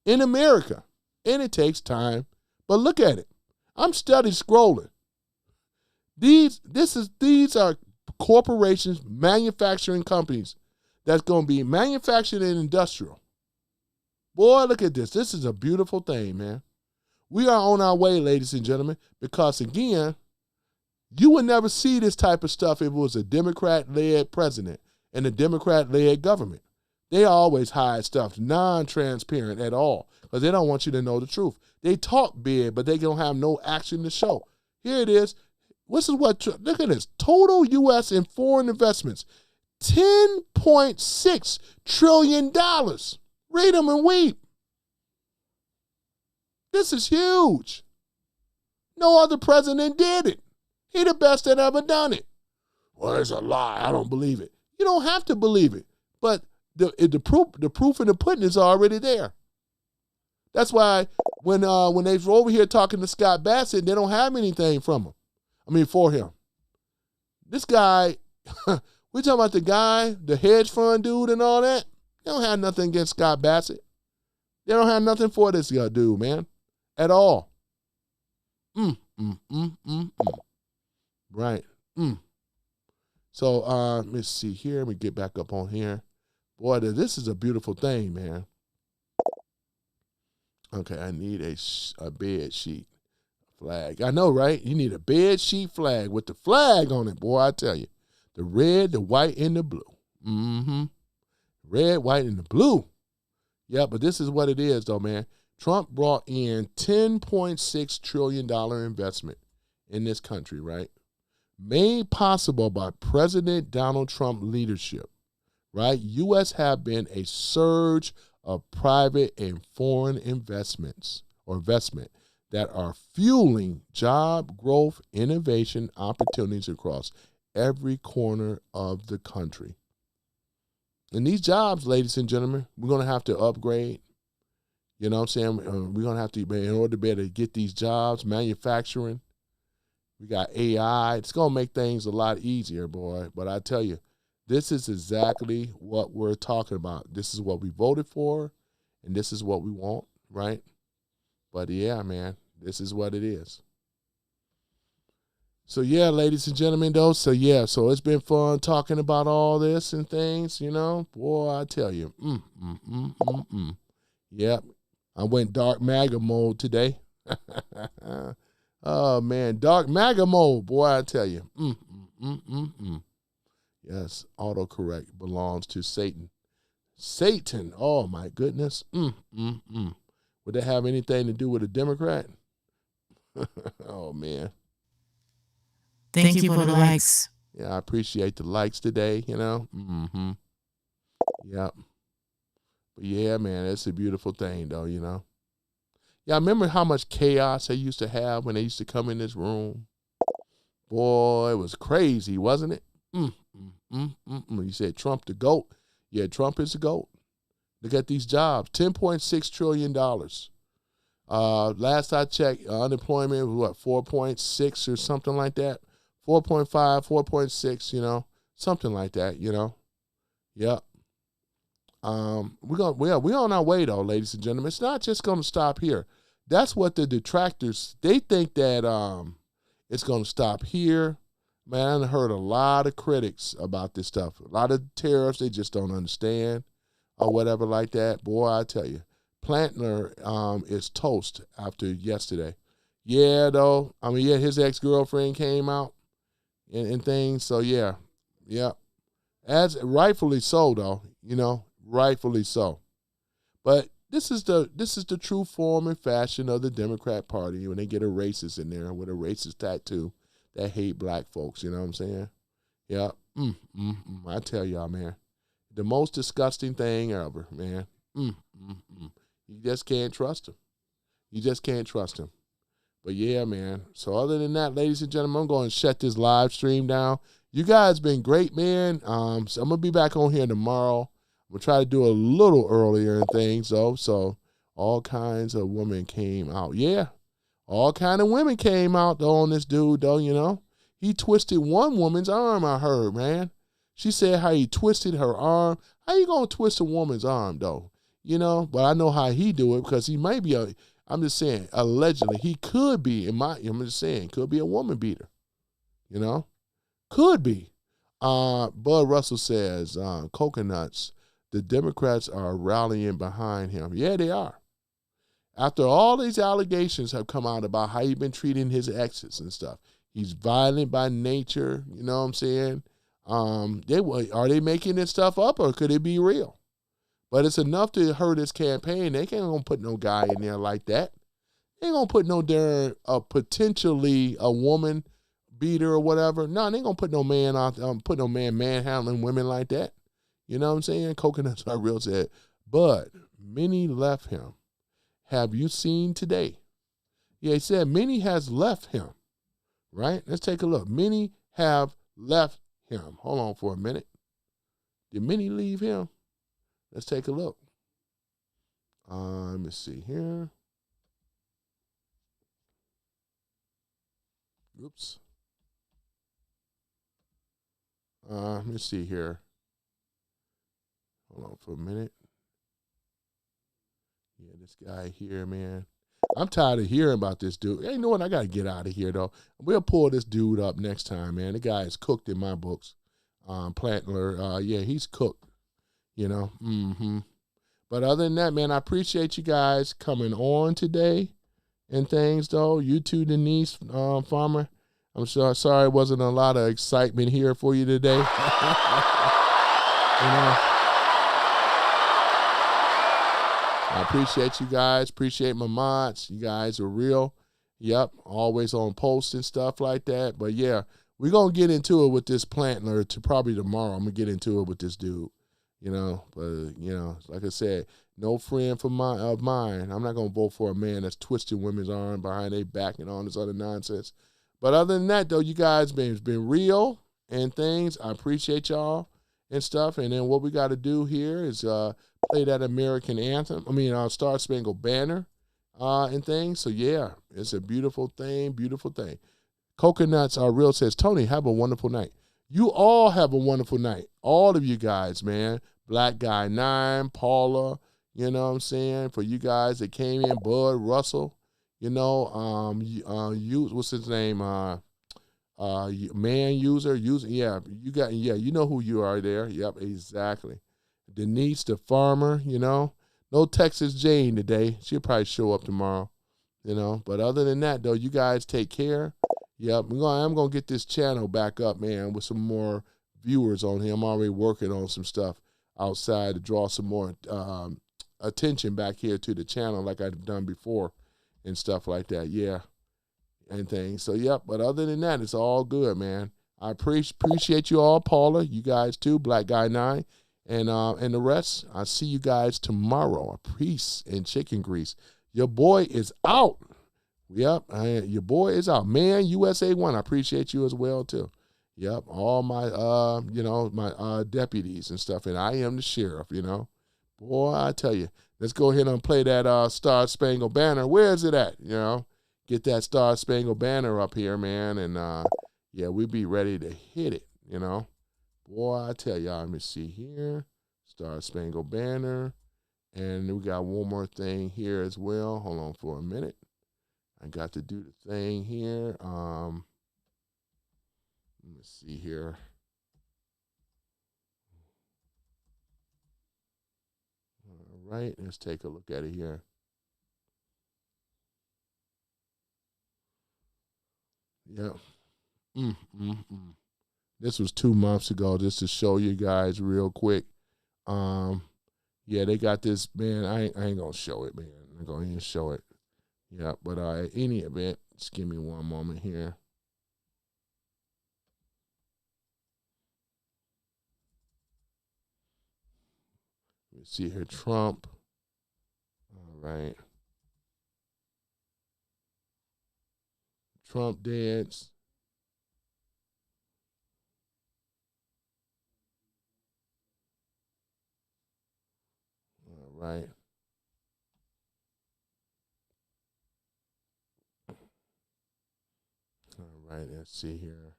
In America. And it takes time. But look at it. I'm steady scrolling. These are corporations, manufacturing companies that's going to be manufactured and industrial. Boy, look at this. This is a beautiful thing, man. We are on our way, ladies and gentlemen, because, again, you would never see this type of stuff if it was a Democrat-led president and a Democrat-led government. They always hide stuff non-transparent at all because they don't want you to know the truth. They talk big, but they don't have no action to show. Here it is. Look at this. Total U.S. and foreign investments, $10.6 trillion. Read them and weep. This is huge. No other president did it. He the best that ever done it. Well, it's a lie. I don't believe it. You don't have to believe it. But the proof in the pudding is already there. That's why when they were over here talking to Scott Bassett, they don't have anything from him. For him. This guy, we talking about the guy, the hedge fund dude and all that. They don't have nothing against Scott Bassett. They don't have nothing for this dude, man, at all. Right. So let's see here. Let me get back up on here. Boy, this is a beautiful thing, man. Okay, I need a bed sheet flag. I know, right? You need a bed sheet flag with the flag on it, boy, I tell you. The red, the white, and the blue. Red, white, and the blue. Yeah, but this is what it is, though, man. Trump brought in $10.6 trillion investment in this country, right? Made possible by President Donald Trump leadership, right? U.S. have been a surge of private and foreign investment that are fueling job growth, innovation, opportunities across every corner of the country. And these jobs, ladies and gentlemen, we're going to have to upgrade. You know what I'm saying? We're going to have to, in order to be able to get these jobs, manufacturing. We got AI. It's going to make things a lot easier, boy. But I tell you, this is exactly what we're talking about. This is what we voted for, and this is what we want, right? But yeah, man, this is what it is. So yeah, ladies and gentlemen, though, so it's been fun talking about all this and things, you know. Boy, I tell you, Yep, I went dark MAGA mode today. Oh, man, dark MAGA mode, boy, I tell you. Yes, autocorrect belongs to Satan. Satan, oh, my goodness. Would that have anything to do with a Democrat? Oh, man. Thank you for the likes. Yeah, I appreciate the likes today, you know. Yep. But yeah, man, it's a beautiful thing, though, you know. Yeah, I remember how much chaos they used to have when they used to come in this room. Boy, it was crazy, wasn't it? You said Trump the GOAT. Yeah, Trump is the GOAT. Look at these jobs, $10.6 trillion. Last I checked, unemployment was what, 4.6 or something like that? 4.5, 4.6, you know, something like that, you know. Yep. We're on our way though, ladies and gentlemen. It's not just gonna stop here. That's what the detractors, they think that it's gonna stop here. Man, I heard a lot of critics about this stuff. A lot of tariffs they just don't understand or whatever like that. Boy, I tell you, Plantner is toast after yesterday. Yeah, though. I mean, yeah, his ex-girlfriend came out and things. So yeah. As rightfully so, though. You know, rightfully so. But this is the true form and fashion of the Democrat Party when they get a racist in there with a racist tattoo that hate black folks. You know what I'm saying? Yeah. I tell y'all, man, the most disgusting thing ever, man. You just can't trust them. You just can't trust them. But yeah, man. So other than that, ladies and gentlemen, I'm going to shut this live stream down. You guys been great, man. So I'm going to be back on here tomorrow. I'm going to try to do a little earlier and things, though. So all kinds of women came out. Yeah, all kind of women came out, though, on this dude, though, you know. He twisted one woman's arm, I heard, man. She said how he twisted her arm. How you going to twist a woman's arm, though? You know, but I know how he do it because he may be I'm just saying, allegedly, he could be, I'm just saying, could be a woman beater. You know? Could be. Bud Russell says, coconuts, the Democrats are rallying behind him. Yeah, they are. After all these allegations have come out about how he's been treating his exes and stuff, he's violent by nature, you know what I'm saying? Are they making this stuff up or could it be real? But it's enough to hurt his campaign. They can't gonna put no guy in there like that. They ain't gonna put no there potentially a woman beater or whatever. No, they ain't gonna put no man out put no man manhandling women like that. You know what I'm saying? Coconuts are real said. But many left him. Have you seen today? Yeah, he said many has left him. Right? Let's take a look. Many have left him. Hold on for a minute. Did many leave him? Let's take a look. Let me see here. Oops. Let me see here. Hold on for a minute. Yeah, this guy here, man. I'm tired of hearing about this dude. Hey, you know what? I got to get out of here, though. We'll pull this dude up next time, man. The guy is cooked in my books. Plantler, yeah, he's cooked. You know, But other than that, man, I appreciate you guys coming on today and things, though. You too, Denise Farmer. I'm sorry it wasn't a lot of excitement here for you today. You know, I appreciate you guys. Appreciate my mods. You guys are real. Yep, always on posts and stuff like that. But yeah, we're going to get into it with this Plantler probably tomorrow. I'm going to get into it with this dude. You know, but, you know, like I said, no friend of mine. I'm not going to vote for a man that's twisting women's arm behind their back and all this other nonsense. But other than that, though, you guys been real and things. I appreciate y'all. and stuff. And then what we got to do here is play that American anthem. Star Spangled Banner and things. So yeah, it's a beautiful thing, beautiful thing. Coconuts Are Real says, Tony, have a wonderful night. You all have a wonderful night. All of you guys, man. Black Guy 9, Paula, you know what I'm saying? For you guys that came in, Bud, Russell, you know, what's his name? Man user, yeah, you know who you are there. Yep, exactly. Denise the farmer, you know. No Texas Jane today. She'll probably show up tomorrow, you know. But other than that, though, you guys take care. Yep, I'm going to get this channel back up, man, with some more viewers on here. I'm already working on some stuff outside to draw some more attention back here to the channel like I've done before and stuff like that, yeah, and things. So, yep, but other than that, it's all good, man. I appreciate you all, Paula, you guys too, Black Guy 9, and the rest. I'll see you guys tomorrow. Peace and chicken grease. Your boy is out. Yep, your boy is out. Man, USA 1, I appreciate you as well, too. Yep, all my, my deputies and stuff, and I am the sheriff, you know. Boy, I tell you, let's go ahead and play that Star Spangled Banner. Where is it at, you know? Get that Star Spangled Banner up here, man, and, yeah, we be ready to hit it, you know. Boy, I tell y'all, let me see here. Star Spangled Banner, and we got one more thing here as well. Hold on for a minute. I got to do the thing here. Let me see here. All right, let's take a look at it here. Yeah. This was 2 months ago, just to show you guys real quick. Yeah, they got this, man. I ain't gonna show it, man. I'm gonna even show it. Yeah, but any event, just give me one moment here. Let me see here, Trump. All right. Trump dance. All right. All right, let's see here.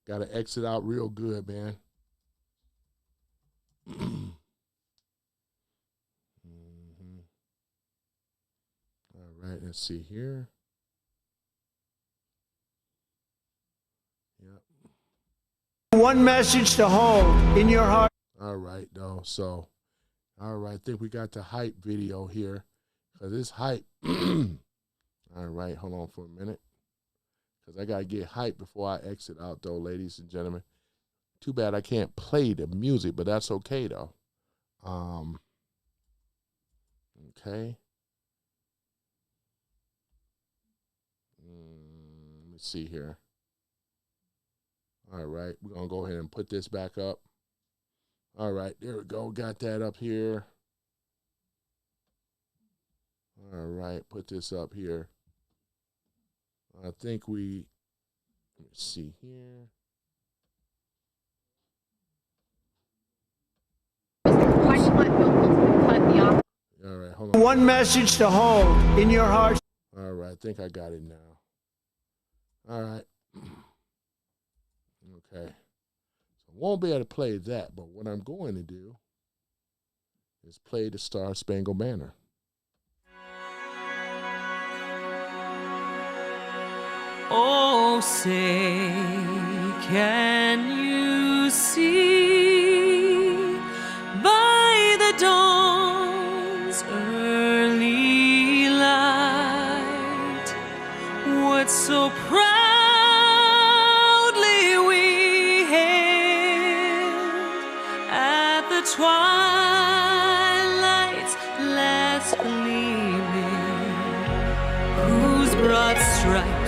Got to exit out real good, man. All right, let's see here. Yep. One message to hold in your heart. All right, though. So, all right, I think we got the hype video here. Because it's hype. All right, hold on for a minute. Because I got to get hype before I exit out, though, ladies and gentlemen. Too bad I can't play the music, but that's okay, though. Okay. Let me see here. All right, we're going to go ahead and put this back up. All right, there we go. Got that up here. All right, put this up here. I think let me see here. All right, hold on. One message to hold in your heart. All right, I think I got it now. All right. Okay. So I won't be able to play that, but what I'm going to do is play the Star Spangled Banner. Oh, say, can you see by the dawn's early light what so proudly we hailed at the twilight's last gleaming, whose broad stripes